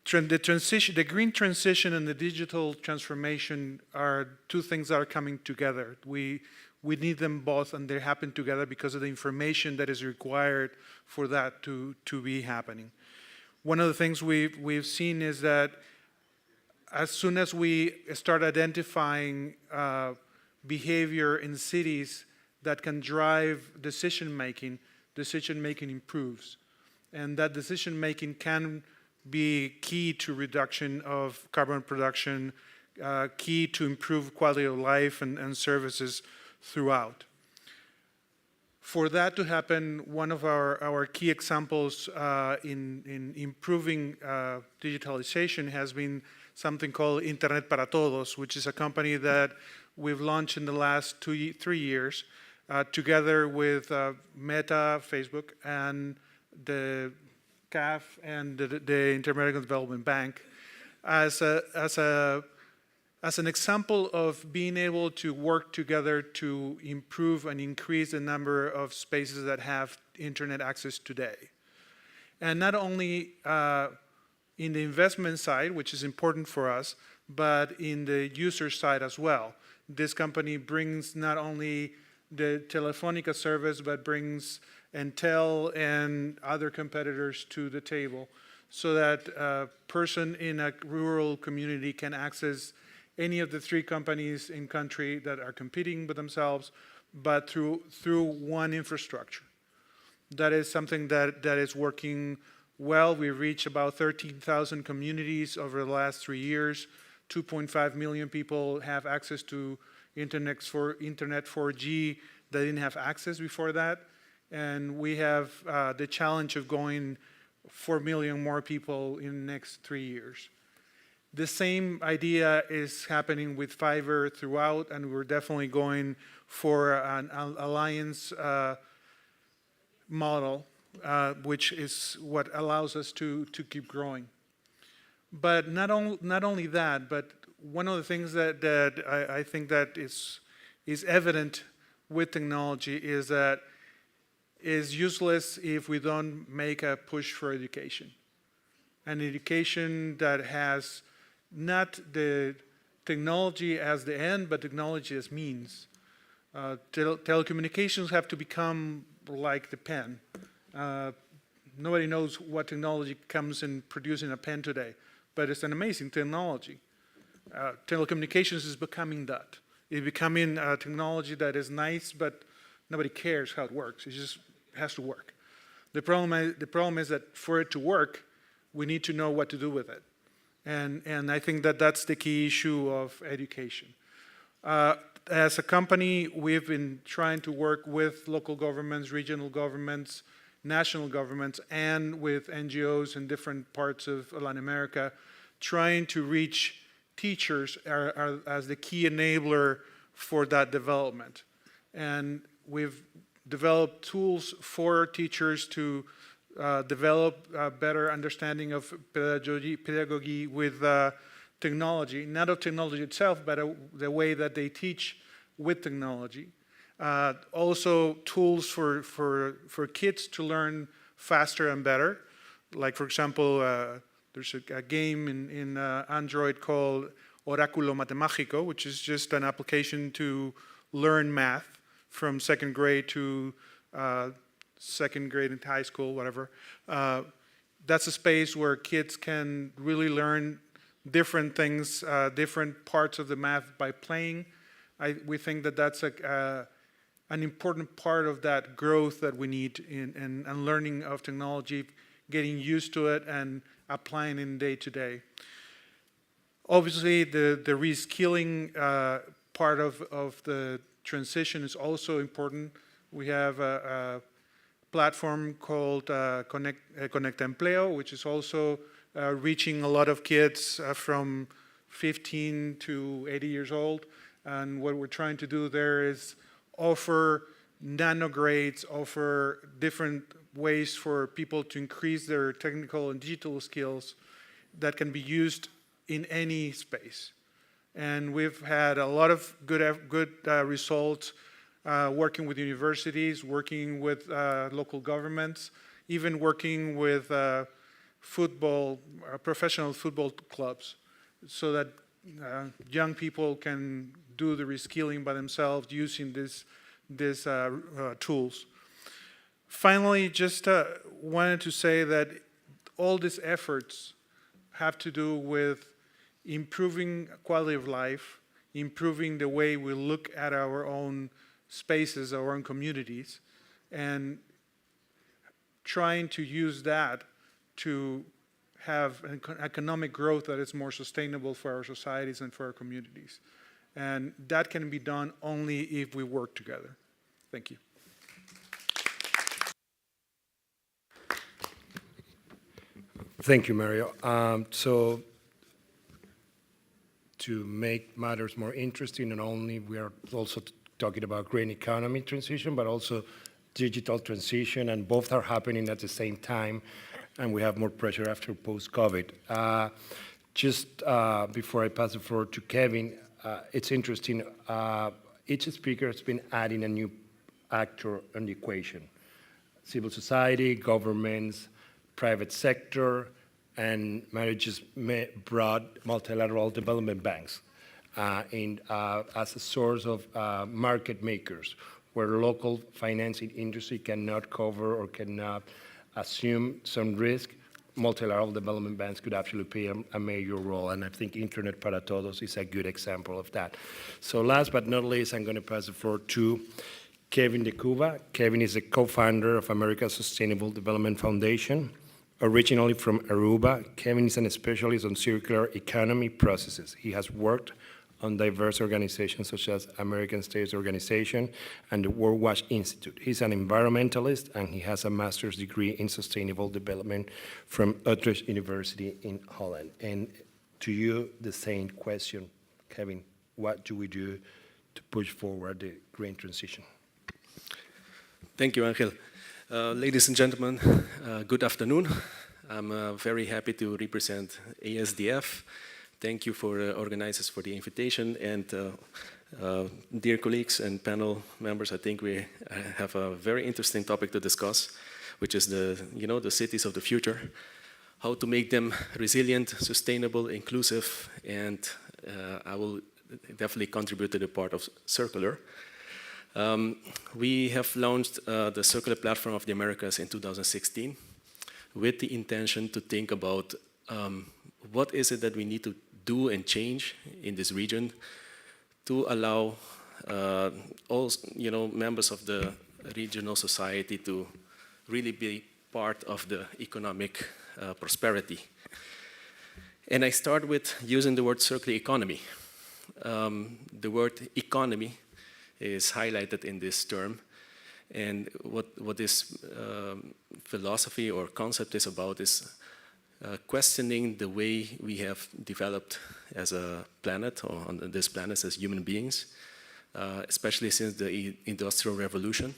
The green transition and the digital transformation are two things that are coming together. We need them both, and they happen together because of the information that is required for that to be happening. One of the things we've seen is that as soon as we start identifying behavior in cities that can drive decision-making improves. And that decision-making can be key to reduction of carbon production, key to improve quality of life and services throughout. For that to happen, one of our key examples in improving digitalization has been something called Internet para Todos, which is a company that we've launched in the last 3 years, together with Meta, Facebook, and the CAF and the Inter-American Development Bank, as an example of being able to work together to improve and increase the number of spaces that have internet access today. And not only in the investment side, which is important for us, but in the user side as well. This company brings not only the Telefónica service, but brings Entel and other competitors to the table so that a person in a rural community can access any of the 3 companies in country that are competing with themselves, but through one infrastructure. That is something that is working well. We reached about 13,000 communities over the last 3 years. 2.5 million people have access to internet 4G that didn't have access before that. And we have the challenge of going 4 million more people in the next 3 years. The same idea is happening with fiber throughout, and we're definitely going for an alliance model, which is what allows us to keep growing. But not only that, but one of the things that I think that is evident with technology is that it's useless if we don't make a push for education. An education that has not the technology as the end, but technology as means. Telecommunications have to become like the pen. Nobody knows what technology comes in producing a pen today, but it's an amazing technology. Telecommunications is becoming that. It's becoming a technology that is nice, but nobody cares how it works. It just has to work. The problem is that for it to work, we need to know what to do with it. And I think that that's the key issue of education. As a company, we've been trying to work with local governments, regional governments, national governments, and with NGOs in different parts of Latin America, trying to reach teachers as the key enabler for that development. And we've developed tools for teachers to develop a better understanding of pedagogy with technology, not of technology itself, but the way that they teach with technology. Also tools for kids to learn faster and better. Like, for example, there's a game in Android called Oráculo Matemático, which is just an application to learn math from second grade to second grade in high school, whatever. That's a space where kids can really learn different things, different parts of the math by playing. We think that that's an important part of that growth that we need in learning of technology, getting used to it and applying it day to day. Obviously, the reskilling part of the transition is also important. We have a platform called Conecta Empleo, which is also reaching a lot of kids from 15 to 80 years old. And what we're trying to do there is offer nano grades, offer different ways for people to increase their technical and digital skills that can be used in any space. And we've had a lot of good results working with universities, working with local governments, even working with professional football clubs, so that young people can do the reskilling by themselves using these tools. Finally, just wanted to say that all these efforts have to do with improving quality of life, improving the way we look at our own spaces, our own communities, and trying to use that to have an economic growth that is more sustainable for our societies and for our communities. And that can be done only if we work together. Thank you. Thank you, Mario. So to make matters more interesting, not only we are also talking about green economy transition, but also digital transition, and both are happening at the same time, and we have more pressure after post-COVID. Just before I pass the floor to Kevin, it's interesting, each speaker has been adding a new actor on the equation. Civil society, governments, private sector, and Mario just brought multilateral development banks as a source of market makers, where local financing industry cannot cover or cannot assume some risk. Multilateral development banks could actually play a major role, and I think Internet para Todos is a good example of that. So last but not least, I'm going to pass the floor to Kevin de Cuba. Kevin is a co-founder of America's Sustainable Development Foundation. Originally from Aruba, Kevin is a specialist on circular economy processes. He has worked on diverse organizations such as American States Organization and the World Watch Institute. He's an environmentalist, and he has a master's degree in sustainable development from Utrecht University in Holland. And to you, the same question, Kevin, what do we do to push forward the green transition? Thank you, Angel. Ladies and gentlemen, good afternoon. I'm very happy to represent ASDF. Thank you for organizers for the invitation, and dear colleagues and panel members, I think we have a very interesting topic to discuss, which is the cities of the future, how to make them resilient, sustainable, inclusive, and I will definitely contribute to the part of circular. We have launched the Circular Platform of the Americas in 2016 with the intention to think about what is it that we need to do and change in this region to allow all members of the regional society to really be part of the economic prosperity. And I start with using the word circular economy. The word economy is highlighted in this term. And what this philosophy or concept is about is questioning the way we have developed as a planet, or on this planet as human beings, especially since the Industrial Revolution,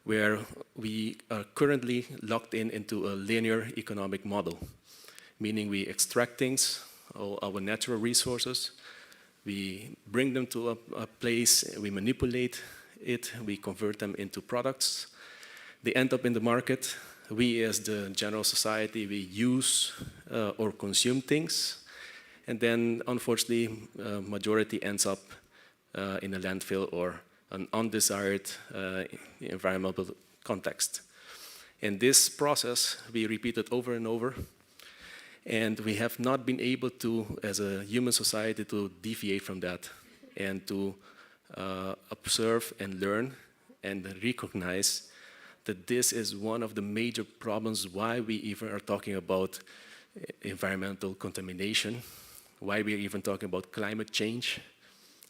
where we are currently locked into a linear economic model, meaning we extract things, our natural resources, we bring them to a place, we manipulate it, we convert them into products, they end up in the market. We as the general society, we use or consume things, and then unfortunately, majority ends up in a landfill or an undesired environmental context. And this process, we repeat it over and over, and we have not been able to, as a human society, to deviate from that and to observe and learn and recognize that this is one of the major problems why we even are talking about environmental contamination, why we're even talking about climate change,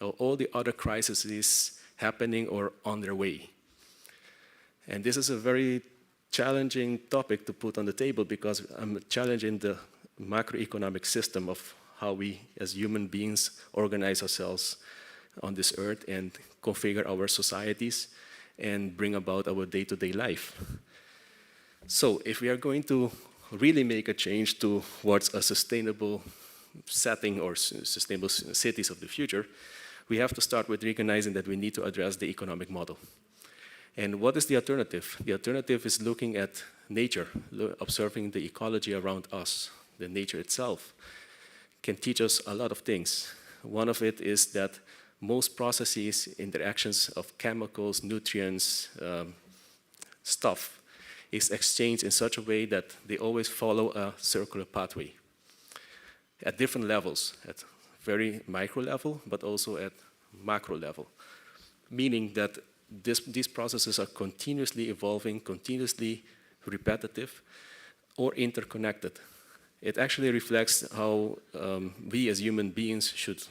or all the other crises happening or on their way. And this is a very challenging topic to put on the table because I'm challenging the macroeconomic system of how we as human beings organize ourselves on this earth and configure our societies and bring about our day-to-day life. So if we are going to really make a change towards a sustainable setting or sustainable cities of the future, we have to start with recognizing that we need to address the economic model. And what is the alternative? The alternative is looking at nature, observing the ecology around us. The nature itself can teach us a lot of things. One of it is that most processes, interactions of chemicals, nutrients, stuff, is exchanged in such a way that they always follow a circular pathway at different levels, at very micro level, but also at macro level, meaning that these processes are continuously evolving, continuously repetitive, or interconnected. It actually reflects how we as human beings should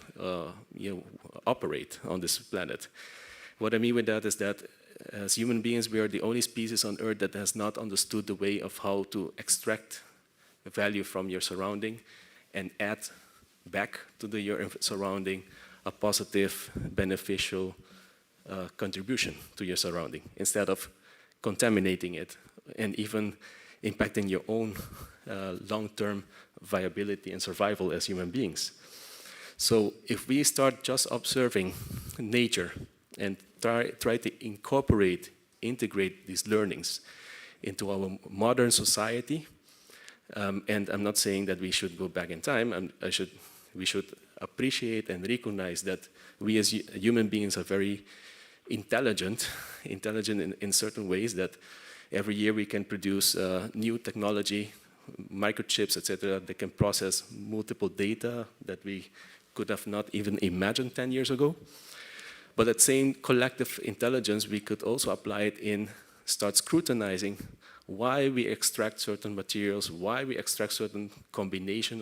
operate on this planet. What I mean with that is that as human beings, we are the only species on Earth that has not understood the way of how to extract value from your surrounding and add back to your surrounding a positive, beneficial contribution to your surrounding, instead of contaminating it and even impacting your own long-term viability and survival as human beings. So if we start just observing nature and try to integrate these learnings into our modern society, and I'm not saying that we should go back in time, we should appreciate and recognize that we as human beings are very intelligent in certain ways, that every year we can produce new technology, microchips, etc., that can process multiple data that we could have not even imagined 10 years ago. But that same collective intelligence, we could also apply it in start scrutinizing why we extract certain materials, why we extract certain combination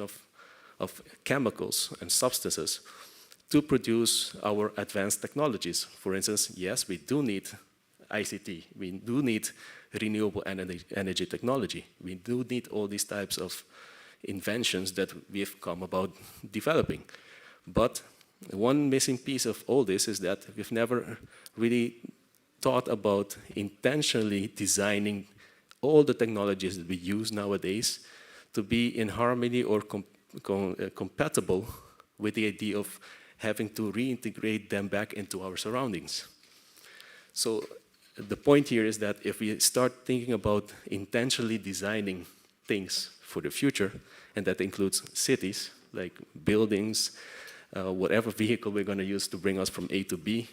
of chemicals and substances to produce our advanced technologies. For instance, yes, we do need ICT, we do need renewable energy technology, we do need all these types of inventions that we've come about developing. But one missing piece of all this is that we've never really thought about intentionally designing all the technologies that we use nowadays to be in harmony or compatible with the idea of having to reintegrate them back into our surroundings. So the point here is that if we start thinking about intentionally designing things for the future, and that includes cities, like buildings, whatever vehicle we're going to use to bring us from A to B,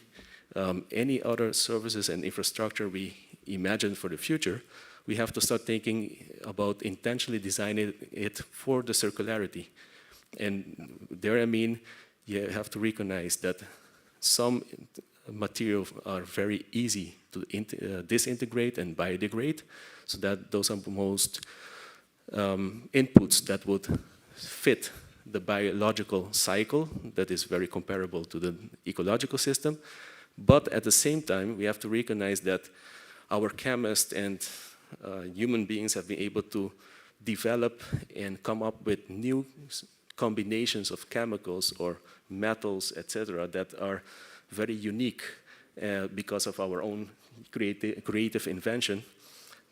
any other services and infrastructure we imagine for the future, we have to start thinking about intentionally designing it for the circularity. And there, I mean, you have to recognize that Some materials are very easy to disintegrate and biodegrade, so that those are most inputs that would fit the biological cycle that is very comparable to the ecological system. But at the same time, we have to recognize that our chemists and human beings have been able to develop and come up with new combinations of chemicals or metals, etc., that are very unique because of our own creative invention.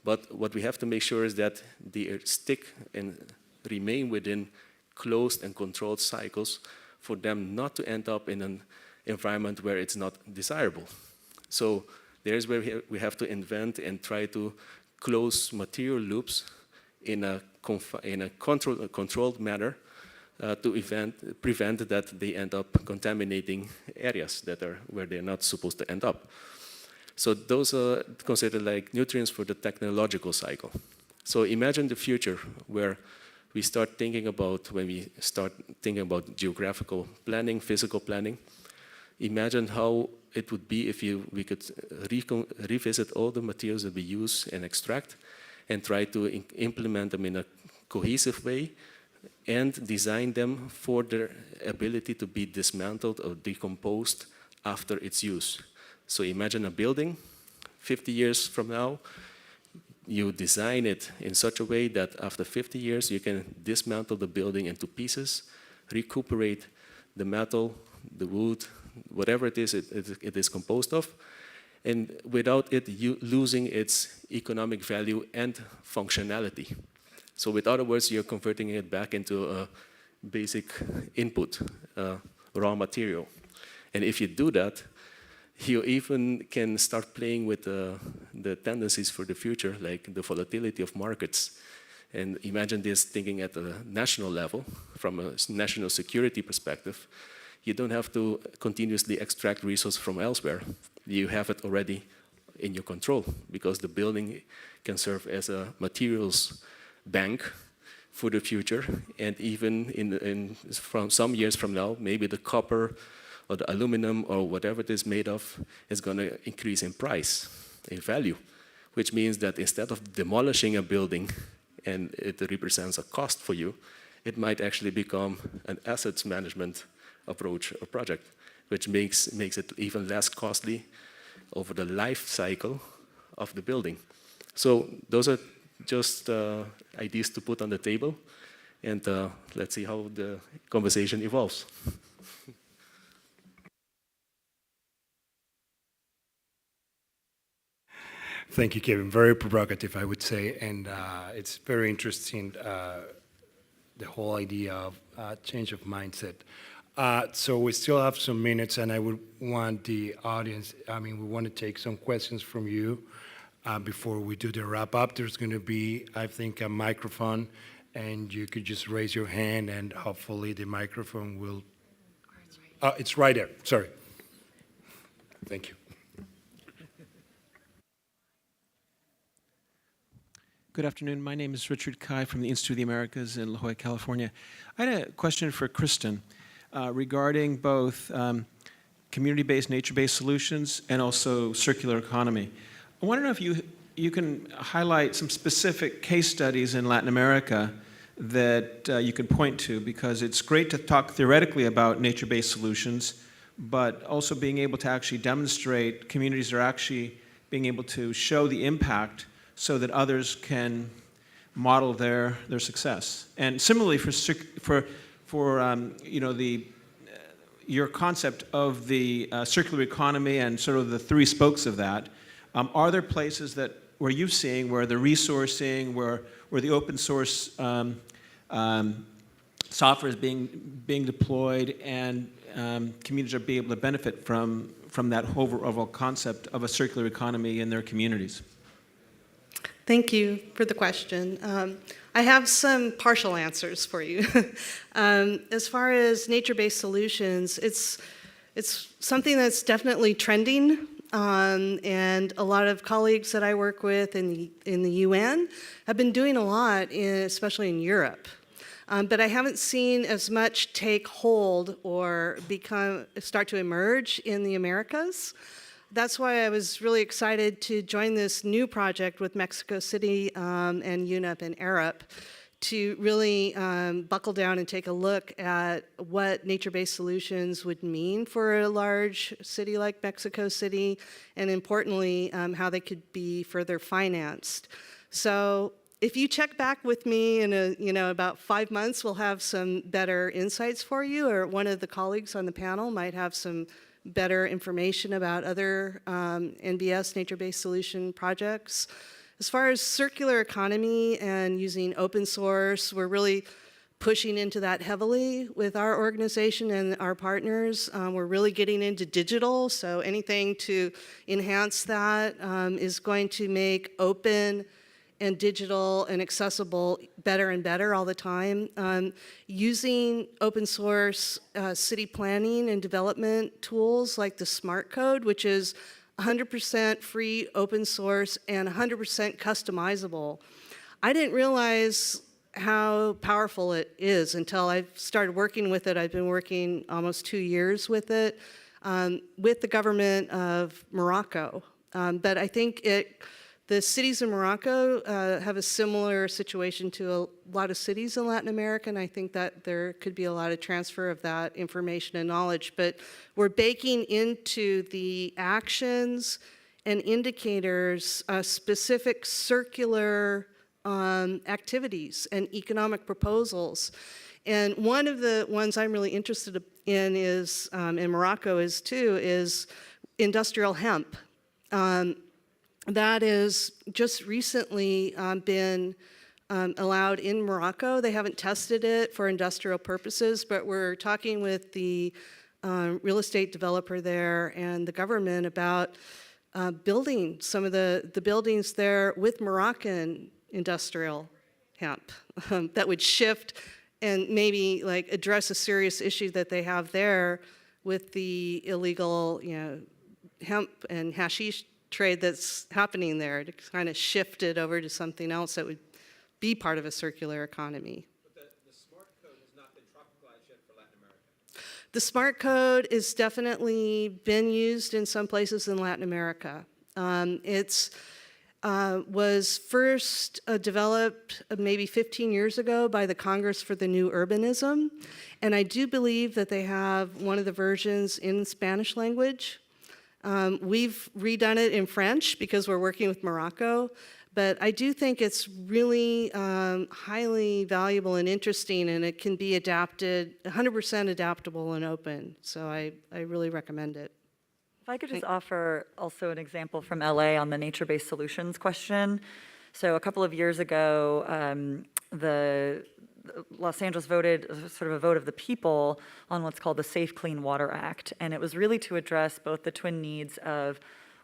But what we have to make sure is that they stick and remain within closed and controlled cycles for them not to end up in an environment where it's not desirable. So there's where we have to invent and try to close material loops in a controlled manner to prevent that they end up contaminating areas that are where they're not supposed to end up. So those are considered like nutrients for the technological cycle. So imagine the future where we start thinking about, when we start thinking about geographical planning, physical planning, imagine how it would be if we could revisit all the materials that we use and extract and try to implement them in a cohesive way and design them for their ability to be dismantled or decomposed after its use. So imagine a building, 50 years from now, you design it in such a way that after 50 years you can dismantle the building into pieces, recuperate the metal, the wood, whatever it is composed of, and without it losing its economic value and functionality. So with other words, you're converting it back into a basic input, raw material. And if you do that, you even can start playing with the tendencies for the future, like the volatility of markets. And imagine this thinking at a national level, from a national security perspective. You don't have to continuously extract resources from elsewhere. You have it already in your control, because the building can serve as a materials bank for the future. And even from some years from now, maybe the copper or the aluminum or whatever it is made of is going to increase in price, in value, which means that instead of demolishing a building and it represents a cost for you, it might actually become an assets management approach or project, which makes it even less costly over the life cycle of the building. So those are just ideas to put on the table, and let's see how the conversation evolves. Thank you, Kevin. Very provocative, I would say, and it's very interesting, the whole idea of change of mindset. So we still have some minutes, and I would want the audience, we want to take some questions from you before we do the wrap-up. There's going to be, I think, a microphone, and you could just raise your hand, and hopefully the microphone will... it's right there. Sorry. Thank you. Good afternoon. My name is Richard Kai from the Institute of the Americas in La Jolla, California. I had a question for Kristen regarding both community-based, nature-based solutions and also circular economy. I want to know if you can highlight some specific case studies in Latin America that you can point to, because it's great to talk theoretically about nature-based solutions, but also being able to actually demonstrate communities are actually being able to show the impact so that others can model their success. And similarly for your concept of the circular economy and sort of the three spokes of that, are there places where you're seeing where the resourcing, where the open source software is being deployed, and communities are being able to benefit from that overall concept of a circular economy in their communities? Thank you for the question. I have some partial answers for you. As far as nature-based solutions, it's something that's definitely trending, and a lot of colleagues that I work with in the UN have been doing a lot, especially in Europe. But I haven't seen as much take hold or start to emerge in the Americas. That's why I was really excited to join this new project with Mexico City and UNEP and ARUP to really buckle down and take a look at what nature-based solutions would mean for a large city like Mexico City, and importantly, how they could be further financed. So if you check back with me in about 5 months, we'll have some better insights for you, or one of the colleagues on the panel might have some better information about other NBS, nature-based solution projects. As far as circular economy and using open source, we're really pushing into that heavily with our organization and our partners. We're really getting into digital, so anything to enhance that is going to make open and digital and accessible better and better all the time. Using open source city planning and development tools like the Smart Code, which is 100% free, open source, and 100% customizable. I didn't realize how powerful it is until I started working with it. I've been working almost 2 years with it, with the government of Morocco. But I think the cities in Morocco have a similar situation to a lot of cities in Latin America, and I think that there could be a lot of transfer of that information and knowledge. But we're baking into the actions and indicators specific circular activities and economic proposals. And one of the ones I'm really interested in is, in Morocco is industrial hemp. That is just recently been allowed in Morocco. They haven't tested it for industrial purposes, but we're talking with the real estate developer there and the government about building some of the buildings there with Moroccan industrial hemp that would shift and maybe like address a serious issue that they have there with the illegal, hemp and hashish trade that's happening there, to kind of shift it over to something else that would be part of a circular economy. But the Smart Code has not been tropicalized yet for Latin America. The Smart Code is definitely been used in some places in Latin America. It's was first developed maybe 15 years ago by the Congress for the New Urbanism, and I do believe that they have one of the versions in Spanish language. We've redone it in French because we're working with Morocco, but I do think it's really highly valuable and interesting, and it can be adapted, 100% adaptable and open. So I really recommend it. If I could just offer also an example from LA on the nature-based solutions question. So a couple of years ago, Los Angeles voted sort of a vote of the people on what's called the Safe Clean Water Act. And it was really to address both the twin needs of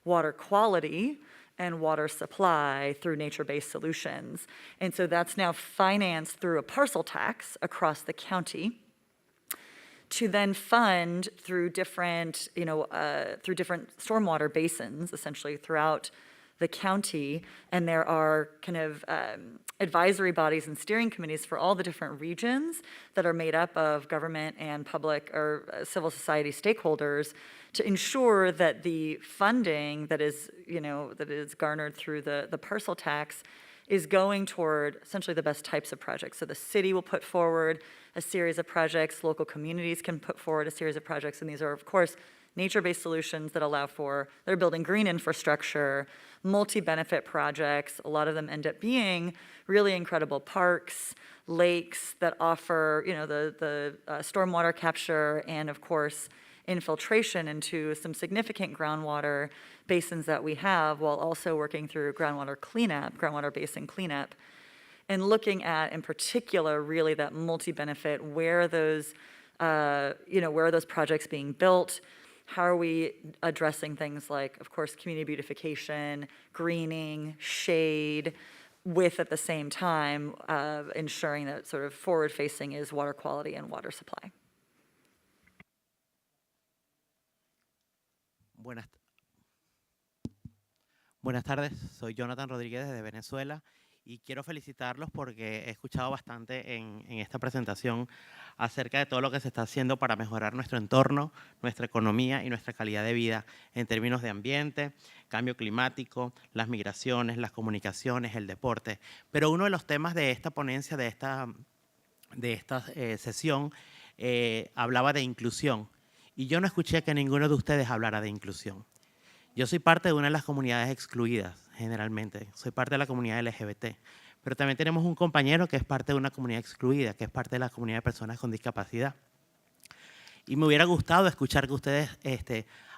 water quality and water supply through nature-based solutions. And so that's now financed through a parcel tax across the county to then fund through different, through different stormwater basins, essentially throughout the county. And there are kind of advisory bodies and steering committees for all the different regions that are made up of government and public or civil society stakeholders to ensure that the funding that is, that is garnered through the parcel tax is going toward essentially the best types of projects. So the city will put forward a series of projects, local communities can put forward a series of projects, and these are, of course, nature-based solutions that allow for, they're building green infrastructure, multi-benefit projects. A lot of them end up being really incredible parks, lakes that offer, the stormwater capture and, of course, infiltration into some significant groundwater basins that we have, while also working through groundwater cleanup, groundwater basin cleanup, and looking at, in particular, really that multi-benefit, where are those, where are those projects being built? How are we addressing things like, of course, community beautification, greening, shade, with at the same time ensuring that sort of forward-facing is water quality and water supply. Buenas tardes, soy Jonathan Rodríguez desde Venezuela y quiero felicitarlos porque he escuchado bastante en esta presentación acerca de todo lo que se está haciendo para mejorar nuestro entorno, nuestra economía y nuestra calidad de vida en términos de ambiente, cambio climático, las migraciones, las comunicaciones, el deporte. Pero uno de los temas de esta ponencia, de esta sesión, hablaba de inclusión. Y yo no escuché que ninguno de ustedes hablara de inclusión. Yo soy parte de una de las comunidades excluidas, generalmente. Soy parte de la comunidad LGBT. Pero también tenemos un compañero que es parte de una comunidad excluida, que es parte de la comunidad de personas con discapacidad. Y me hubiera gustado escuchar que ustedes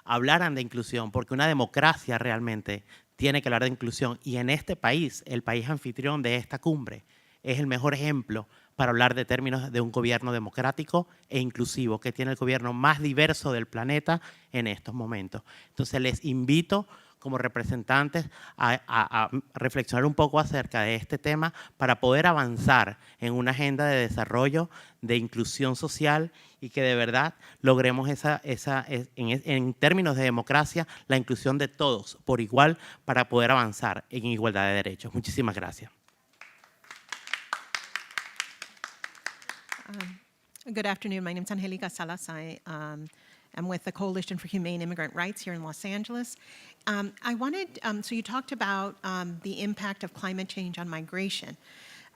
hablaran de inclusión, porque una democracia realmente tiene que hablar de inclusión. Y en este país, el país anfitrión de esta cumbre, es el mejor ejemplo para hablar de términos de un gobierno democrático e inclusivo, que tiene el gobierno más diverso del planeta en estos momentos. Entonces les invito como representantes a reflexionar un poco acerca de este tema para poder avanzar en una agenda de desarrollo, de inclusión social y que de verdad logremos en términos de democracia la inclusión de todos por igual para poder avanzar en igualdad de derechos. Muchísimas gracias. Good afternoon. My name is Angelica Salas. I'm with the Coalition for Humane Immigrant Rights here in Los Angeles. I wanted, so you talked about the impact of climate change on migration.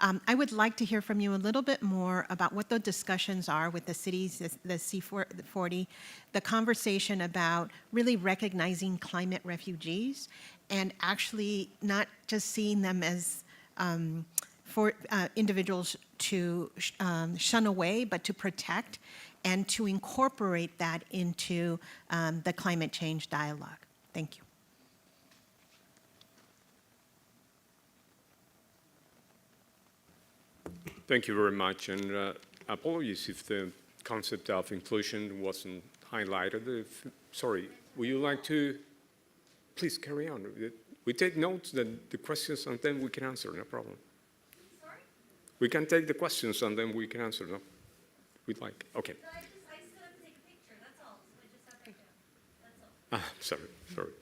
I would like to hear from you a little bit more about what the discussions are with the cities, the C40, the conversation about really recognizing climate refugees and actually not just seeing them as for individuals to shun away, but to protect and to incorporate that into the climate change dialogue. Thank you. Thank you very much, and apologies if the concept of inclusion wasn't highlighted. Sorry, would you like to please carry on? We take notes that the questions and then we can answer, no problem. Sorry? We can take the questions and then we can answer, no? We'd like, okay. No, I still have to take a picture, that's all. So I just have to, that's all. Sorry.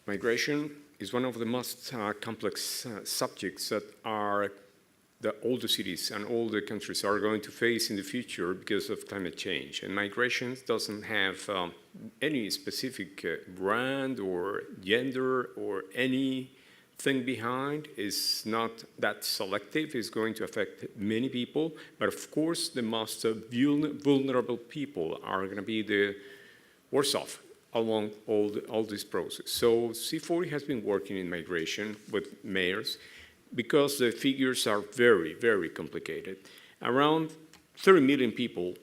Migration is one of the most complex subjects that all the cities and all the countries are going to face in the future because of climate change. And migration doesn't have any specific brand or gender or anything behind. It's not that selective. It's going to affect many people. But of course, the most vulnerable people are going to be the worst off along all this process. So C40 has been working in migration with mayors because the figures are very, very complicated. Around 30 million people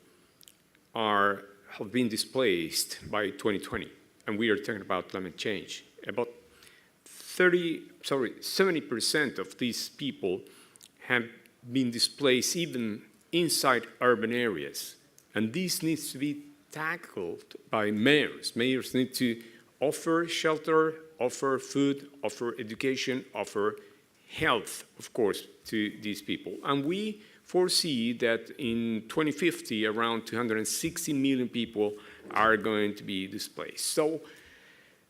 have been displaced by 2020, and we are talking about climate change. About 70% of these people have been displaced even inside urban areas, and this needs to be tackled by mayors. Mayors need to offer shelter, offer food, offer education, offer health, of course, to these people. And we foresee that in 2050, around 260 million people are going to be displaced. So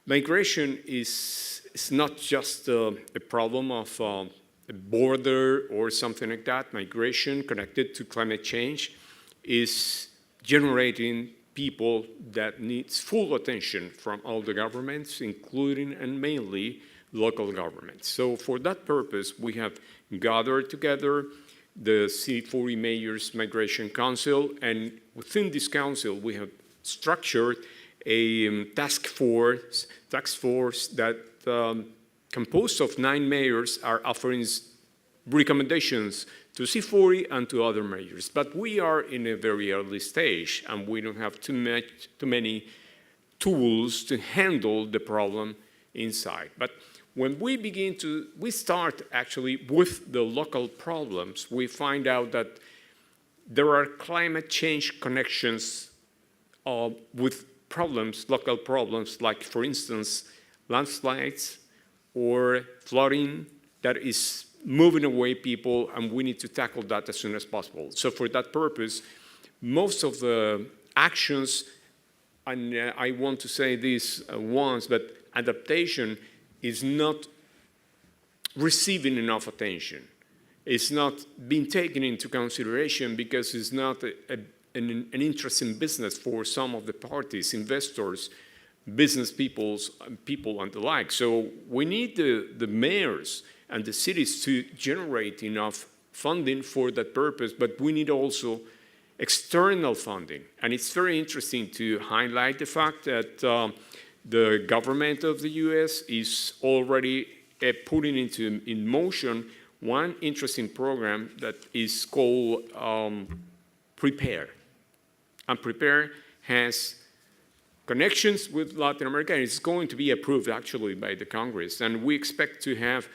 migration is not just a problem of a border or something like that. Migration connected to climate change is generating people that needs full attention from all the governments, including and mainly local governments. So for that purpose, we have gathered together the C40 Mayors Migration Council, and within this council, we have structured a task force that composed of 9 mayors are offering recommendations to C40 and to other mayors. But we are in a very early stage, and we don't have too many tools to handle the problem inside. But when we start actually with the local problems, we find out that there are climate change connections with problems, local problems, like, for instance, landslides or flooding that is moving away people, and we need to tackle that as soon as possible. So for that purpose, most of the actions, and I want to say this once, but adaptation is not receiving enough attention. It's not being taken into consideration because it's not an interesting business for some of the parties, investors, business people and the like. So we need the mayors and the cities to generate enough funding for that purpose, but we need also external funding. And it's very interesting to highlight the fact that the government of the US is already putting in motion one interesting program that is called Prepare. And Prepare has connections with Latin America, and it's going to be approved actually by the Congress. And we expect to have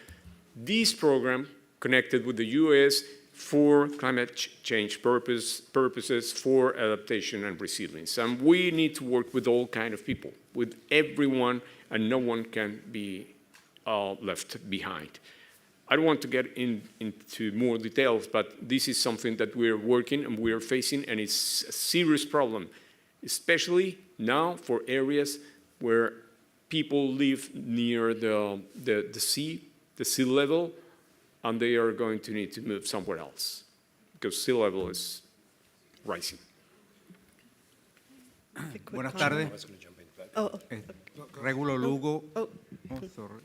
this program connected with the US for climate change purposes, for adaptation and resilience. And we need to work with all kinds of people, with everyone, and no one can be left behind. I don't want to get into more details, but this is something that we're working and we're facing, and it's a serious problem, especially now for areas where people live near the sea level, and they are going to need to move somewhere else because sea level is rising. Buenas tardes. Regulo Lugo. Sorry.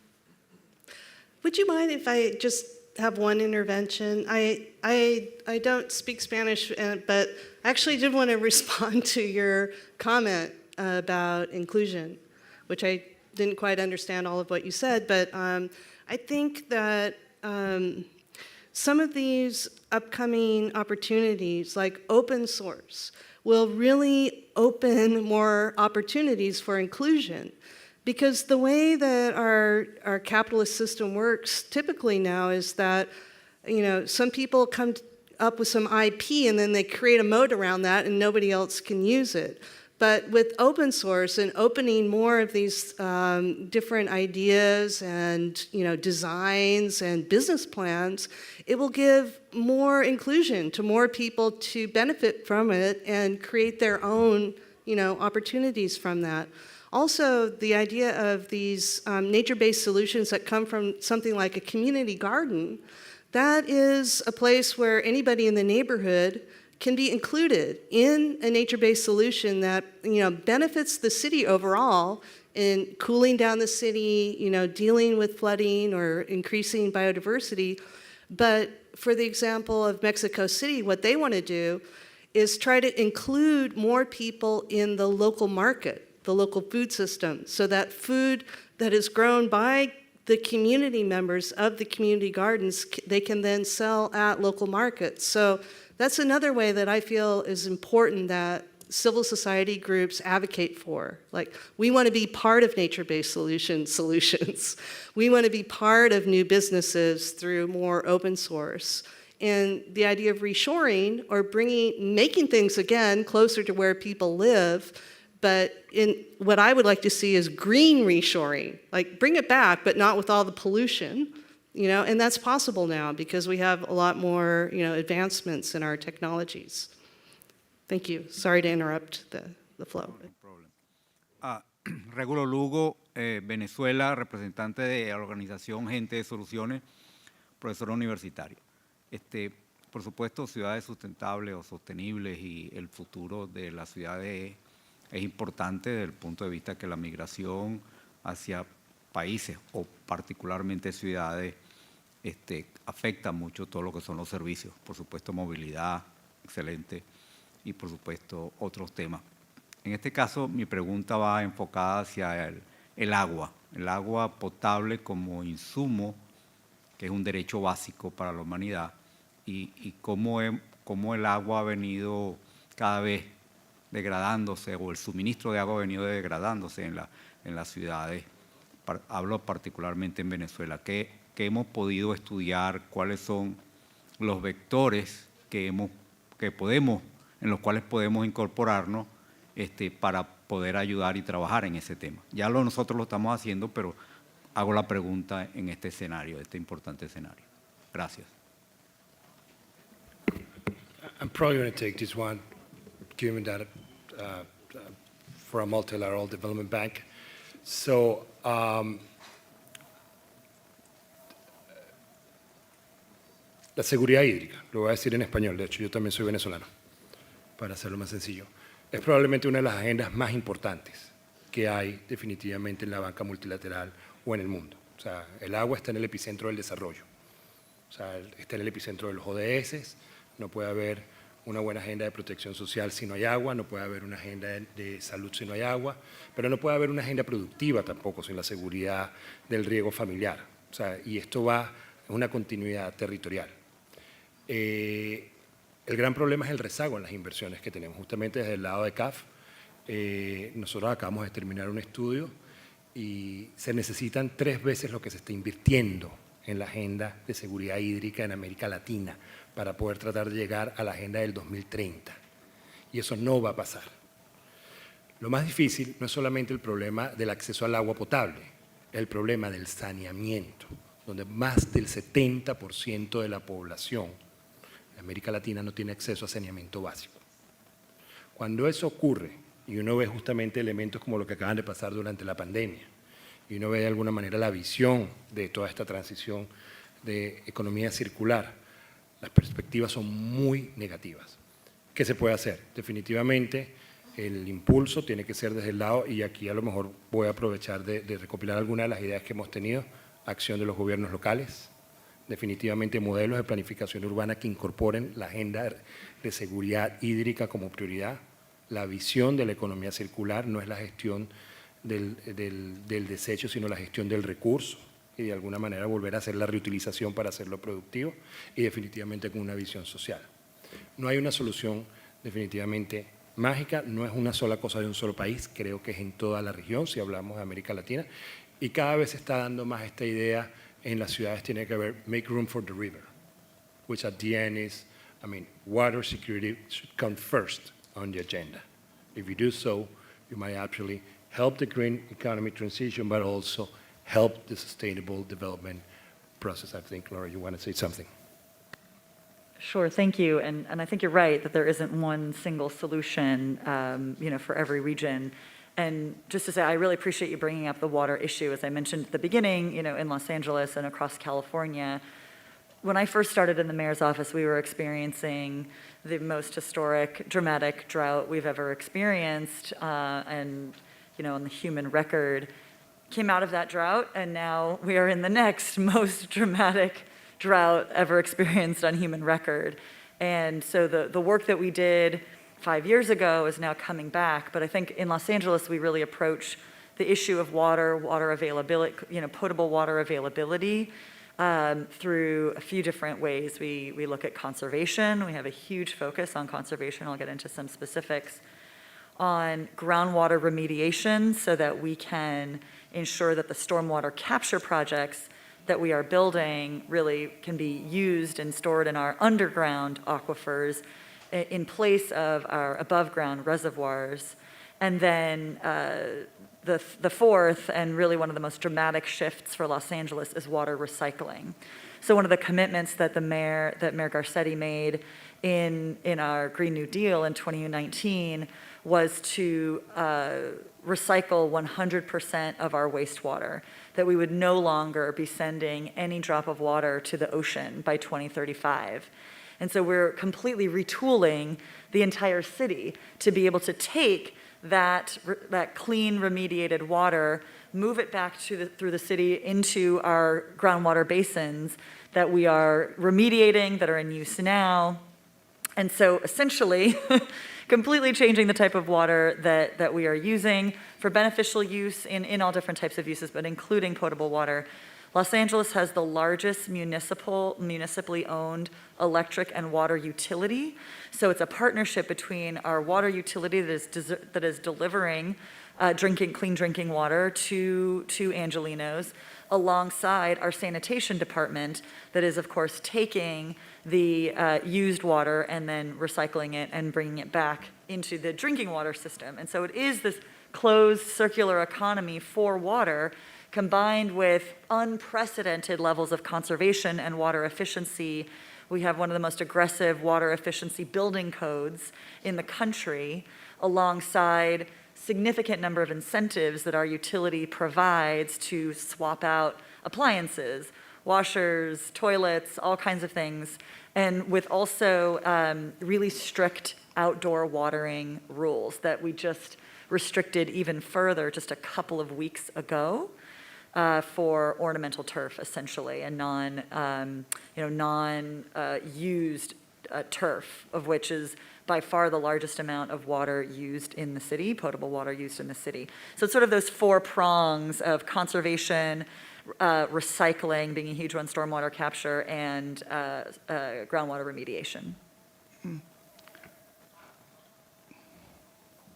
Would you mind if I just have one intervention? I don't speak Spanish, but I actually did want to respond to your comment about inclusion, which I didn't quite understand all of what you said, but I think that some of these upcoming opportunities, like open source, will really open more opportunities for inclusion. Because the way that our capitalist system works typically now is that, some people come up with some IP and then they create a moat around that and nobody else can use it. But with open source and opening more of these different ideas and designs and business plans, it will give more inclusion to more people to benefit from it and create their own opportunities from that. Also, the idea of these nature-based solutions that come from something like a community garden, that is a place where anybody in the neighborhood can be included in a nature-based solution that benefits the city overall in cooling down the city, dealing with flooding or increasing biodiversity. But for the example of Mexico City, what they want to do is try to include more people in the local market, the local food system, so that food that is grown by the community members of the community gardens, they can then sell at local markets. So that's another way that I feel is important that civil society groups advocate for. Like, we want to be part of nature-based solutions. We want to be part of new businesses through more open source. And the idea of reshoring, or making things again closer to where people live, but in what I would like to see is green reshoring, like bring it back, but not with all the pollution, and that's possible now because we have a lot more, advancements in our technologies. Thank you. Sorry to interrupt the flow. No problem. Regulo Lugo, Venezuela, representante de la organización Gente de Soluciones, profesor universitario. Por supuesto, ciudades sustentables o sostenibles y el futuro de las ciudades es importante desde el punto de vista que la migración hacia países o particularmente ciudades afecta mucho todo lo que son los servicios. Por supuesto, movilidad, excelente, y por supuesto otros temas. En este caso, mi pregunta va enfocada hacia el agua potable como insumo, que es un derecho básico para la humanidad, y cómo el agua ha venido cada vez degradándose, o el suministro de agua ha venido degradándose en las ciudades. Hablo particularmente en Venezuela. ¿Qué hemos podido estudiar? ¿Cuáles son los vectores en los cuales podemos incorporarnos para poder ayudar y trabajar en ese tema? Ya nosotros lo estamos haciendo, pero hago la pregunta en este escenario, este importante escenario. Gracias. I'm probably going to take this one, given that for a multilateral development bank. So La seguridad hídrica, lo voy a decir en español, de hecho yo también soy venezolano, para hacerlo más sencillo. Es probablemente una de las agendas más importantes que hay definitivamente en la banca multilateral o en el mundo. O sea, el agua está en el epicentro del desarrollo. O sea, está en el epicentro de los ODS, no puede haber una buena agenda de protección social si no hay agua, no puede haber una agenda de salud si no hay agua, pero no puede haber una agenda productiva tampoco sin la seguridad del riego familiar. O sea, y esto va en una continuidad territorial. El gran problema es el rezago en las inversiones que tenemos. Justamente desde el lado de CAF, nosotros acabamos de terminar un estudio y se necesitan 3 veces lo que se está invirtiendo en la agenda de seguridad hídrica en América Latina para poder tratar de llegar a la agenda del 2030. Y eso no va a pasar. Lo más difícil no es solamente el problema del acceso al agua potable, es el problema del saneamiento, donde más del 70% de la población en América Latina no tiene acceso a saneamiento básico. Cuando eso ocurre, y uno ve justamente elementos como lo que acaban de pasar durante la pandemia, y uno ve de alguna manera la visión de toda esta transición de economía circular, las perspectivas son muy negativas. ¿Qué se puede hacer? Definitivamente el impulso tiene que ser desde el lado, y aquí a lo mejor voy a aprovechar de recopilar algunas de las ideas que hemos tenido: acción de los gobiernos locales, definitivamente modelos de planificación urbana que incorporen la agenda de seguridad hídrica como prioridad. La visión de la economía circular no es la gestión del desecho, sino la gestión del recurso, y de alguna manera volver a hacer la reutilización para hacerlo productivo, y definitivamente con una visión social. No hay una solución definitivamente mágica, no es una sola cosa de un solo país, creo que es en toda la región, si hablamos de América Latina, y cada vez se está dando más esta idea en las ciudades. Tiene que ver make room for the river, which at the end is, water security should come first on the agenda. If you do so, you might actually help the green economy transition, but also help the sustainable development process. I think, Laura, you want to say something. Sure, thank you. And I think you're right that there isn't one single solution, for every region. And just to say, I really appreciate you bringing up the water issue. As I mentioned at the beginning, in Los Angeles and across California, when I first started in the mayor's office, we were experiencing the most historic, dramatic drought we've ever experienced, and on the human record. Came out of that drought, and now we are in the next most dramatic drought ever experienced on human record. And so the work that we did 5 years ago is now coming back. But I think in Los Angeles, we really approach the issue of water availability, potable water availability through a few different ways. We look at conservation. We have a huge focus on conservation. I'll get into some specifics on groundwater remediation so that we can ensure that the stormwater capture projects that we are building really can be used and stored in our underground aquifers in place of our above ground reservoirs. And then the fourth, and really one of the most dramatic shifts for Los Angeles, is water recycling. So one of the commitments that Mayor Garcetti made in our Green New Deal in 2019 was to recycle 100% of our wastewater, that we would no longer be sending any drop of water to the ocean by 2035. And so we're completely retooling the entire city to be able to take that clean, remediated water, move it back through the city into our groundwater basins that we are remediating, that are in use now. And so essentially, completely changing the type of water that we are using for beneficial use in all different types of uses, but including potable water. Los Angeles has the largest municipally owned electric and water utility. So it's a partnership between our water utility that is delivering clean drinking water to Angelenos, alongside our sanitation department that is, of course, taking the used water and then recycling it and bringing it back into the drinking water system. And so it is this closed circular economy for water, combined with unprecedented levels of conservation and water efficiency. We have one of the most aggressive water efficiency building codes in the country, alongside significant number of incentives that our utility provides to swap out appliances washers, toilets, all kinds of things, and with also really strict outdoor watering rules that we just restricted even further just a couple of weeks ago for ornamental turf, essentially, and non-used turf, of which is by far the largest amount of water used in the city, potable water used in the city. So it's sort of those four prongs of conservation, recycling being a huge one, stormwater capture, and groundwater remediation.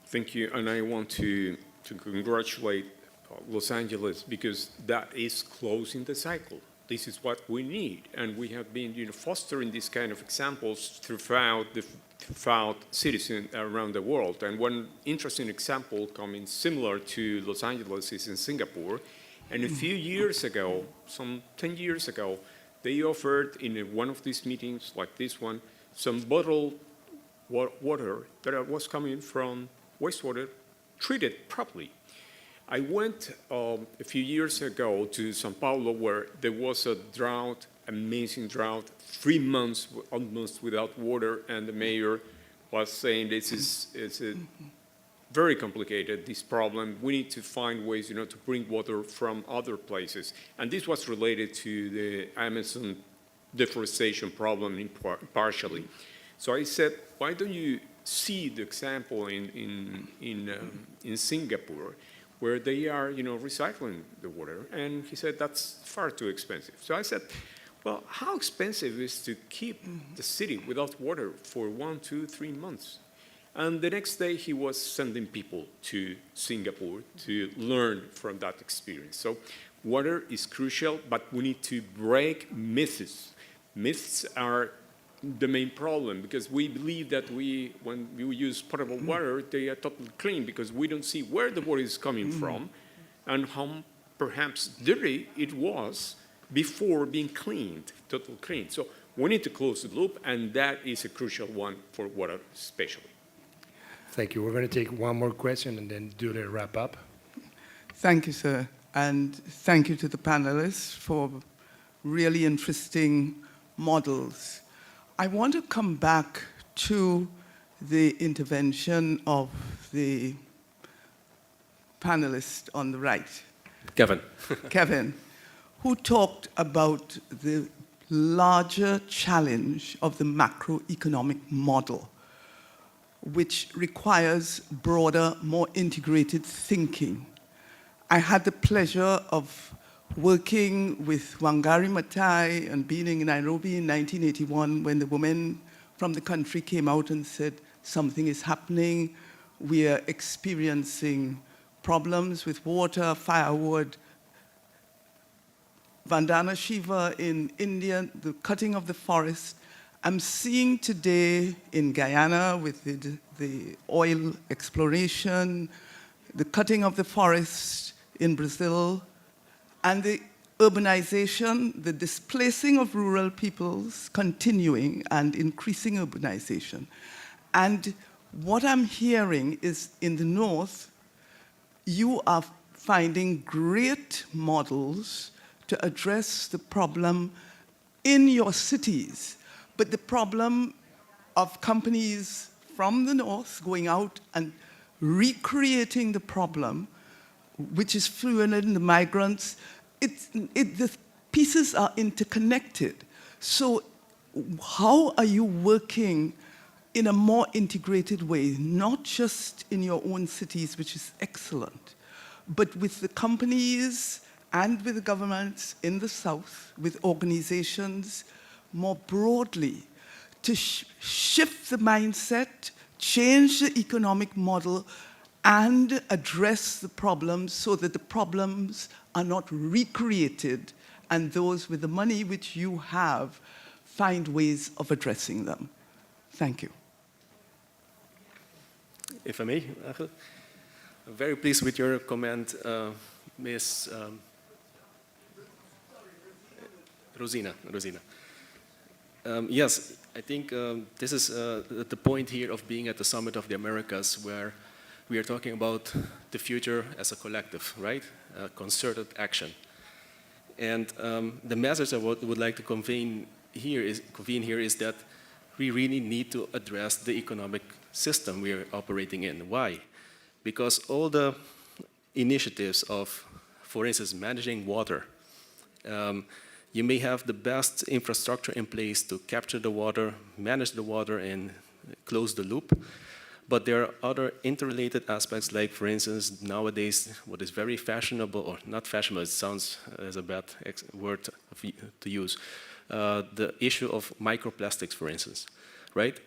Thank you, and I want to congratulate Los Angeles because that is closing the cycle. This is what we need, and we have been fostering these kind of examples throughout cities around the world. And one interesting example coming similar to Los Angeles is in Singapore. And a few years ago, some 10 years ago, they offered in one of these meetings like this one, some bottled water that was coming from wastewater treated properly. I went a few years ago to Sao Paulo where there was a drought, amazing drought, 3 months almost without water, and the mayor was saying it's very complicated, this problem. We need to find ways, to bring water from other places. And this was related to the Amazon deforestation problem partially. So I said, why don't you see the example in Singapore, where they are, recycling the water? And he said, that's far too expensive. So I said, well, how expensive is to keep the city without water for 1, 2, 3 months? And the next day, he was sending people to Singapore to learn from that experience. So water is crucial, but we need to break myths. Myths are the main problem because we believe that when we use potable water, they are totally clean because we don't see where the water is coming from and how perhaps dirty it was before being cleaned, totally clean. So we need to close the loop, and that is a crucial one for water especially. Thank you. We're going to take one more question and then do the wrap up. Thank you, sir. And thank you to the panelists for really interesting models. I want to come back to the intervention of the panelist on the right. Kevin. Kevin, who talked about the larger challenge of the macroeconomic model, which requires broader, more integrated thinking. I had the pleasure of working with Wangari Maathai and being in Nairobi in 1981 when the women from the country came out and said, something is happening, we are experiencing problems with water, firewood. Vandana Shiva in India, the cutting of the forest. I'm seeing today in Guyana with the oil exploration, the cutting of the forest in Brazil, and the urbanization, the displacing of rural peoples continuing and increasing urbanization. And what I'm hearing is in the north, you are finding great models to address the problem in your cities. But the problem of companies from the north going out and recreating the problem, which is fueling the migrants, the pieces are interconnected. So how are you working in a more integrated way, not just in your own cities, which is excellent, but with the companies and with the governments in the south, with organizations more broadly, to shift the mindset, change the economic model, and address the problems so that the problems are not recreated and those with the money which you have find ways of addressing them. Thank you. If I may, Angel. I'm very pleased with your comment, Ms. Rosina. Yes, I think this is the point here of being at the Summit of the Americas, where we are talking about the future as a collective, right? Concerted action. And the message I would like to convey here is that we really need to address the economic system we are operating in. Why? Because all the initiatives of, for instance, managing water, you may have the best infrastructure in place to capture the water, manage the water, and close the loop. But there are other interrelated aspects, like, for instance, nowadays, what is very fashionable, or not fashionable, it sounds as a bad word to use, the issue of microplastics, for instance, right?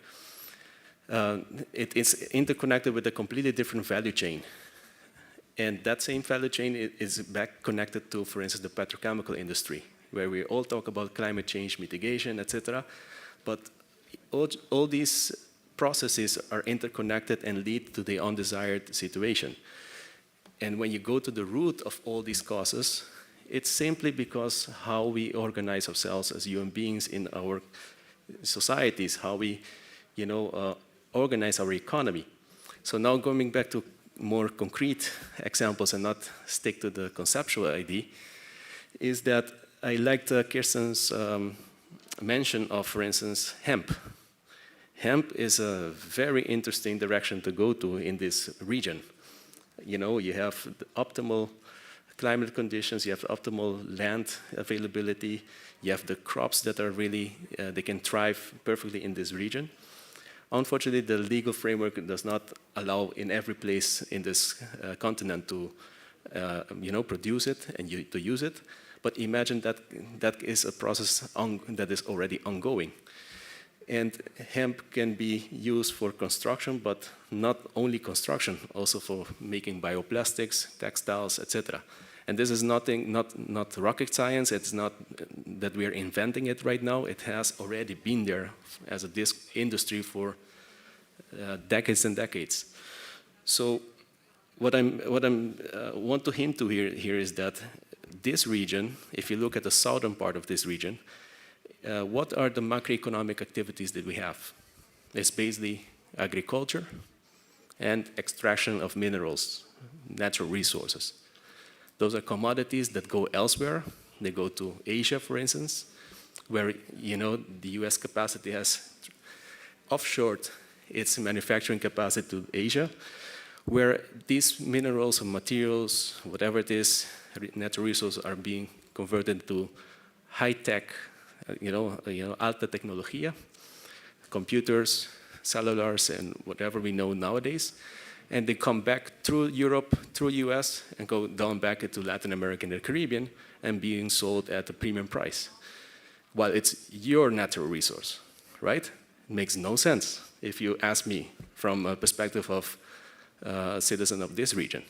It is interconnected with a completely different value chain. And that same value chain is back connected to, for instance, the petrochemical industry, where we all talk about climate change mitigation, etc. But all these processes are interconnected and lead to the undesired situation. And when you go to the root of all these causes, it's simply because how we organize ourselves as human beings in our societies, how we, organize our economy. So now going back to more concrete examples and not stick to the conceptual idea, is that I liked Kirsten's mention of, for instance, hemp. Hemp is a very interesting direction to go to in this region. You have the optimal climate conditions, you have optimal land availability, you have the crops that are really, they can thrive perfectly in this region. Unfortunately, the legal framework does not allow in every place in this continent to, produce it and to use it. But imagine that is a process that is already ongoing. And hemp can be used for construction, but not only construction, also for making bioplastics, textiles, etc. And this is not rocket science. It's not that we are inventing it right now. It has already been there as a industry for decades and decades. So what I want to hint to here is that this region, if you look at the southern part of this region, what are the macroeconomic activities that we have? It's basically agriculture and extraction of minerals, natural resources. Those are commodities that go elsewhere. They go to Asia, for instance, where the US capacity has offshored its manufacturing capacity to Asia, where these minerals or materials, whatever it is, natural resources are being converted to high-tech, alta tecnología, computers, cellulars, and whatever we know nowadays. And they come back through Europe, through US, and go down back into Latin America and the Caribbean and being sold at a premium price. While it's your natural resource, right? It makes no sense if you ask me from a perspective of a citizen of this region.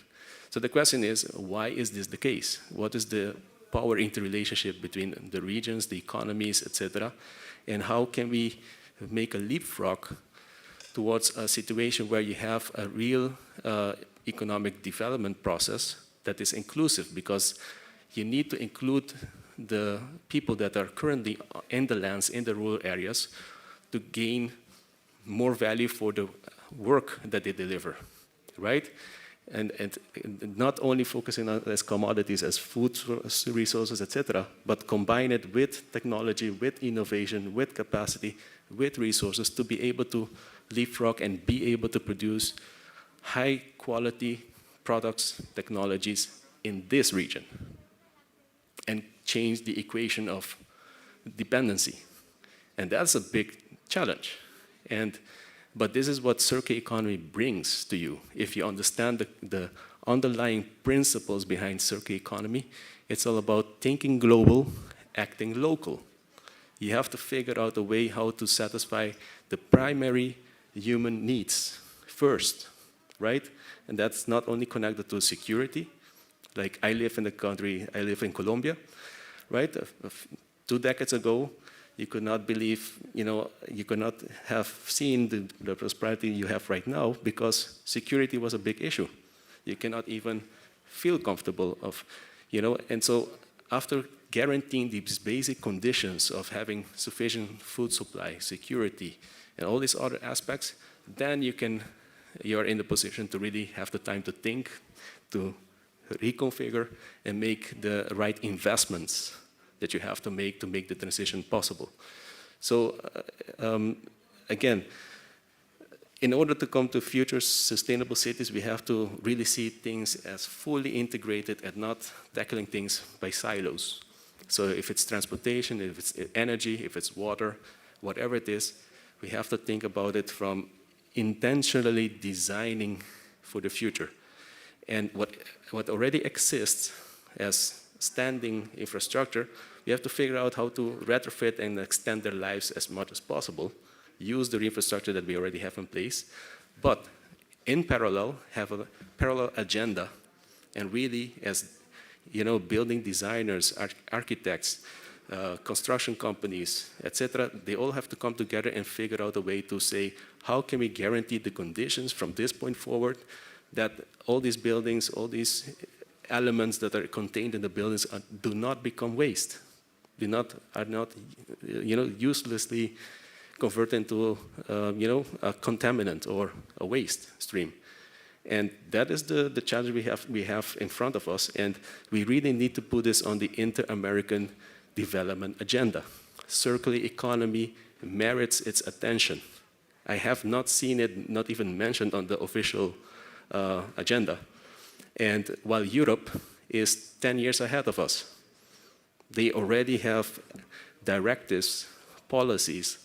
So the question is, why is this the case? What is the power interrelationship between the regions, the economies, etc.? And how can we make a leapfrog towards a situation where you have a real economic development process that is inclusive, because you need to include the people that are currently in the lands, in the rural areas, to gain more value for the work that they deliver, right? And not only focusing on as commodities, as food resources, etc., but combine it with technology, with innovation, with capacity, with resources to be able to leapfrog and be able to produce high quality products, technologies in this region and change the equation of dependency. And that's a big challenge. But this is what circular economy brings to you. If you understand the underlying principles behind circular economy, it's all about thinking global, acting local. You have to figure out a way how to satisfy the primary human needs first, right? And that's not only connected to security. Like I live in the country, I live in Colombia, right? 2 decades ago, you could not believe, you could not have seen the prosperity you have right now because security was a big issue. You cannot even feel comfortable of, and so after guaranteeing these basic conditions of having sufficient food supply, security, and all these other aspects, then you're in the position to really have the time to think, to reconfigure, and make the right investments that you have to make the transition possible. So again, in order to come to future sustainable cities, we have to really see things as fully integrated and not tackling things by silos. So if it's transportation, if it's energy, if it's water, whatever it is, we have to think about it from intentionally designing for the future. And what already exists as standing infrastructure, we have to figure out how to retrofit and extend their lives as much as possible, use the infrastructure that we already have in place, but in parallel, have a parallel agenda, and really, as building designers, architects, construction companies, etc., they all have to come together and figure out a way to say, how can we guarantee the conditions from this point forward that all these buildings, all these elements that are contained in the buildings do not become waste, are not uselessly converted into a contaminant or a waste stream. And that is the challenge we have in front of us, and we really need to put this on the Inter-American development agenda. Circular economy merits its attention. I have not seen it, not even mentioned on the official agenda. And while Europe is 10 years ahead of us, they already have directives, policies,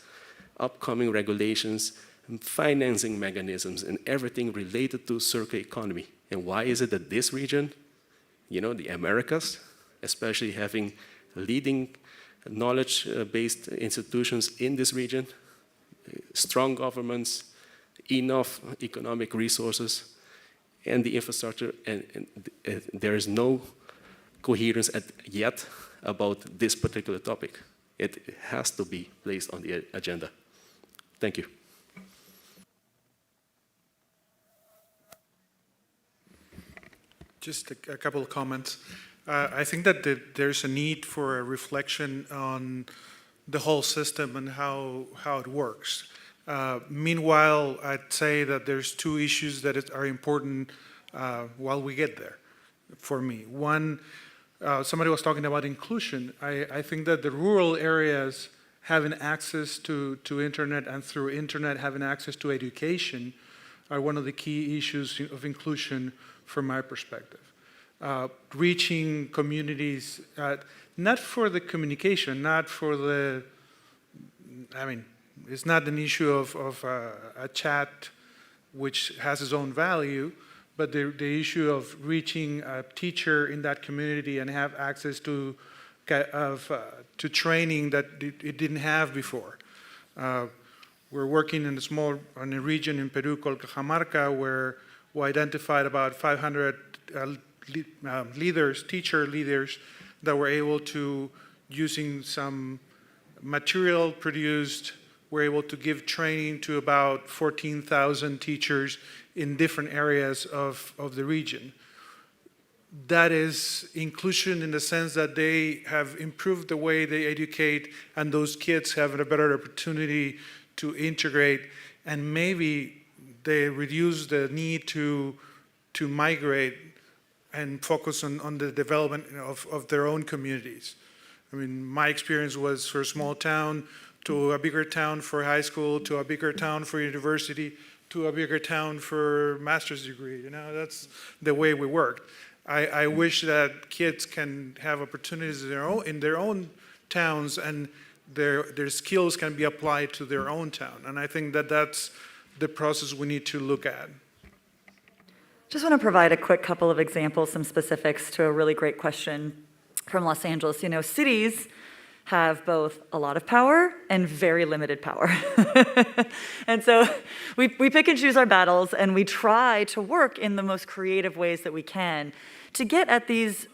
upcoming regulations, financing mechanisms, and everything related to circular economy. And why is it that this region, the Americas, especially having leading knowledge-based institutions in this region, strong governments, enough economic resources, and the infrastructure, and there is no coherence yet about this particular topic. It has to be placed on the agenda. Thank you. Just a couple of comments. I think that there's a need for a reflection on the whole system and how it works. Meanwhile, I'd say that there's two issues that are important while we get there, for me. One, somebody was talking about inclusion. I think that the rural areas having access to internet, and through internet having access to education, are one of the key issues of inclusion from my perspective. Reaching communities, not for the communication, not for the, it's not an issue of a chat which has its own value, but the issue of reaching a teacher in that community and have access to training that it didn't have before. We're working in a region in Peru called Cajamarca, where we identified about 500 teacher leaders that were able to, using some material produced, were able to give training to about 14,000 teachers in different areas of the region. That is inclusion in the sense that they have improved the way they educate, and those kids have a better opportunity to integrate, and maybe they reduce the need to migrate and focus on the development of their own communities. My experience was for a small town to a bigger town for high school, to a bigger town for university, to a bigger town for master's degree. That's the way we worked. I wish that kids can have opportunities in their own towns, and their skills can be applied to their own town. And I think that that's the process we need to look at. Just want to provide a quick couple of examples, some specifics to a really great question from Los Angeles. Cities have both a lot of power and very limited power. And so we pick and choose our battles, and we try to work in the most creative ways that we can to get at these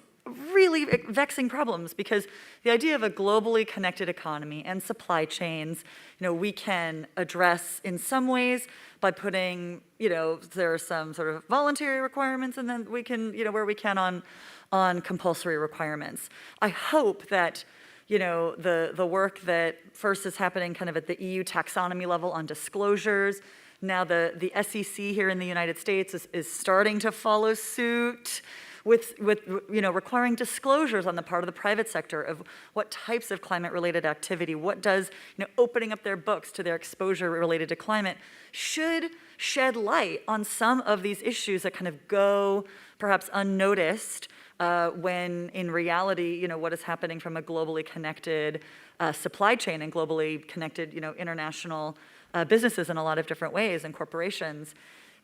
really vexing problems, because the idea of a globally connected economy and supply chains, we can address in some ways by putting, there are some sort of voluntary requirements, and then we can, where we can on compulsory requirements. I hope that the work that first is happening kind of at the EU taxonomy level on disclosures. Now the SEC here in the United States is starting to follow suit with requiring disclosures on the part of the private sector of what types of climate-related activity, what does opening up their books to their exposure related to climate should shed light on some of these issues that kind of go perhaps unnoticed when in reality, what is happening from a globally connected supply chain and globally connected, international businesses in a lot of different ways and corporations.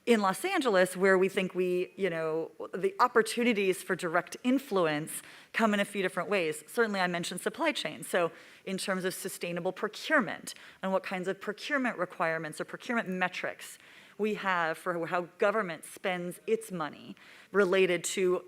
In Los Angeles, where we think the opportunities for direct influence come in a few different ways. Certainly I mentioned supply chain. So in terms of sustainable procurement and what kinds of procurement requirements or procurement metrics we have for how government spends its money related to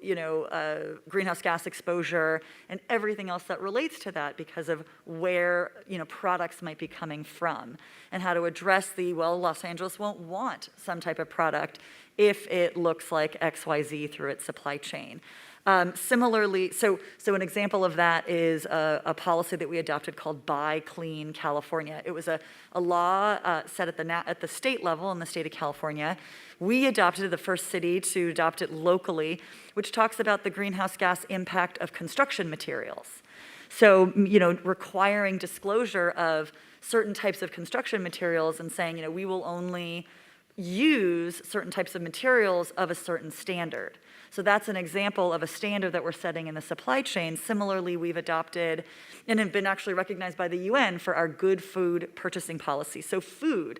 greenhouse gas exposure and everything else that relates to that because of where products might be coming from, and how to address Los Angeles won't want some type of product if it looks like XYZ through its supply chain. Similarly, so an example of that is a policy that we adopted called Buy Clean California. It was a law set at the state level in the state of California. We adopted it, the first city to adopt it locally, which talks about the greenhouse gas impact of construction materials. So, requiring disclosure of certain types of construction materials and saying, we will only use certain types of materials of a certain standard. So that's an example of a standard that we're setting in the supply chain. Similarly, we've adopted and have been actually recognized by the UN for our good food purchasing policy. So food,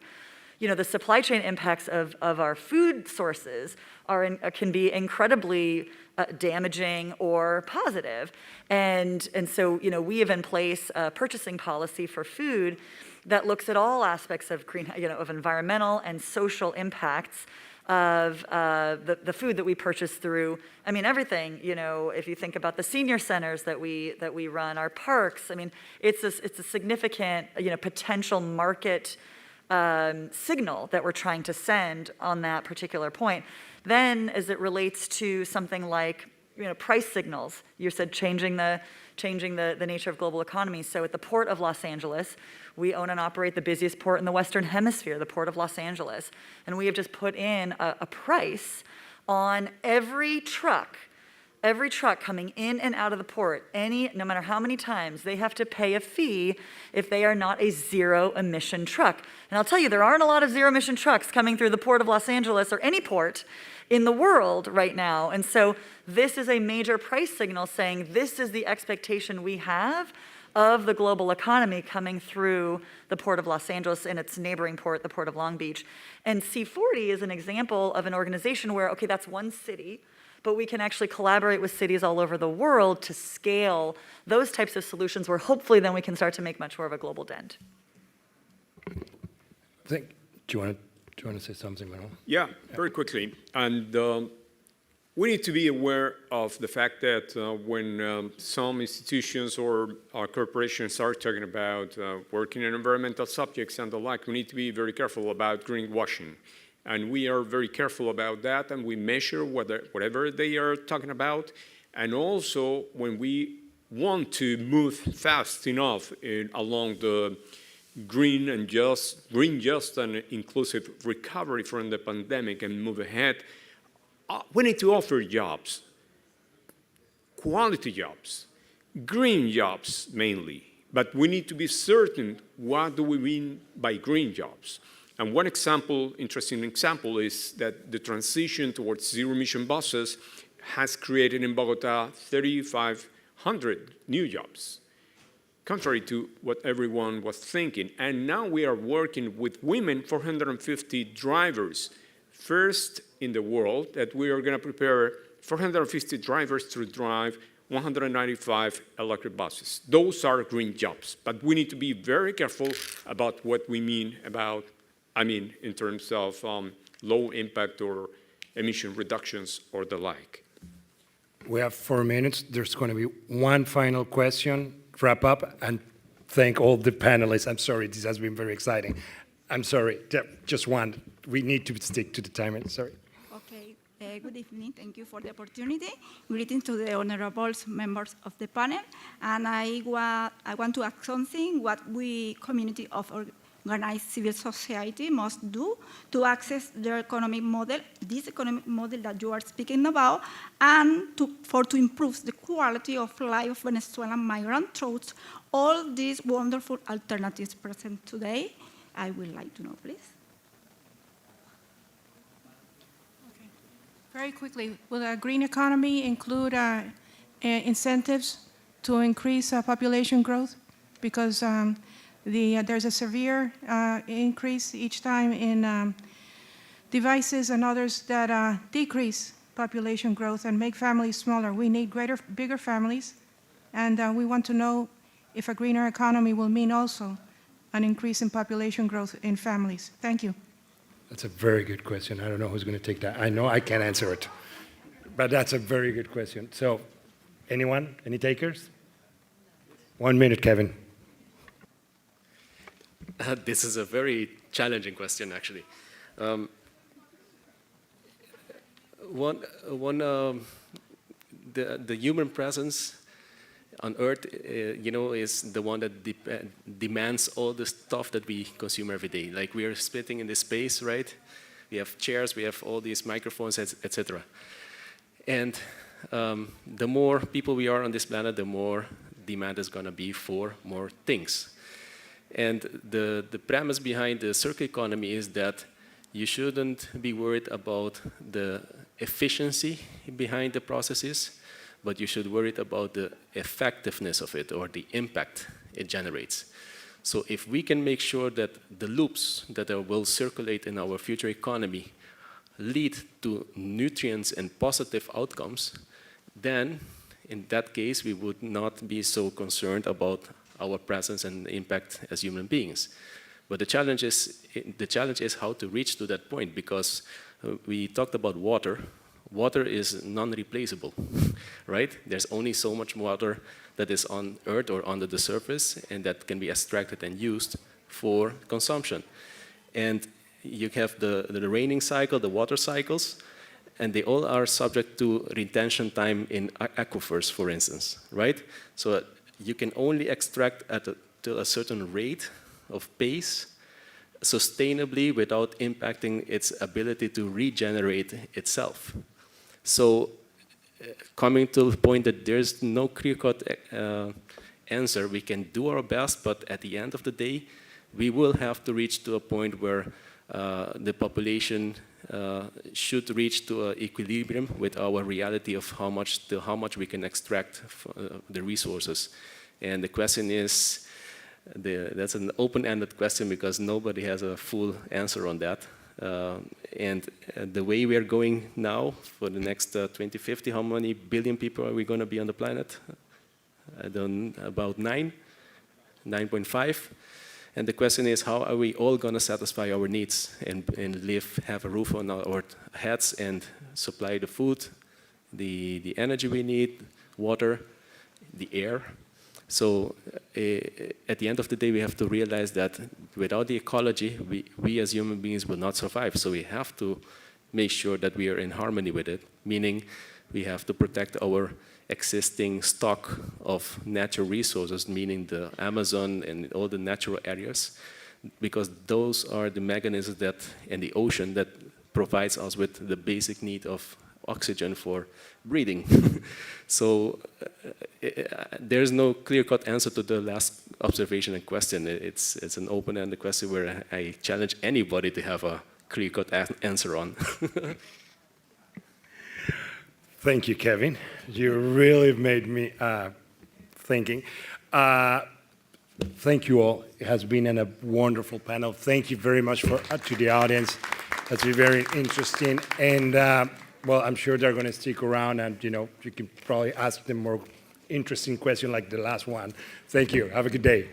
the supply chain impacts of our food sources can be incredibly damaging or positive. And so, we have in place a purchasing policy for food that looks at all aspects of of environmental and social impacts of the food that we purchase through, everything, if you think about the senior centers that we run, our parks, it's a significant, potential market signal that we're trying to send on that particular point. Then as it relates to something like, price signals, you said changing the nature of global economy. So at the Port of Los Angeles, we own and operate the busiest port in the Western Hemisphere, the Port of Los Angeles. And we have just put in a price on every truck coming in and out of the port, no matter how many times, they have to pay a fee if they are not a zero-emission truck. And I'll tell you, there aren't a lot of zero-emission trucks coming through the Port of Los Angeles or any port in the world right now. And so this is a major price signal saying this is the expectation we have of the global economy coming through the Port of Los Angeles and its neighboring port, the Port of Long Beach. And C40 is an example of an organization where, okay, that's one city, but we can actually collaborate with cities all over the world to scale those types of solutions where hopefully then we can start to make much more of a global dent. Do you want to say something, Manuel? Yeah, very quickly. And we need to be aware of the fact that when some institutions or corporations are talking about working on environmental subjects and the like, we need to be very careful about greenwashing. And we are very careful about that, and we measure whatever they are talking about. And also, when we want to move fast enough along the green, just and inclusive recovery from the pandemic and move ahead, we need to offer jobs, quality jobs, green jobs mainly. But we need to be certain what do we mean by green jobs. And one interesting example is that the transition towards zero-emission buses has created in Bogota 3,500 new jobs, contrary to what everyone was thinking. And now we are working with women, 450 drivers, first in the world, that we are going to prepare 450 drivers to drive 195 electric buses. Those are green jobs, but we need to be very careful about what we mean about in terms of low impact or emission reductions or the like. We have 4 minutes. There's going to be one final question, wrap up, and thank all the panelists. I'm sorry, this has been very exciting. I'm sorry, just one. We need to stick to the timing, sorry. Okay, good evening. Thank you for the opportunity. Greetings to the honorable members of the panel. And I want to ask something, what we community of organized civil society must do to access their economic model, this economic model that you are speaking about, and to improve the quality of life of Venezuelan migrants through all these wonderful alternatives present today? I would like to know, please. Very quickly, will a green economy include incentives to increase population growth? Because there's a severe increase each time in devices and others that decrease population growth and make families smaller. We need bigger families, and we want to know if a greener economy will mean also an increase in population growth in families. Thank you. That's a very good question. I don't know who's going to take that. I know I can't answer it, but that's a very good question. So, anyone? Any takers? 1 minute, Kevin. This is a very challenging question, actually. The human presence on Earth, is the one that demands all the stuff that we consume every day. Like we are splitting in this space, right? We have chairs, we have all these microphones, etc. And the more people we are on this planet, the more demand is going to be for more things. And the premise behind the circular economy is that you shouldn't be worried about the efficiency behind the processes, but you should worry about the effectiveness of it or the impact it generates. So if we can make sure that the loops that will circulate in our future economy lead to nutrients and positive outcomes, then in that case, we would not be so concerned about our presence and impact as human beings. But the challenge is how to reach to that point, because we talked about water. Water is non-replaceable, right? There's only so much water that is on Earth or under the surface, and that can be extracted and used for consumption. And you have the raining cycle, the water cycles, and they all are subject to retention time in aquifers, for instance, right? So you can only extract to a certain rate of pace sustainably without impacting its ability to regenerate itself. So coming to the point that there's no clear-cut answer, we can do our best, but at the end of the day, we will have to reach to a point where the population should reach to an equilibrium with our reality of how much we can extract the resources. And the question is, that's an open-ended question because nobody has a full answer on that. And the way we are going now for the next 2050, how many billion people are we going to be on the planet? About 9.5. And the question is, how are we all going to satisfy our needs and have a roof on our heads and supply the food, the energy we need, water, the air? So at the end of the day, we have to realize that without the ecology, we as human beings will not survive. So we have to make sure that we are in harmony with it, meaning we have to protect our existing stock of natural resources, meaning the Amazon and all the natural areas, because those are the mechanisms that, in the ocean, that provides us with the basic need of oxygen for breathing. So there's no clear-cut answer to the last observation and question. It's an open-ended question where I challenge anybody to have a clear-cut answer on. Thank you, Kevin. You really made me thinking. Thank you all. It has been a wonderful panel. Thank you very much to the audience. That's been very interesting. And well, I'm sure they're going to stick around, and you can probably ask them more interesting questions like the last one. Thank you. Have a good day.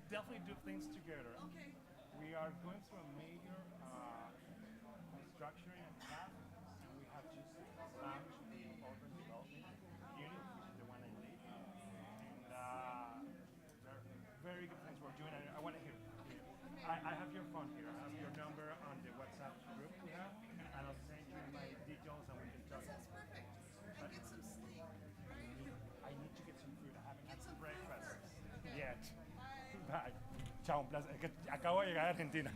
definitely do things together. Okay. We are going through a major restructuring and CAP, and we have just launched the urban development unit, which is the one I lead. And there are very good things we're doing. I want to hear. I have your phone here. I have your number on the WhatsApp group we have, and I'll send you my details and we can talk. That's perfect. We're going to get some sleep. I need to get some food. I haven't had some breakfast yet. Bye. Chao, un placer. Es que acabo de llegar a Argentina.